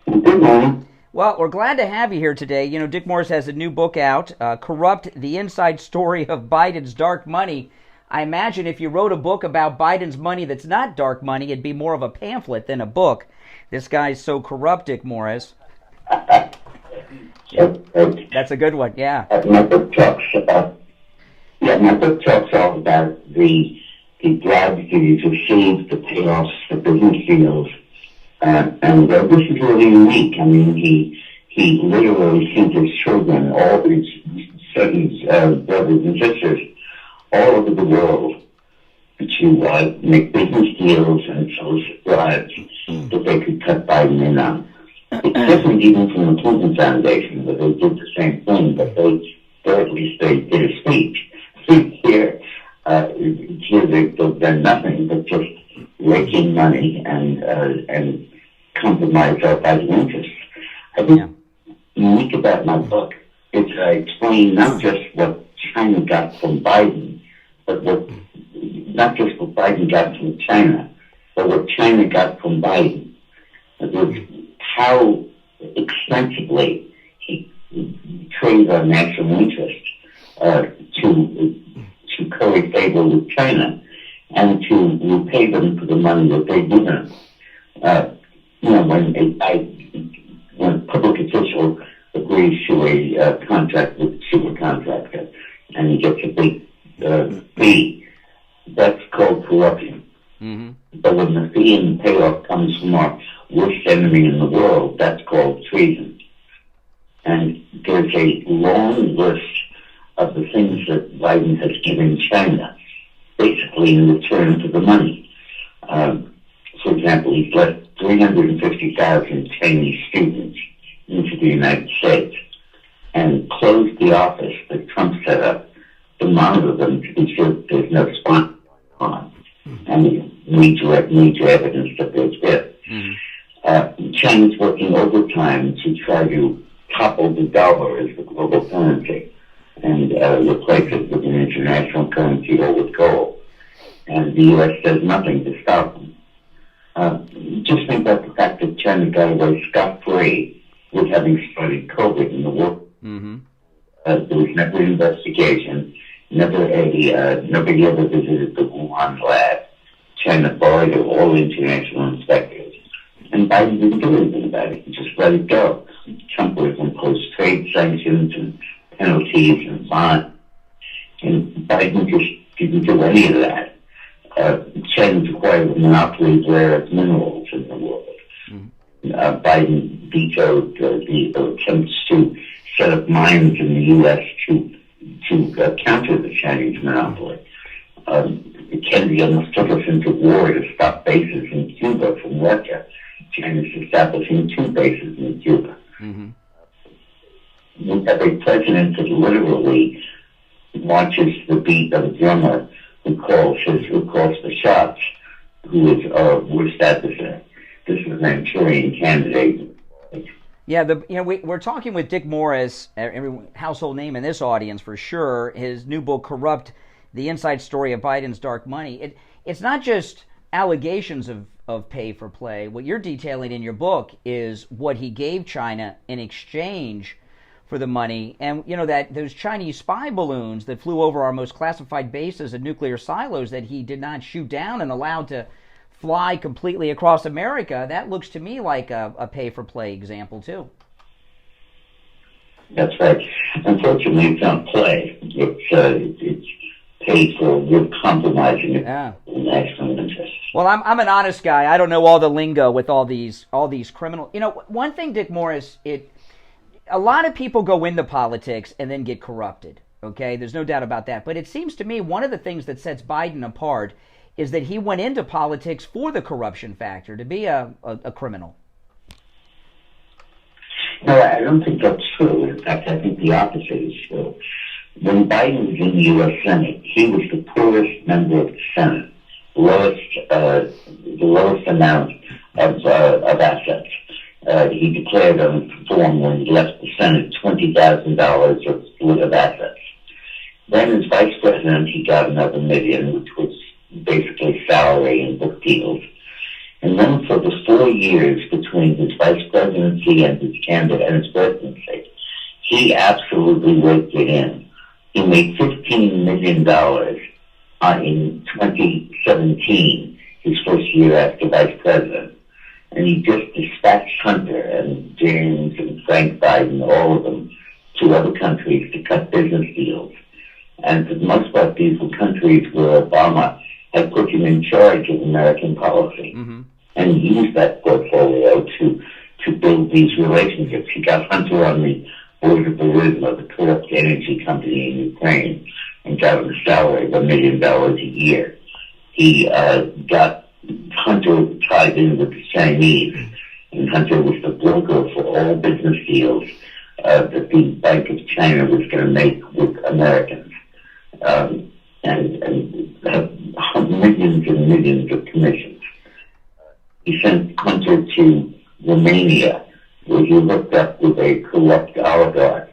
Good morning. Well, we're glad to have you here today. You know, Dick Morris has a new book out, Corrupt: The Inside Story of Biden's Dark Money. I imagine if you wrote a book about Biden's money that's not dark money, it'd be more of a pamphlet than a book. This guy's so corrupt, Dick Morris. That's a good one, yeah. My book talks all about the bribes that he's received, the payoffs, the business deals. And this is really unique. I mean, he literally sent his children, all his brothers and sisters, all over the world to make business deals and solicit bribes that they could cut Biden in on. It's different even from the Clinton Foundation, where they did the same thing, but they at least they did a speech. Here they've done nothing but just raking money and compromise our Biden interests. I think unique about my book is I explain not just what China got from Biden, but not just what Biden got from China, but what China got from Biden. How extensively he traded our national interest to curry favor with China and to repay them for the money that they give him. When a public official agrees to a contract with a supercontractor and he gets a big fee, that's called corruption. Mm-hmm. But when the fee and payoff comes from our worst enemy in the world, that's called treason. And there's a long list of the things that Biden has given China, basically in return for the money. For example, he's let 350,000 Chinese students into the United States and closed the office that Trump set up to monitor them to be sure that there's no spying on. I mean, major evidence that there's this. China's working overtime to try to topple the dollar as the global currency and replace it with an international currency or with gold. And the U.S. does nothing to stop them. Just think about the fact that China got away scot-free with having started COVID in the world. Mm-hmm. There was never an investigation, nobody ever visited the Wuhan lab. China barred all international inspectors. And Biden didn't do anything about it. He just let it go. Trump would have imposed trade sanctions and penalties and fines. And Biden just didn't do any of that. China's acquired a monopoly of rare earth minerals in the world. Biden vetoed the attempts to set up mines in the U.S. to counter the Chinese monopoly. Kennedy almost took us into war to stop bases in Cuba from Russia. China's establishing 2 bases in Cuba. Mm-hmm. We have a president that literally marches the beat of a drummer who calls the shots, who is our worst adversary. This is a Manchurian candidate. Yeah, we're talking with Dick Morris, every household name in this audience for sure. His new book, Corrupt: The Inside Story of Biden's Dark Money. It's not just allegations of pay for play. What you're detailing in your book is what he gave China in exchange for the money. And, you know, that those Chinese spy balloons that flew over our most classified bases and nuclear silos that he did not shoot down and allowed to fly completely across America, that looks to me like a pay-for-play example, too. That's right. Unfortunately, it's not play. It's paid for with compromising it in national interest. Well, I'm an honest guy. I don't know all the lingo with all these criminal. You know, one thing, Dick Morris, a lot of people go into politics and then get corrupted. Okay, there's no doubt about that. But it seems to me one of the things that sets Biden apart is that he went into politics for the corruption factor, to be a criminal. No, I don't think that's true. In fact, I think the opposite is true. When Biden was in the U.S. Senate, he was the poorest member of the Senate, the lowest amount of assets. He declared on form when he left the Senate $20,000 of assets. Then as vice president, he got another $1 million, which was basically salary and book deals. And then for the 4 years between his vice presidency and his presidency, he absolutely raked it in. He made $15 million in 2017, his first year after vice president. And he just dispatched Hunter and James and Frank Biden, all of them, to other countries to cut business deals. And for the most part, these were countries where Obama had put him in charge of American policy. Mm-hmm. And he used that portfolio to build these relationships. He got Hunter on the board of Burisma, the corrupt energy company in Ukraine, and got him a salary of $1 million a year. He got Hunter tied in with the Chinese, and Hunter was the broker for all business deals that the Bank of China was going to make with Americans, and millions and millions of commissions. He sent Hunter to Romania, where he hooked up with a corrupt oligarch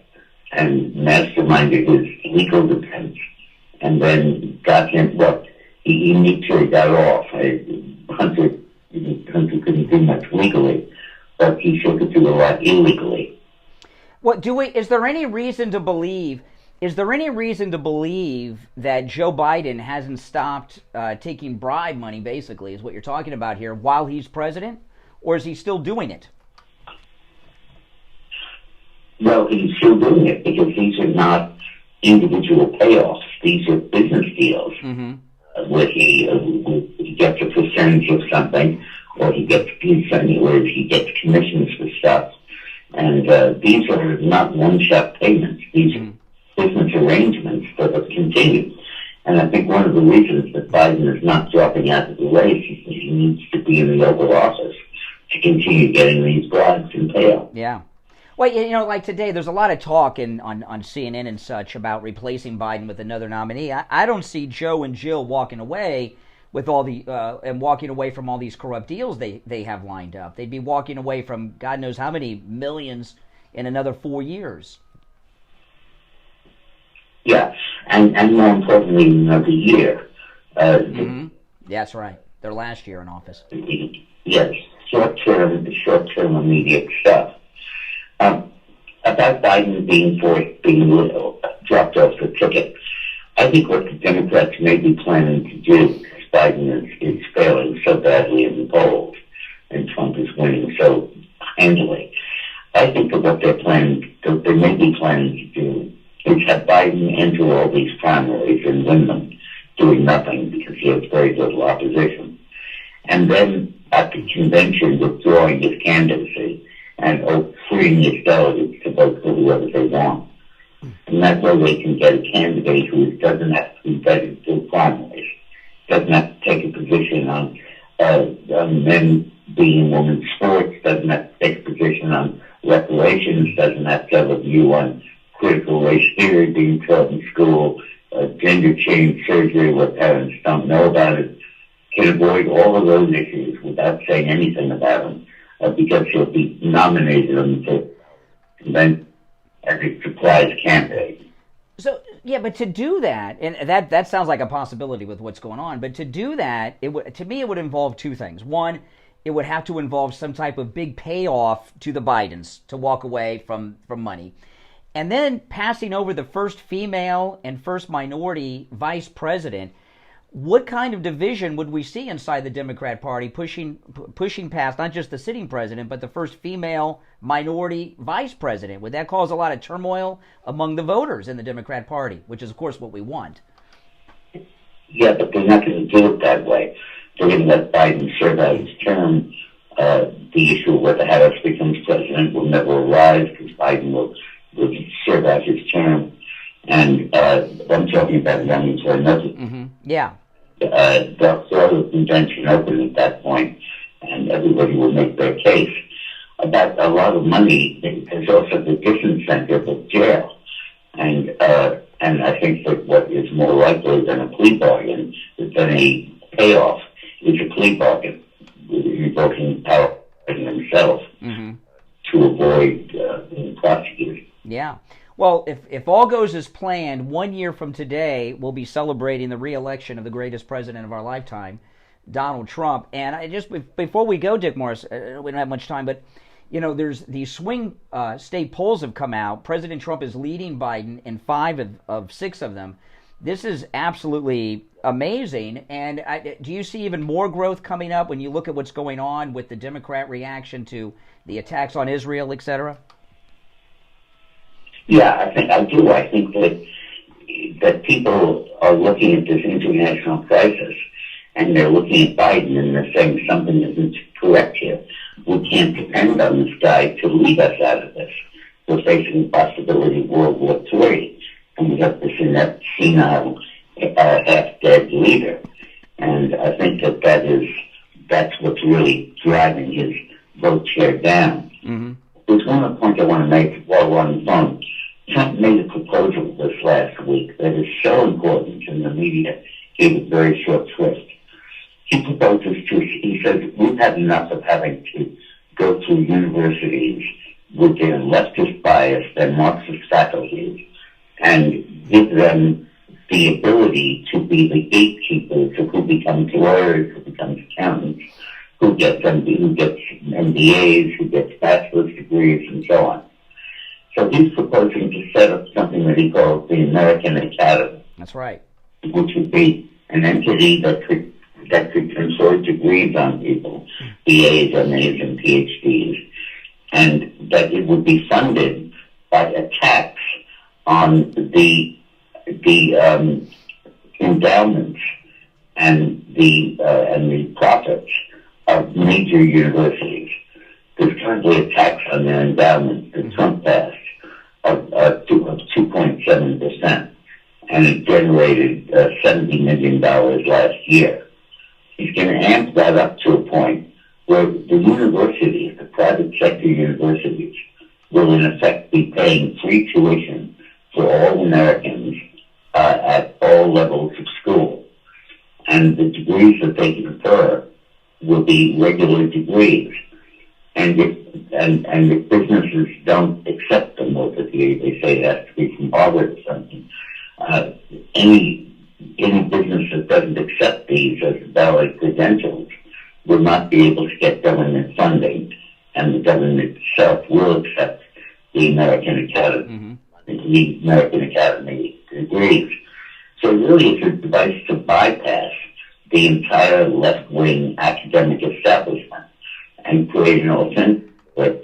and masterminded his legal defense, and then got him, he made sure he got off. Hunter couldn't do much legally, but he sure could do a lot illegally. Is there any reason to believe that Joe Biden hasn't stopped taking bribe money, basically, is what you're talking about here, while he's president? Or is he still doing it? Well, he's still doing it because these are not individual payoffs. These are business deals. Mm-hmm. Where he gets a percentage of something, or he gets commissions for stuff. And these are not one-shot payments. These are business arrangements that have continued. And I think one of the reasons that Biden is not dropping out of the race is that he needs to be in the Oval Office to continue getting these bribes and payouts. Yeah. Well, you know, like today, there's a lot of talk on CNN and such about replacing Biden with another nominee. I don't see Joe and Jill walking away with all the and walking away from all these corrupt deals they have lined up. They'd be walking away from God knows how many millions in another 4 years. Yeah, and more importantly, another year. Mm-hmm. That's right. Their last year in office. Yes, short-term immediate stuff. About Biden being dropped off the ticket, I think what the Democrats may be planning to do, because Biden is failing so badly in the polls, and Trump is winning so handily, I think that what they may be planning to do is have Biden enter all these primaries and win them, doing nothing because he has very little opposition. And then at the convention withdrawing his candidacy and freeing his delegates to vote for whoever they want. And that way they can get a candidate who doesn't have to be vetted through primaries, doesn't have to take a position on men being in women's sports, doesn't have to take a position on reparations, doesn't have to have a view on critical race theory being taught in school, gender change surgery where parents don't know about it, can avoid all of those issues without saying anything about them, because he'll be nominated on the convention as a surprise candidate. So, yeah, but to do that, and that sounds like a possibility with what's going on, but to do that, it would involve two things. One, it would have to involve some type of big payoff to the Bidens to walk away from money. And then passing over the first female and first minority vice president. what kind of division would we see inside the Democrat Party pushing past not just the sitting president, but the first female minority vice president? Would that cause a lot of turmoil among the voters in the Democrat Party, which is, of course, what we want? Yeah, but they're not going to do it that way. They're going to let Biden serve out his term. The issue of whether Harris becomes president will never arise because Biden will serve out his term. And I'm talking about running for another. Mm-hmm. Yeah. They'll throw the convention open at that point, and everybody will make their case. About a lot of money, there's also the disincentive of jail. And I think that what is more likely than a plea bargain, than a payoff, is a plea bargain, invoking power in himself to avoid being prosecuted. Yeah. Well, if all goes as planned, 1 year from today, we'll be celebrating the re-election of the greatest president of our lifetime, Donald Trump. And I just, before we go, Dick Morris, we don't have much time, but, you know, there's these swing state polls have come out. President Trump is leading Biden in 5 of 6 of them. This is absolutely amazing. And do you see even more growth coming up when you look at what's going on with the Democrat reaction to the attacks on Israel, et cetera? Yeah, I do. I think that people are looking at this international crisis, and they're looking at Biden and they're saying something isn't correct here. We can't depend on this guy to lead us out of this. We're facing the possibility of World War III, and we have this inept, senile, half-dead leader. And I think that's what's really driving his vote share down. Mm-hmm. There's one other point I want to make while we're on the phone. Trump made a proposal this last week that is so important, and the media gave it very short shrift. He he says, we've had enough of having to go through universities with their leftist bias, their Marxist faculties, and give them the ability to be the gatekeepers of who becomes lawyers, who becomes accountants, who gets MBAs, who gets bachelor's degrees, and so on. So he's proposing to set up something that he calls the American Academy. That's right. Which would be an entity that could confer degrees on people, BAs, MAs, and PhDs, and that it would be funded by a tax on the endowments and the profits of major universities. There's currently a tax on their endowments that Trump passed of 2.7%, and it generated $70 million last year. He's going to amp that up to a point where the universities, the private sector universities, will in effect be paying free tuition for all Americans at all levels of school. And the degrees that they confer will be regular degrees. And if businesses don't accept them, or that they say it has to be from Harvard or something, any business that doesn't accept these as valid credentials will not be able to get government funding, and the government itself will accept the American Academy, the American Academy degrees. So really it's a device to bypass the entire left-wing academic establishment and create an alternative that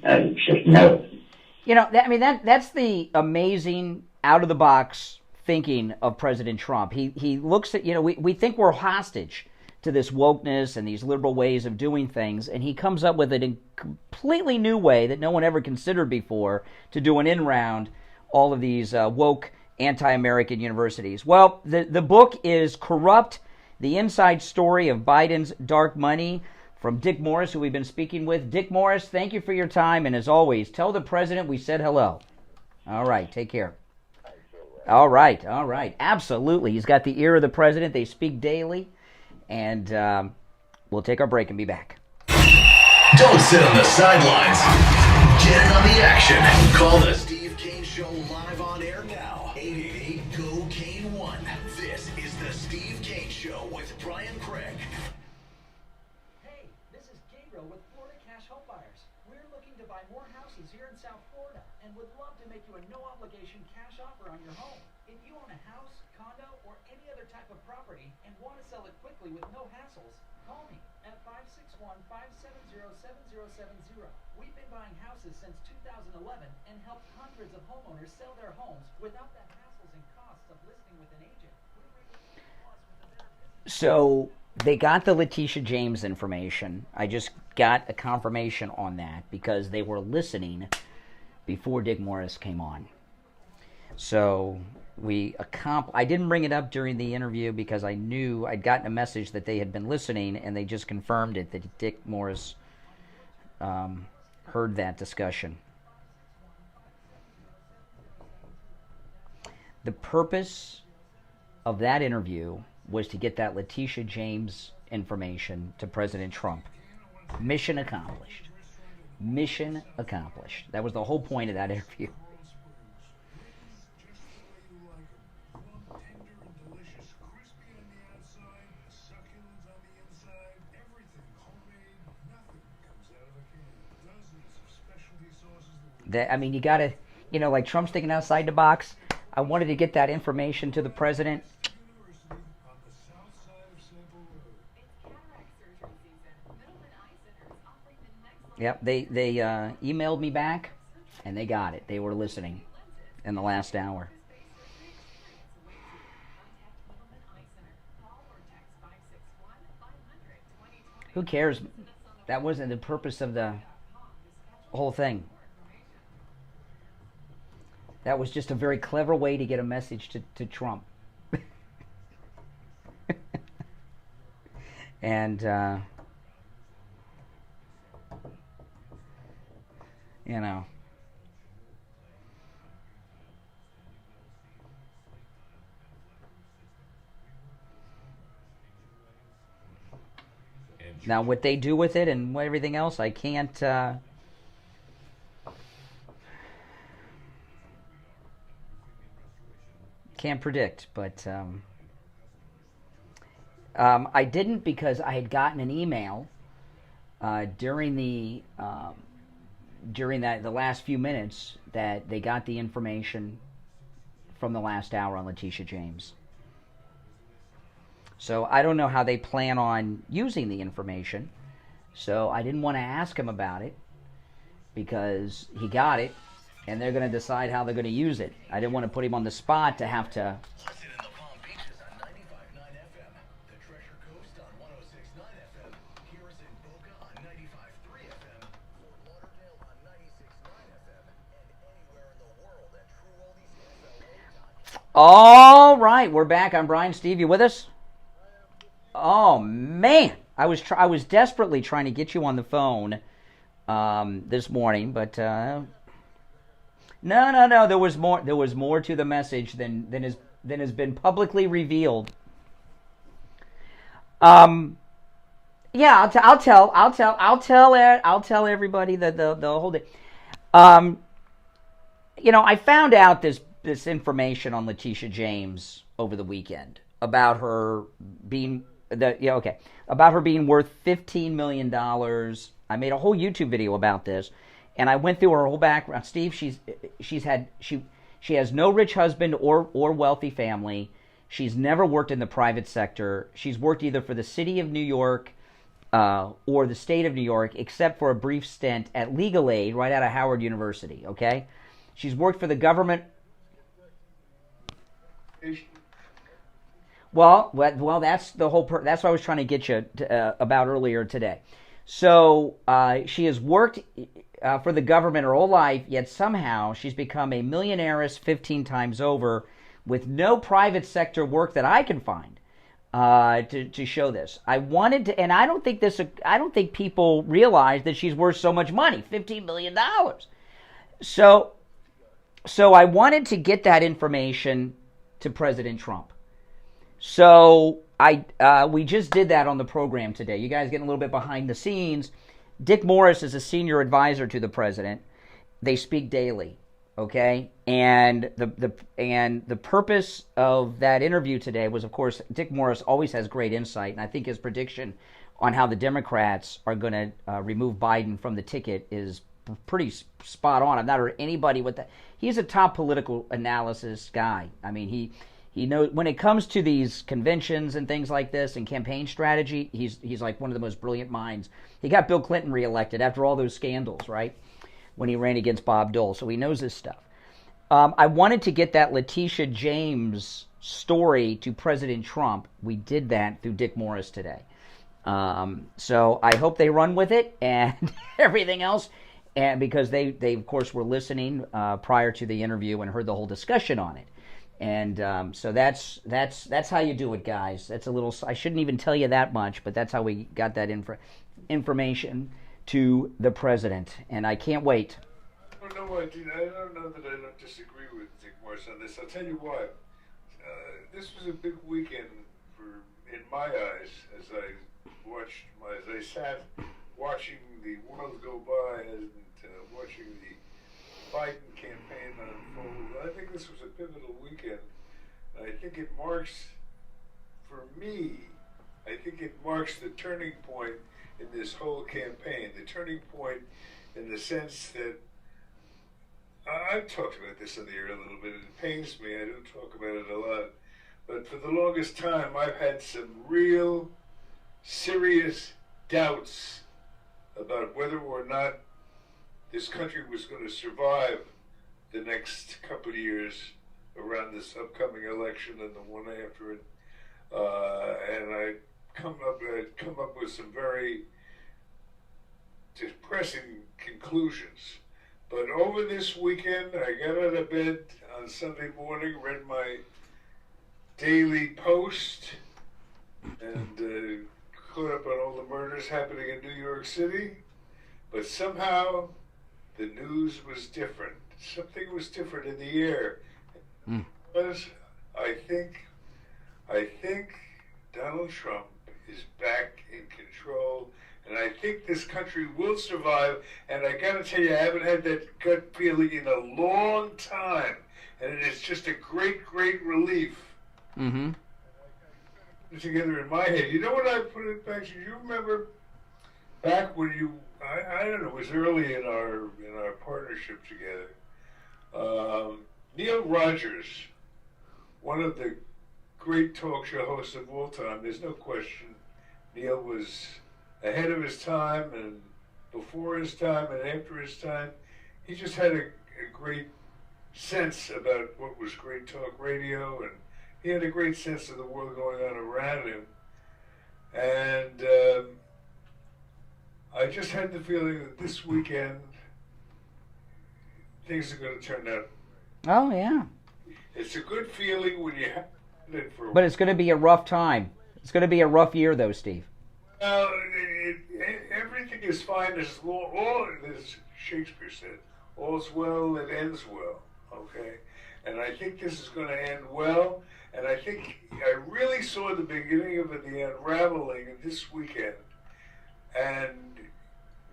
it's just no. You know, that's the amazing out-of-the-box thinking of President Trump. He looks at, we think we're hostage to this wokeness and these liberal ways of doing things, and he comes up with a completely new way that no one ever considered before to do an in-round all of these woke anti-American universities. Well, the book is Corrupt, The Inside Story of Biden's Dark Money, from Dick Morris, who we've been speaking with. Dick Morris, thank you for your time, and as always, tell the president we said hello. All right, take care. All right, absolutely. He's got the ear of the president. They speak daily, and we'll take our break and be back. Don't sit on the sidelines. Get in on the action. Call the Steve Kane Show live on air now. 888-GO-KANE-1. This is the Steve Kane Show with Brian Craig. Hey, this is Gabriel with Florida Cash Home Buyers. We're looking to buy more houses here in South Florida, and would love to make you a no-obligation cash offer on your home. If you own a house, condo, or any other type of property and want to sell it quickly with no hassles, call me at 561-570-7070. We've been buying houses since 2011 and helped hundreds of homeowners sell their homes without the hassles and costs of listing with an agent. So they got the Letitia James information. I just got a confirmation on that because they were listening before Dick Morris came on. So I didn't bring it up during the interview because I knew I'd gotten a message that they had been listening, and they just confirmed it, that Dick Morris heard that discussion. The purpose of that interview was to get that Letitia James information to President Trump. Mission accomplished. Mission accomplished. That was the whole point of that interview. You got to, like Trump's thinking outside the box. I wanted to get that information to the president. Yep, they emailed me back, and they got it. They were listening in the last hour. Who cares? That wasn't the purpose of the whole thing. That was just a very clever way to get a message to Trump. And, Now, what they do with it and everything else, I can't predict. But I didn't, because I had gotten an email during the last few minutes that they got the information from the last hour on Letitia James. So I don't know how they plan on using the information. So I didn't want to ask him about it because he got it, and they're going to decide how they're going to use it. I didn't want to put him on the spot to have to. Listen in the Palm Beaches on 95.9 FM, the Treasure Coast on 106.9 FM, here is in Boca on 95.3 FM, Fort Lauderdale on 96.9 FM, and anywhere in the world at TrueOldiesFLO.com. All right, we're back. I'm Brian. Steve, you with us? Oh man, I was desperately trying to get you on the phone this morning, but no. There was more to the message than has been publicly revealed. Yeah, I'll tell everybody the whole day. I found out this information on Letitia James over the weekend about her being worth $15 million. I made a whole YouTube video about this, and I went through her whole background. Steve, she has no rich husband or wealthy family. She's never worked in the private sector. She's worked either for the city of New York or the state of New York, except for a brief stint at Legal Aid right out of Howard University. Okay, she's worked for the government. Well, that's the whole. That's what I was trying to get you about earlier today. So she has worked for the government her whole life, yet somehow she's become a millionairess 15 times over, with no private sector work that I can find to show this. I wanted to, and I don't think people realize that she's worth so much money, $15 million. So I wanted to get that information to President Trump. So we just did that on the program today. You guys getting a little bit behind the scenes. Dick Morris is a senior advisor to the president. They speak daily, okay? And the purpose of that interview today was, of course, Dick Morris always has great insight, and I think his prediction on how the Democrats are going to remove Biden from the ticket is pretty spot on. I've not heard anybody with that. He's a top political analysis guy. I mean, he knows when it comes to these conventions and things like this and campaign strategy. He's like one of the most brilliant minds. He got Bill Clinton reelected after all those scandals, right? When he ran against Bob Dole, so he knows his stuff. I wanted to get that Letitia James story to President Trump. We did that through Dick Morris today. So I hope they run with it and everything else, and because they of course were listening prior to the interview and heard the whole discussion on it. And so that's how you do it, guys. That's a little. I shouldn't even tell you that much, but that's how we got that information to the president, and I can't wait. I don't know that I don't disagree with Dick Morris on this. I'll tell you why. This was a big weekend in my eyes, as I sat watching the world go by and watching the Biden campaign unfold. I think this was a pivotal weekend. I think it marks, for me, the turning point in this whole campaign. The turning point in the sense that I've talked about this on the air a little bit. It pains me. I don't talk about it a lot. But for the longest time, I've had some real serious doubts about whether or not this country was going to survive the next couple of years around this upcoming election and the one after it. And I'd come up with some very depressing conclusions. But over this weekend, I got out of bed on Sunday morning, read my Daily Post, and caught up on all the murders happening in New York City. But somehow, the news was different. Something was different in the air. Because I think Donald Trump is back in control, and I think this country will survive. And I got to tell you, I haven't had that gut feeling in a long time, and it is just a great, great relief. Mm-hmm. Together in my head. You know what I put it back to? You remember back when I don't know, it was early in our partnership together. Neil Rogers, one of the great talk show hosts of all time, there's no question. Neil was ahead of his time and before his time and after his time. He just had a great sense about what was great talk radio, and he had a great sense of the world going on around him. And I just had the feeling that this weekend things are going to turn out. Oh, yeah. It's a good feeling when you have it for a But it's going to be a rough time. It's going to be a rough year, though, Steve. Well, everything is fine as Shakespeare said, all's well that ends well, okay? And I think this is going to end well, and I think I really saw the beginning of the unraveling this weekend. And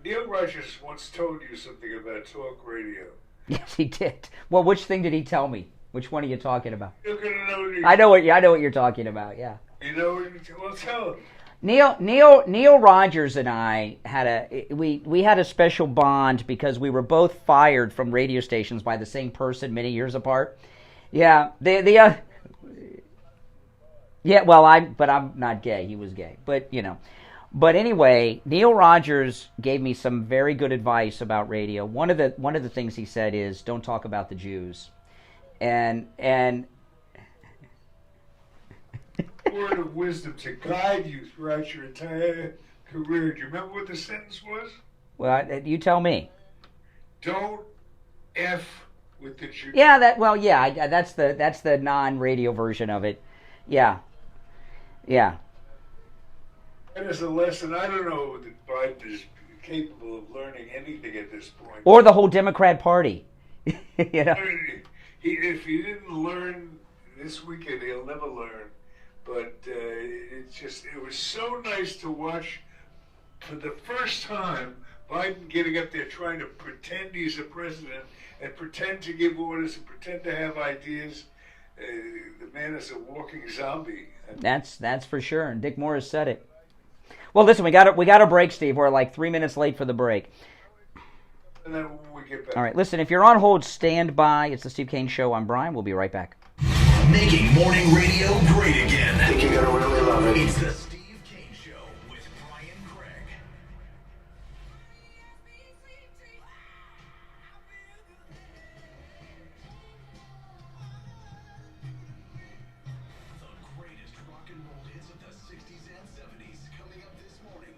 Neil Rogers once told you something about talk radio. Yes, he did. Well, which thing did he tell me? Which one are you talking about? You're going to know. I know what you're talking about. Yeah. You know, well, tell him. Neil Rogers and I had we had a special bond because we were both fired from radio stations by the same person many years apart. Yeah, yeah. Well, I'm not gay. He was gay, but you know. But anyway, Neil Rogers gave me some very good advice about radio. One of the things he said is don't talk about the Jews, and word of wisdom to guide you throughout your entire career. Do you remember what the sentence was? Well, you tell me. Don't F with the Jews. Yeah, that's the non-radio version of it. Yeah. That is a lesson. I don't know that Biden is capable of learning anything at this point. Or the whole Democrat Party. You know. If he didn't learn this weekend, he'll never learn. But it was so nice to watch for the first time Biden getting up there trying to pretend he's a president and pretend to give orders and pretend to have ideas. The man is a walking zombie. That's for sure. And Dick Morris said it. Well, listen, we got a break, Steve. We're like 3 minutes late for the break. And then when we get back. All right, listen, if you're on hold, stand by. It's the Steve Kane Show. I'm Brian. We'll be right back. Making morning radio great again. I think you're gonna really love it. It's the Steve Kane Show with Brian Craig. The greatest rock and roll hits of the 60s and 70s coming up this morning.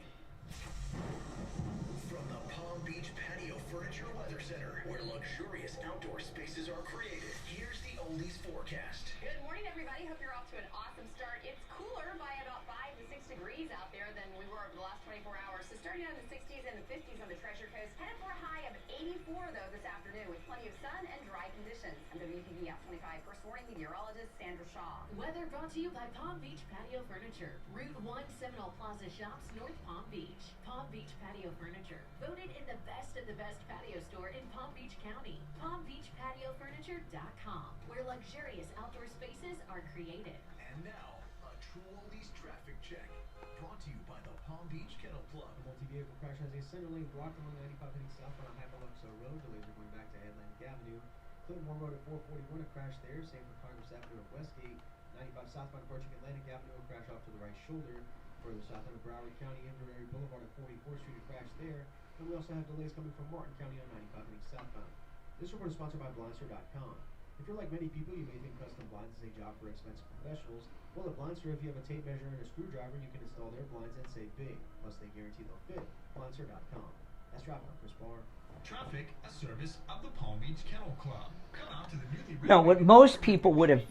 From the Palm Beach Patio Furniture Weather Center, where luxurious outdoor spaces are created, here's the oldies forecast. Good morning, everybody. Hope you're off to an awesome start. It's cooler by about 5 to 6 degrees out there than we were over the last 24 hours. So starting out in the 60s and the 50s on the Treasure Coast, headed for a high of 84, though, this afternoon with plenty of sun and dry conditions. I'm WPB Out 25 First Warning meteorologist Sandra Shaw. Weather brought to you by Palm Beach Patio Furniture. Route 1 Seminole Plaza Shops, North Palm Beach. Palm Beach Patio Furniture. Voted in the best of the best patio store in Palm Beach County. PalmBeachPatioFurniture.com, where luxurious outdoor spaces are created. And now, a true oldies traffic check. Brought to you by the Palm Beach Kennel Club. A multi-vehicle crash has a center lane blocked along 95 heading southbound on Hyperluxo Road. Delays are going back to Atlantic Avenue. Clinton Road at 441, a crash there. Same for Congress Avenue at Westgate. 95 southbound approaching Atlantic Avenue, a crash off to the right shoulder. Further south on Broward County, Inverary Boulevard at 44th Street, a crash there. And we also have delays coming from Martin County on 95 heading southbound. This report is sponsored by BlindStore.com. If you're like many people, you may think custom blinds is a job for expensive professionals. Well, at BlindStore, if you have a tape measure and a screwdriver, you can install their blinds and save big. Plus, they guarantee they'll fit. BlindStore.com. That's traffic. I'm Chris Barr. Traffic, a service of the Palm Beach Kennel Club. Come out to the newly No, what most people would have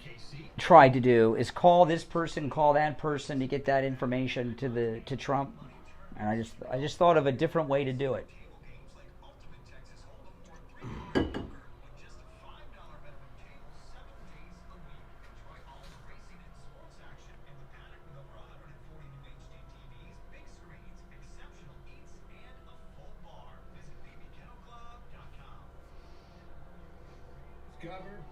tried to do is call this person, call that person to get that information to Trump. And I just thought of a different way to do it. Covered.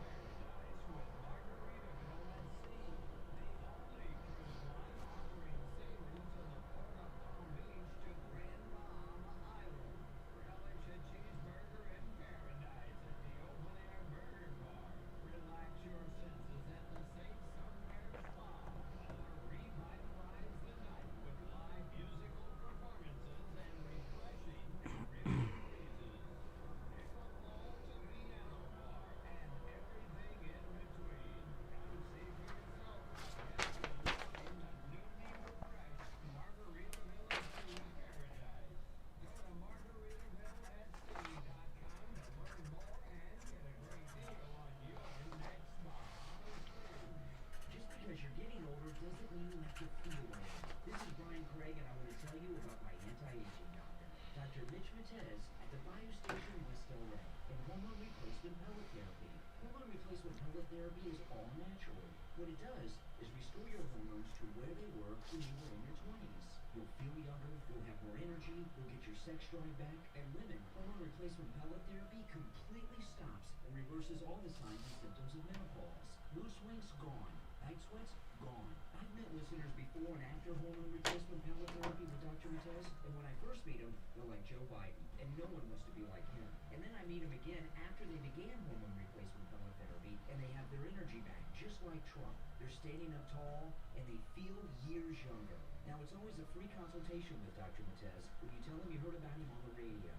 Therapy is all natural. What it does is restore your hormones to where they were when you were in your 20s. You'll feel younger, you'll have more energy, you'll get your sex drive back, and women, hormone replacement pellet therapy completely stops and reverses all the signs and symptoms of menopause. Mood swings gone. Night sweats gone. I've met listeners before and after hormone replacement pellet therapy with Dr. Matez, and when I first meet them, they're like Joe Biden, and no one wants to be like him. And then I meet them again after they began hormone replacement pellet therapy, and they have their energy back, just like Trump. They're standing up tall, and they feel years younger. Now, it's always a free consultation with Dr. Matez when you tell him you heard about him on the radio.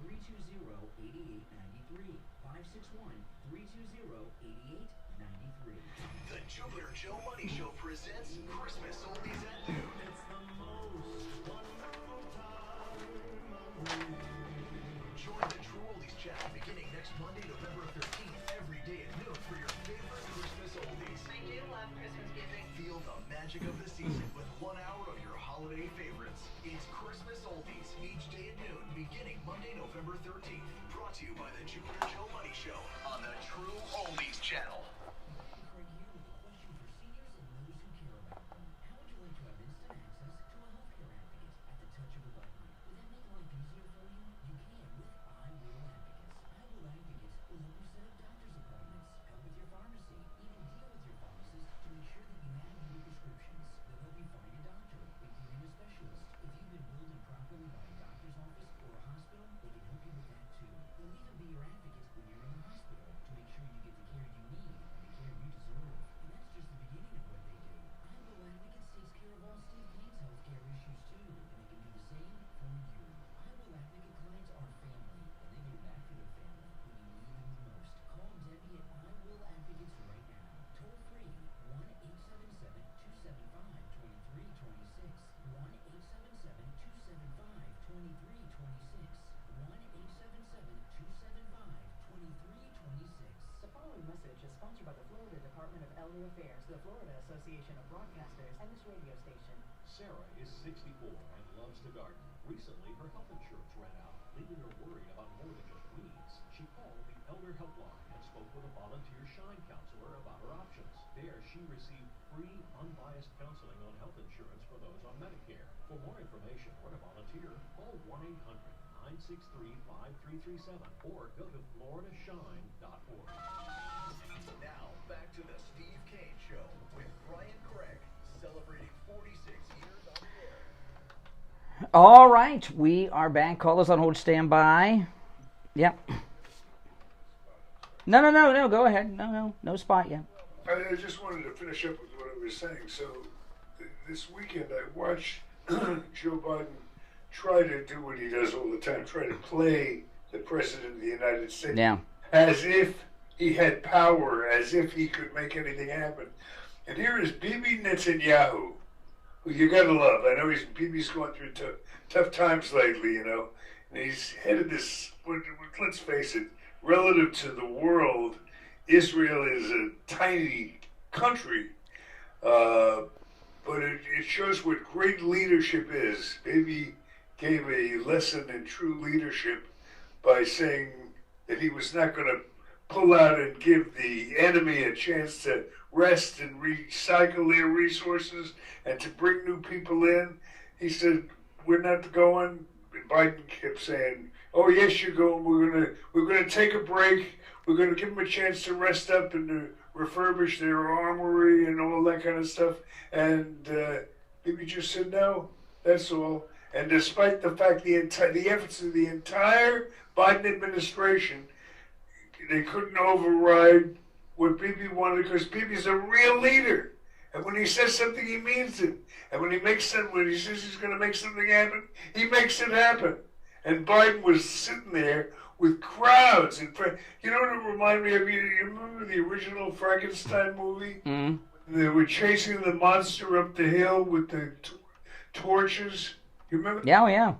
561-320-8893. 561-320-8893. The Jupiter Joe Money Show presents Christmas Oldies at Noon. It's the most wonderful time of year. Join the True Oldies channel beginning next Monday, November 13th, every day at noon for your favorite Christmas oldies. I do love Christmas music. Feel the magic of the season with 1 hour of your holiday favorites. It's Christmas Oldies each day at noon, beginning Monday, November 13th. Brought to you by the Jupiter Joe Money Show on the True Oldies channel. If you've been billed improperly by a doctor's office or a hospital, they can help you Association of Broadcasters, and this radio station. Sarah is 64 and loves to garden. Recently, her health insurance ran out, leaving her worried about more than just weeds. She called the Elder Helpline and spoke with a volunteer Shine counselor about her options. There, she received free, unbiased counseling on health insurance for those on Medicare. For more information or to volunteer, call 1-800-963-5337 or go to floridashine.org. Now, back to the Steve Kane Show with Brian Craig, celebrating 46 years on the air. All right, we are back. Callers on hold, stand by. Yep. No, go ahead. No spot yet. I just wanted to finish up with what I was saying. So, this weekend I watched Joe Biden try to do what he does all the time, try to play the President of the United States as if he had power, as if he could make anything happen. And here is Bibi Netanyahu, who you gotta love. I know Bibi's going through tough times lately, you know, and he's headed this, let's face it, relative to the world, Israel is a tiny country, but it shows what great leadership is. Bibi gave a lesson in true leadership by saying that he was not going to pull out and give the enemy a chance to rest and recycle their resources and to bring new people in. He said, we're not going. And Biden kept saying, oh, yes, you're going. We're gonna take a break. We're going to give them a chance to rest up and to refurbish their armory and all that kind of stuff. And Bibi just said, no, that's all. And despite the fact the efforts of the entire Biden administration, they couldn't override what Bibi wanted, because Bibi's a real leader. And when he says something, he means it. And when he says he's going to make something happen, he makes it happen. And Biden was sitting there with crowds. And you know what it reminded me of? You remember the original Frankenstein movie? Mm-hmm. They were chasing the monster up the hill with the torches. You remember? Yeah.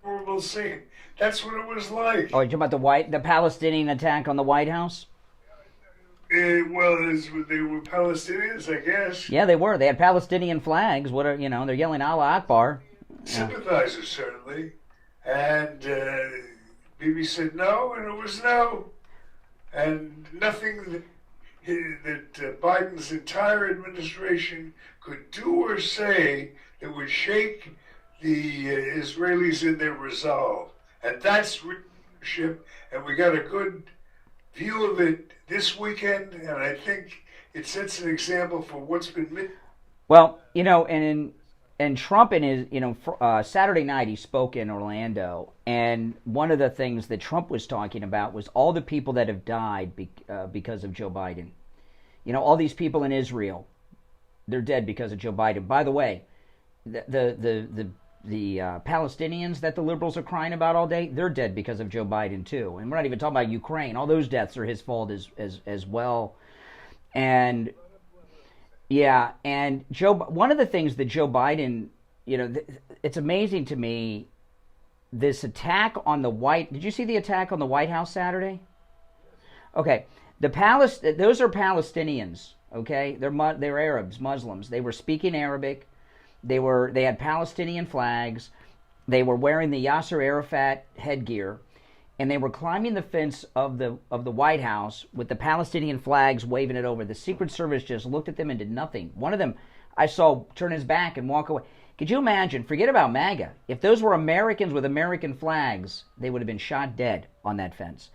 Memorable scene. That's what it was like. Oh, you're about the Palestinian attack on the White House? Well, they were Palestinians, I guess. Yeah, they were. They had Palestinian flags. They're yelling Allah Akbar. Sympathizers, certainly. And Bibi said no, and it was no. And nothing that Biden's entire administration could do or say that would shake the Israelis in their resolve. And that's leadership, and we got a good view of it this weekend, and I think it sets an example for what's been missed. Well, and Trump in his, Saturday night he spoke in Orlando, and one of the things that Trump was talking about was all the people that have died because of Joe Biden. All these people in Israel, they're dead because of Joe Biden. By the way, the Palestinians that the liberals are crying about all day, they're dead because of Joe Biden too. And we're not even talking about Ukraine. All those deaths are his fault as well. And yeah, and one of the things that Joe Biden, it's amazing to me, this attack on did you see the attack on the White House Saturday? Okay, those are Palestinians, okay? They're Arabs, Muslims. They were speaking Arabic. They had Palestinian flags. They were wearing the Yasser Arafat headgear, and they were climbing the fence of the White House with the Palestinian flags, waving it over. The Secret Service just looked at them and did nothing. One of them I saw turn his back and walk away. Could you imagine? Forget about MAGA. If those were Americans with American flags, they would have been shot dead on that fence.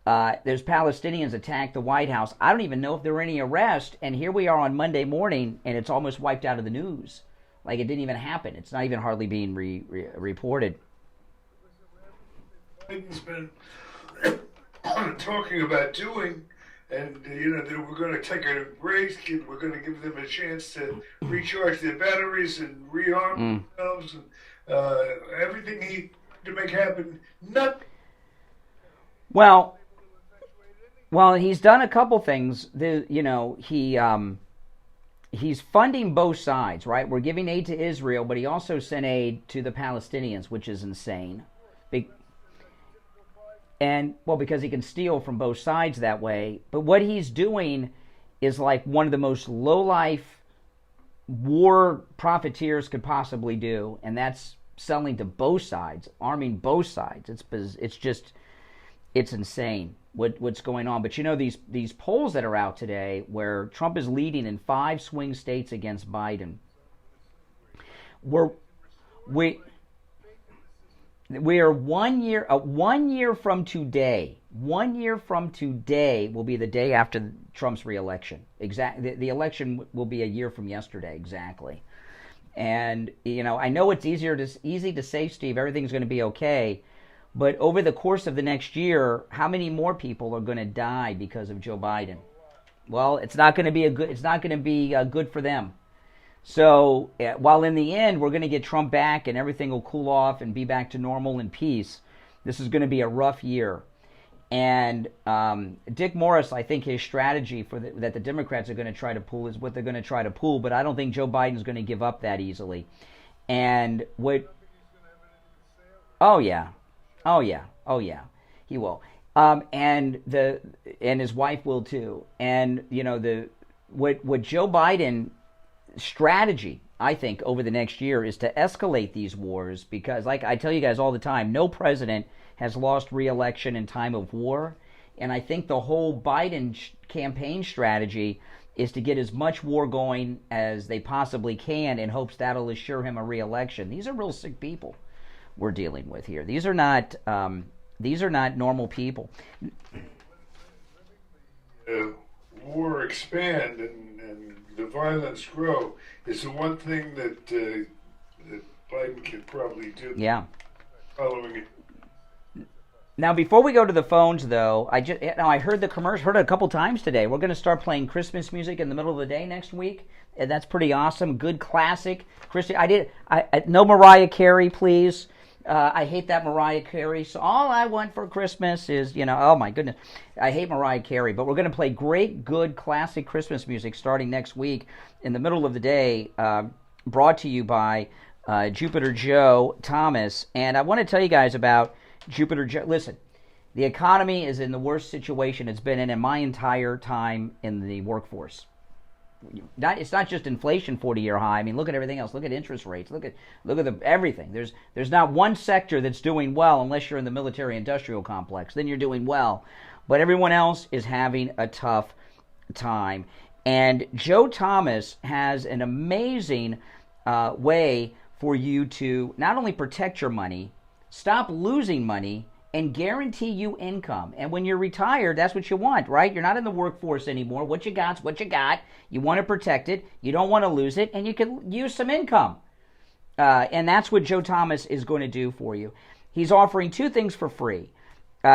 Those Palestinians attacked the White House. I don't even know if there were any arrests, and here we are on Monday morning, and it's almost wiped out of the news. Like it didn't even happen. It's not even hardly being reported. Biden's been talking about doing, and that we're going to take a break, and we're going to give them a chance to recharge their batteries and rearm themselves, and everything he to make happen. Nothing. Well, he's done a couple things. He's funding both sides, right? We're giving aid to Israel, but he also sent aid to the Palestinians, which is insane. Because he can steal from both sides that way. But what he's doing is like one of the most low-life war profiteers could possibly do, and that's selling to both sides, arming both sides. It's insane what's going on. But you know, these polls that are out today, where Trump is leading in 5 swing states against Biden, we are 1 year from today. 1 year from today will be the day after Trump's reelection. The election will be a year from yesterday, exactly. And you know, I know it's easy to say, Steve, everything's going to be okay, but over the course of the next year, how many more people are going to die because of Joe Biden? Well, it's not going to be good for them. So while in the end we're going to get Trump back and everything will cool off and be back to normal and peace, this is going to be a rough year. And Dick Morris, I think his strategy that the Democrats are going to try to pull is what they're going to try to pull, but I don't think Joe Biden's going to give up that easily. And oh yeah, he will. And his wife will too. And you know, what Joe Biden strategy, I think, over the next year is to escalate these wars, because like I tell you guys all the time, no president has lost re-election in time of war. And I think the whole Biden campaign strategy is to get as much war going as they possibly can in hopes that'll assure him a re-election. These are real sick people we're dealing with here. These are not normal people. War expand and the violence grow is the one thing that Biden can probably do. Yeah. Following it. Now, before we go to the phones, though, I heard the commercial, heard it a couple times today. We're going to start playing Christmas music in the middle of the day next week, and that's pretty awesome. Good classic Christian. No Mariah Carey, please. I hate that Mariah Carey. So all I want for Christmas is, oh my goodness, I hate Mariah Carey. But we're going to play great, good, classic Christmas music starting next week in the middle of the day, brought to you by Jupiter Joe Thomas. And I want to tell you guys about Jupiter Joe. Listen, the economy is in the worst situation it's been in my entire time in the workforce. It's not just inflation 40-year high. I mean, look at everything else. Look at interest rates. Look at everything. There's not one sector that's doing well unless you're in the military-industrial complex. Then you're doing well. But everyone else is having a tough time. And Joe Thomas has an amazing way for you to not only protect your money, stop losing money, and guarantee you income. And when you're retired, that's what you want, right? You're not in the workforce anymore. What you got's what you got. You want to protect it. You don't want to lose it, and you can use some income. And that's what Joe Thomas is going to do for you. He's offering 2 things for free.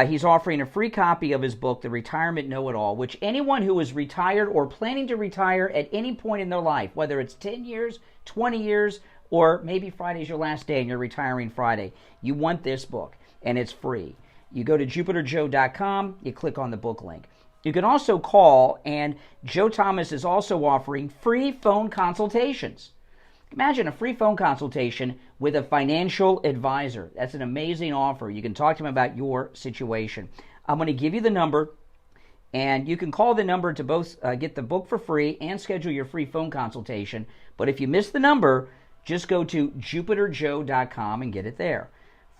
He's offering a free copy of his book, The Retirement Know-It-All, which anyone who is retired or planning to retire at any point in their life, whether it's 10 years, 20 years, or maybe Friday's your last day and you're retiring Friday, you want this book. And it's free. You go to JupiterJoe.com, you click on the book link. You can also call, and Joe Thomas is also offering free phone consultations. Imagine a free phone consultation with a financial advisor. That's an amazing offer. You can talk to him about your situation. I'm going to give you the number, and you can call the number to both get the book for free and schedule your free phone consultation. But if you miss the number, just go to JupiterJoe.com and get it there.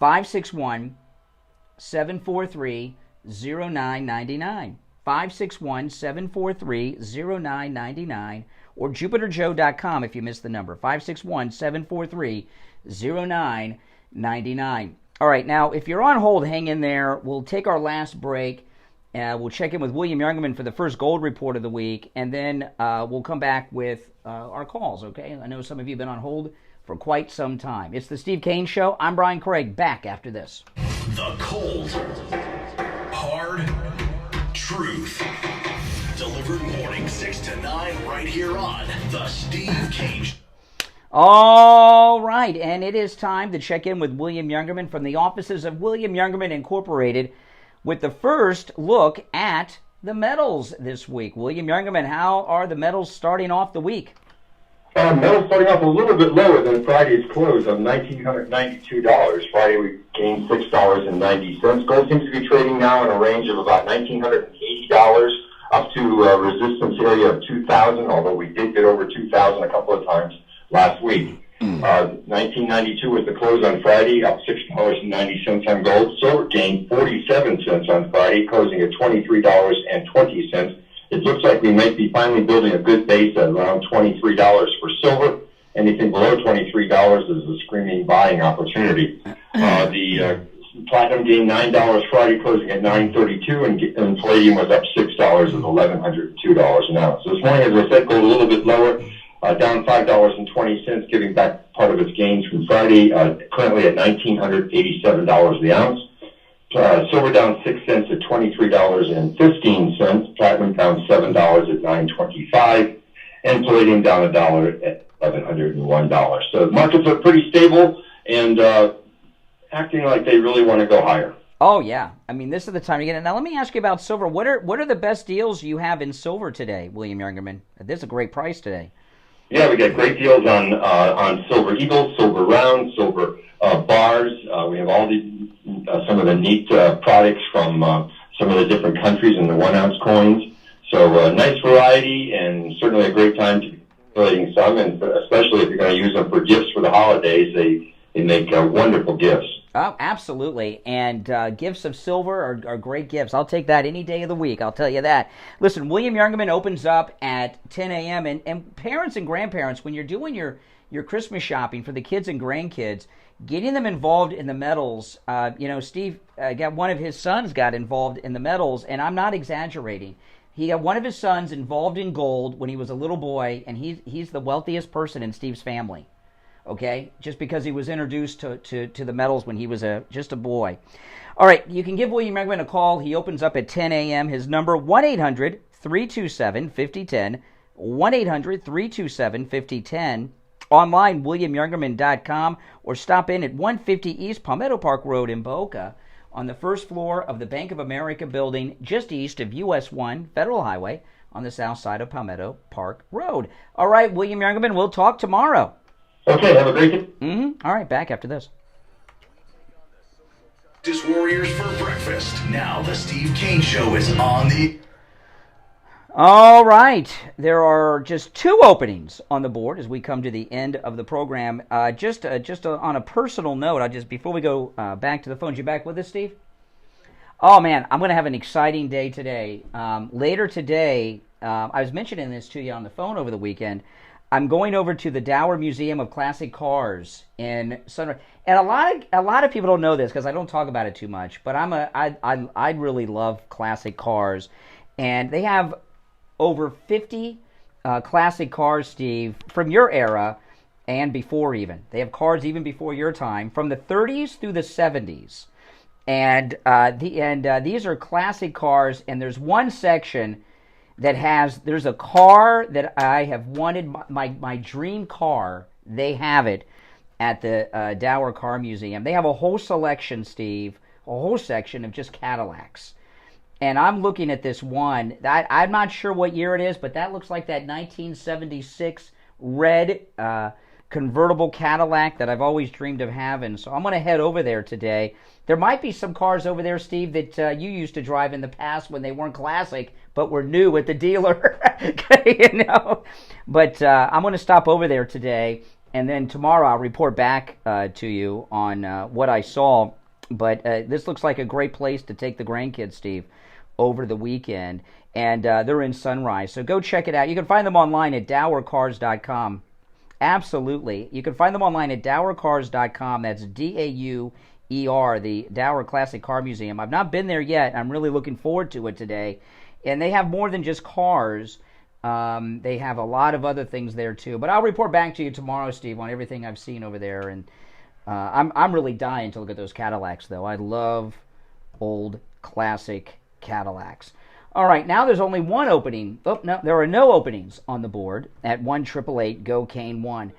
561-743-0999. 561-743-0999. Or JupiterJoe.com if you missed the number. 561-743-0999. All right, now, if you're on hold, hang in there. We'll take our last break. We'll check in with William Youngerman for the first gold report of the week. And then we'll come back with our calls, okay? I know some of you have been on hold for quite some time. It's the Steve Kane Show. I'm Brian Craig, back after this. The cold, hard truth. Delivered morning 6 to 9 right here on the Steve Kane Show. All right, and it is time to check in with William Youngerman from the offices of William Youngerman Incorporated with the first look at the metals this week. William Youngerman, how are the metals starting off the week? Metal starting off a little bit lower than Friday's close of $1,992. Friday we gained $6.90. Gold seems to be trading now in a range of about $1,980 up to a resistance area of 2,000, although we did get over 2,000 a couple of times last week. 1992 was the close on Friday, up $6.90 on gold. Silver gained 47 cents on Friday, closing at $23.20. It looks like we might be finally building a good base at around $23 for silver. Anything below $23 is a screaming buying opportunity. The platinum gained $9 Friday, closing at $9.32, and palladium was up $6 at $1,102 an ounce. This morning, as I said, gold a little bit lower, down $5.20, giving back part of its gains from Friday, currently at $1,987 the ounce. Silver down 6 cents at $23.15. Platinum down $7 at $9.25, and palladium down $1 at $1,101. So the markets are pretty stable and acting like they really want to go higher. Oh yeah, I mean this is the time to get it. Now let me ask you about silver. What are the best deals you have in silver today, William Youngerman? This is a great price today. Yeah, we got great deals on silver eagles, silver rounds, silver bars. We have all the some of the neat products from some of the different countries in the 1 ounce coins. So nice variety, and certainly a great time to be accumulating some, and especially if you're going to use them for gifts for the holidays, they make wonderful gifts. Oh, absolutely. And gifts of silver are great gifts. I'll take that any day of the week, I'll tell you that. Listen, William Youngerman opens up at 10 a.m. And parents and grandparents, when you're doing your Christmas shopping for the kids and grandkids, getting them involved in the metals. Steve got one of his sons got involved in the metals, and I'm not exaggerating. He got one of his sons involved in gold when he was a little boy, and he's the wealthiest person in Steve's family. Okay, just because he was introduced to the metals when he was just a boy. All right, you can give William Megyn a call. He opens up at 10 a.m. His number, 1-800-327-5010, 1-800-327-5010. Online, WilliamYoungerman.com, or stop in at 150 East Palmetto Park Road in Boca on the first floor of the Bank of America building just east of US 1 Federal Highway on the south side of Palmetto Park Road. All right, William Youngerman, we'll talk tomorrow. Okay, have a great day. All right, back after this. Justice Warriors for breakfast. Now the Steve Kane Show is on the... All right, there are just 2 openings on the board as we come to the end of the program. Just on a personal note, before we go back to the phones, you back with us, Steve? Oh man, I'm going to have an exciting day today. Later today, I was mentioning this to you on the phone over the weekend. I'm going over to the Dower Museum of Classic Cars in Sunrise, and a lot of people don't know this because I don't talk about it too much. But I really love classic cars, and they have over 50 classic cars, Steve, from your era and before even. They have cars even before your time, from the 30s through the 70s, and these are classic cars. And there's one section there's a car that I have wanted, my dream car. They have it at the Dower Car Museum. They have a whole selection, Steve, a whole section of just Cadillacs. And I'm looking at this one. I'm not sure what year it is, but that looks like that 1976 red convertible Cadillac that I've always dreamed of having. So I'm going to head over there today. There might be some cars over there, Steve, that you used to drive in the past when they weren't classic, but were new at the dealer. But I'm going to stop over there today, and then tomorrow I'll report back to you on what I saw. But this looks like a great place to take the grandkids, Steve, over the weekend. And they're in Sunrise, so go check it out. You can find them online at dowercars.com. Absolutely. You can find them online at dowercars.com. That's DAUER, the Dower Classic Car Museum. I've not been there yet. I'm really looking forward to it today. And they have more than just cars. They have a lot of other things there too. But I'll report back to you tomorrow, Steve, on everything I've seen over there. And I'm really dying to look at those Cadillacs, though. I love old classic Cadillacs. All right, now there's only one opening. Oh, no, there are no openings on the board at 1-888-GO-KANE-1.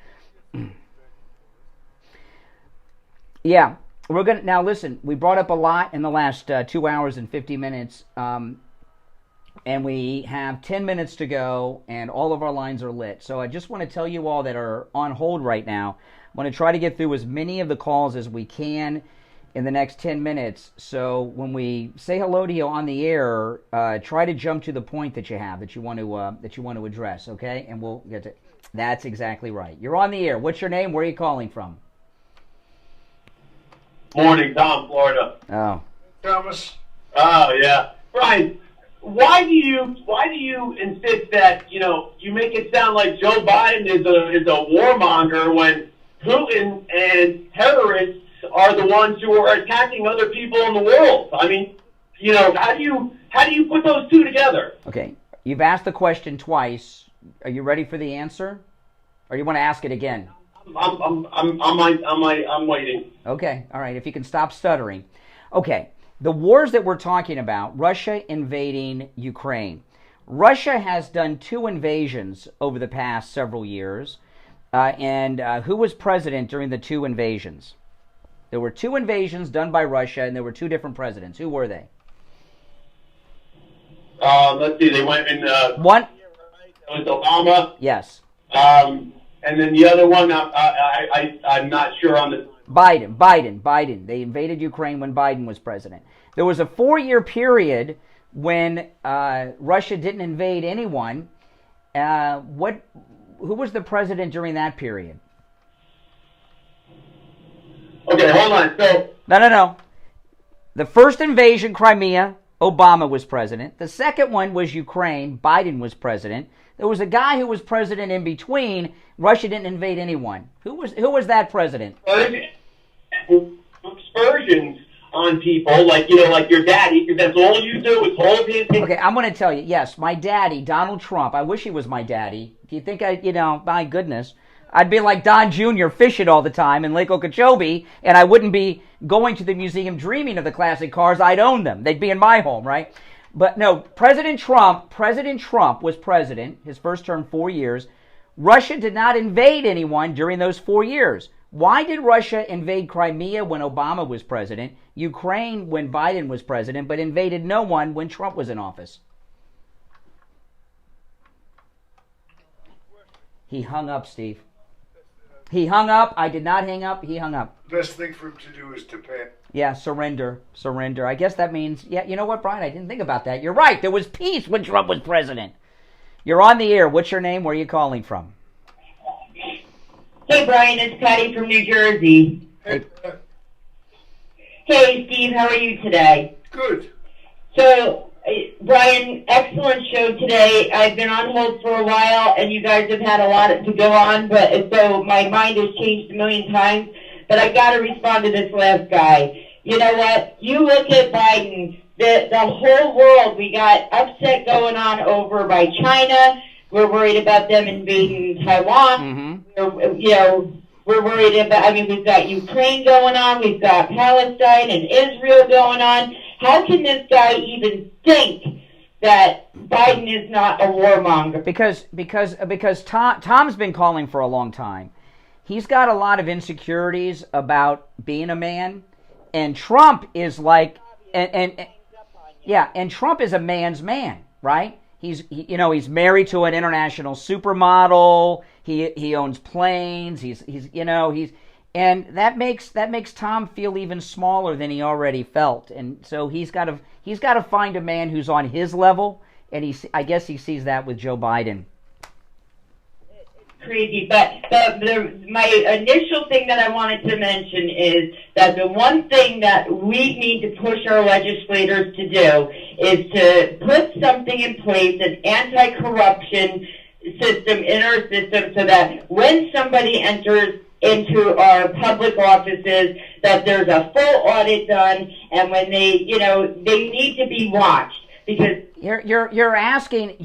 Yeah, we're going to, now listen, we brought up a lot in the last 2 hours and 50 minutes, and we have 10 minutes to go, and all of our lines are lit. So I just want to tell you all that are on hold right now, I want to try to get through as many of the calls as we can. in the next 10 minutes. So when we say hello to you on the air, try to jump to the point that you have that you want to address, okay? And we'll get to. That's exactly right. You're on the air. What's your name? Where are you calling from? Morning, Tom, Florida. Oh. Thomas. Oh yeah, Brian. Why do you insist that you make it sound like Joe Biden is a warmonger when Putin and terrorists are the ones who are attacking other people in the world? I mean, how do you put those two together? Okay, you've asked the question twice. Are you ready for the answer, or you want to ask it again? I'm waiting. Okay, all right. If you can stop stuttering. Okay, the wars that we're talking about: Russia invading Ukraine. Russia has done 2 invasions over the past several years, and who was president during the 2 invasions? There were 2 invasions done by Russia, and there were 2 different presidents. Who were they? Let's see. They went in. One. It was Obama. Yes. And then the other one, I'm not sure on the. Biden. They invaded Ukraine when Biden was president. There was a 4-year period when Russia didn't invade anyone. Who was the president during that period? Okay, hold on. So No. The first invasion, Crimea, Obama was president. The second one was Ukraine, Biden was president. There was a guy who was president in between. Russia didn't invade anyone. Who was that president? Aspersions on people, like your daddy, because that's all you do is hold his. Okay, I'm going to tell you. Yes, my daddy, Donald Trump. I wish he was my daddy. Do you think my goodness, I'd be like Don Jr. fishing all the time in Lake Okeechobee, and I wouldn't be going to the museum dreaming of the classic cars. I'd own them. They'd be in my home, right? But no, President Trump was president, his first term 4 years. Russia did not invade anyone during those 4 years. Why did Russia invade Crimea when Obama was president, Ukraine when Biden was president, but invaded no one when Trump was in office? He hung up, Steve. He hung up. I did not hang up. He hung up. The best thing for him to do is to pay. Yeah, surrender. I guess that means, yeah, you know what, Brian? I didn't think about that. You're right. There was peace when Trump was president. You're on the air. What's your name? Where are you calling from? Hey, Brian, it's Patty from New Jersey. Hey, Hey, Steve, how are you today? Good. So, Brian, excellent show today. I've been on hold for a while, and you guys have had a lot to go on, but so my mind has changed a million times. But I got to respond to this last guy. You know what? You look at Biden. The whole world, we got upset going on over by China. We're worried about them invading Taiwan. We're worried about, we've got Ukraine going on. We've got Palestine and Israel going on. How can this guy even think that Biden is not a warmonger? Because Tom's been calling for a long time. He's got a lot of insecurities about being a man, and Trump is like, and Trump is a man's man, right? He's married to an international supermodel. He owns planes. And that makes Tom feel even smaller than he already felt. And so he's got to find a man who's on his level. And I guess he sees that with Joe Biden. Crazy, but my initial thing that I wanted to mention is that the one thing that we need to push our legislators to do is to put something in place, an anti-corruption system in our system, so that when somebody enters into our public offices, that there's a full audit done, and when they need to be watched. Because you're asking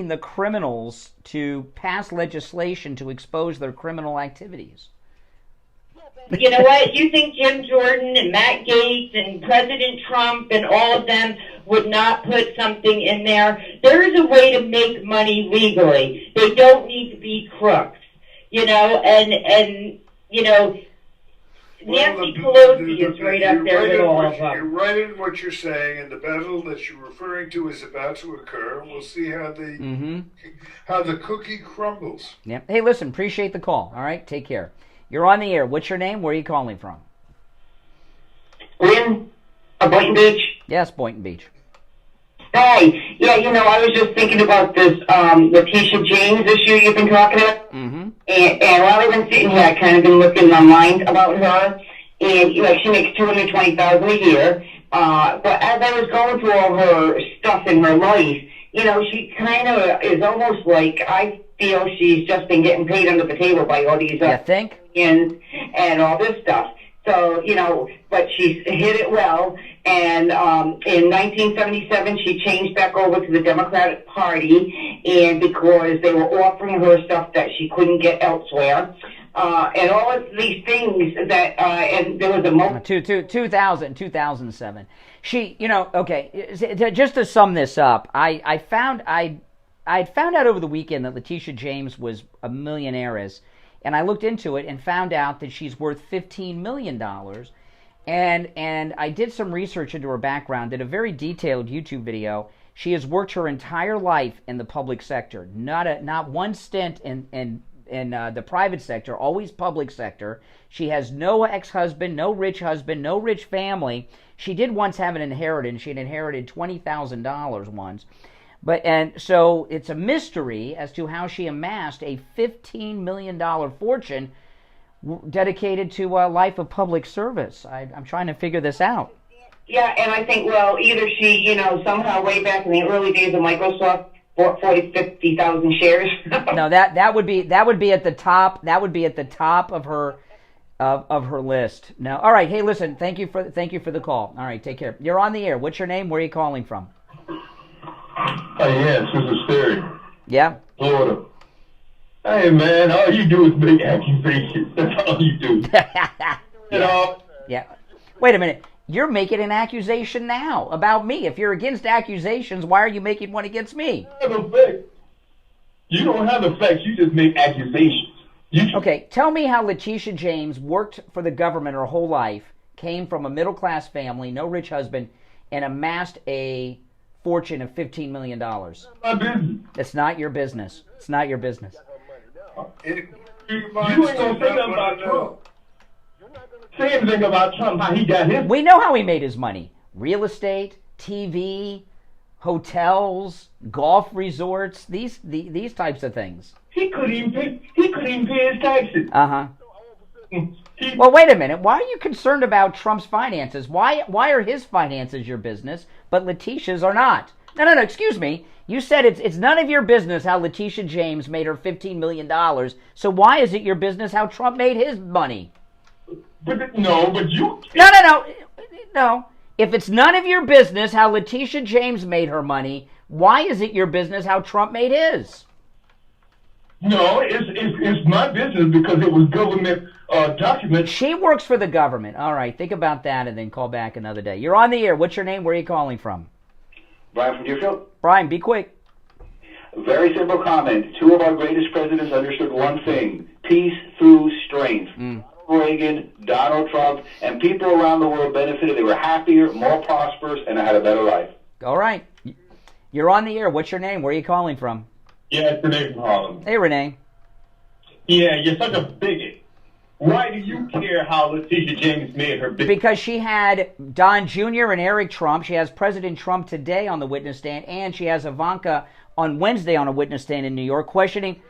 the criminals to pass legislation to expose their criminal activities. You know what? You think Jim Jordan and Matt Gaetz and President Trump and all of them would not put something in there? There is a way to make money legally. They don't need to be crooks. Nancy Pelosi is right up there with all of them. You're right in what you're saying, and the battle that you're referring to is about to occur. We'll see how the cookie crumbles. Yeah. Hey, listen, appreciate the call. All right, take care. You're on the air. What's your name? Where are you calling from? Lynn? Boynton Beach? Yes, Boynton Beach. Hey, yeah, I was just thinking about this Letitia James issue you've been talking about. Mm-hmm. And while I've been sitting here, I've kind of been looking online about her. And, she makes $220,000 a year. But as I was going through all her stuff in her life, she kind of is almost like, I feel she's just been getting paid under the table by all these and all this stuff. So, but she's hit it well. And in 1977, she changed back over to the Democratic Party, and because they were offering her stuff that she couldn't get elsewhere. And all of these things that, and there was a 2007. She, okay, just to sum this up, I found out over the weekend that Letitia James was a millionaires, and I looked into it and found out that she's worth $15 million. And I did some research into her background, did a very detailed YouTube video. She has worked her entire life in the public sector, not one stint in the private sector, always public sector. She has no ex-husband, no rich family. She did once have an inheritance. She had inherited $20,000 once. And so it's a mystery as to how she amassed a $15 million fortune dedicated to a life of public service. I'm trying to figure this out. Yeah, and I think, well, either she, somehow way back in the early days of Microsoft, 50,000 shares. No, that would be at the top. That would be at the top of her list. No, all right. Hey, listen. Thank you for the call. All right, take care. You're on the air. What's your name? Where are you calling from? Yes, this is Terry. Yeah. Florida. Hey man, all you do is make accusations. That's all you do. Yeah. Wait a minute. You're making an accusation now about me. If you're against accusations, why are you making one against me? I have no facts. You don't have the facts. You just make accusations. Okay, tell me how Letitia James worked for the government her whole life, came from a middle-class family, no rich husband, and amassed a fortune of $15 million. My business. It's not your business. It's not your business. You ain't gonna say nothing about Trump. Say anything about Trump, how he got his. We know how he made his money. Real estate, TV, hotels, golf resorts, these types of things. He couldn't even pay his taxes. Uh-huh. Well, wait a minute. Why are you concerned about Trump's finances? Why are his finances your business, but Letitia's are not? No, excuse me. You said it's none of your business how Letitia James made her $15 million. So why is it your business how Trump made his money? No. If it's none of your business how Letitia James made her money, why is it your business how Trump made his? No, it's my business because it was government documents. She works for the government. All right, think about that and then call back another day. You're on the air. What's your name? Where are you calling from? Brian from Deerfield. Brian, be quick. Very simple comment. Two of our greatest presidents understood one thing: peace through strength. Reagan, Donald Trump, and people around the world benefited. They were happier, more prosperous, and had a better life. All right. You're on the air. What's your name? Where are you calling from? Yeah, it's Renee from Harlem. Hey, Renee. Yeah, you're such a bigot. Why do you care how Letitia James made her business? Because she had Don Jr. and Eric Trump. She has President Trump today on the witness stand, and she has Ivanka on Wednesday on a witness stand in New York questioning.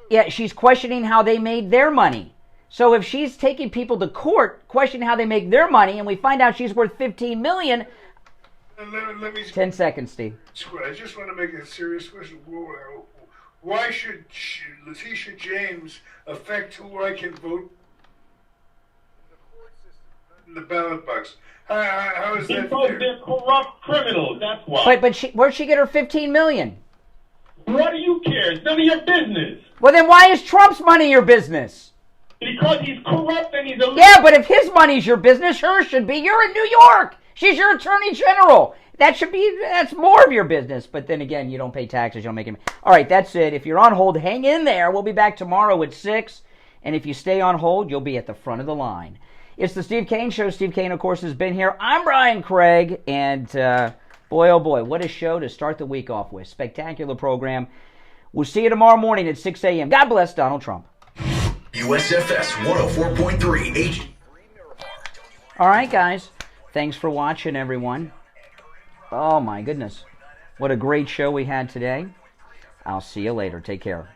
Yeah, she's questioning how they made their money. So if she's taking people to court, questioning how they make their money, and we find out she's worth $15 million. Let me 10 seconds, Steve. I just want to make a serious question. Why should Letitia James affect who I can vote in the ballot box? How is that because fair? they're corrupt criminals, that's why. But where'd she get her $15 million? What do you care? It's none of your business. Well, then why is Trump's money your business? Because he's corrupt and he's illegal. Yeah, but if his money's your business, hers should be. You're in New York. She's your attorney general. That's more of your business. But then again, you don't pay taxes. You don't make it. All right, that's it. If you're on hold, hang in there. We'll be back tomorrow at 6. And if you stay on hold, you'll be at the front of the line. It's the Steve Kane Show. Steve Kane, of course, has been here. I'm Brian Craig. And boy, oh boy, what a show to start the week off with. Spectacular program. We'll see you tomorrow morning at 6 a.m. God bless Donald Trump. USFS 104.3 HD. All right, guys. Thanks for watching, everyone. Oh, my goodness. What a great show we had today. I'll see you later. Take care.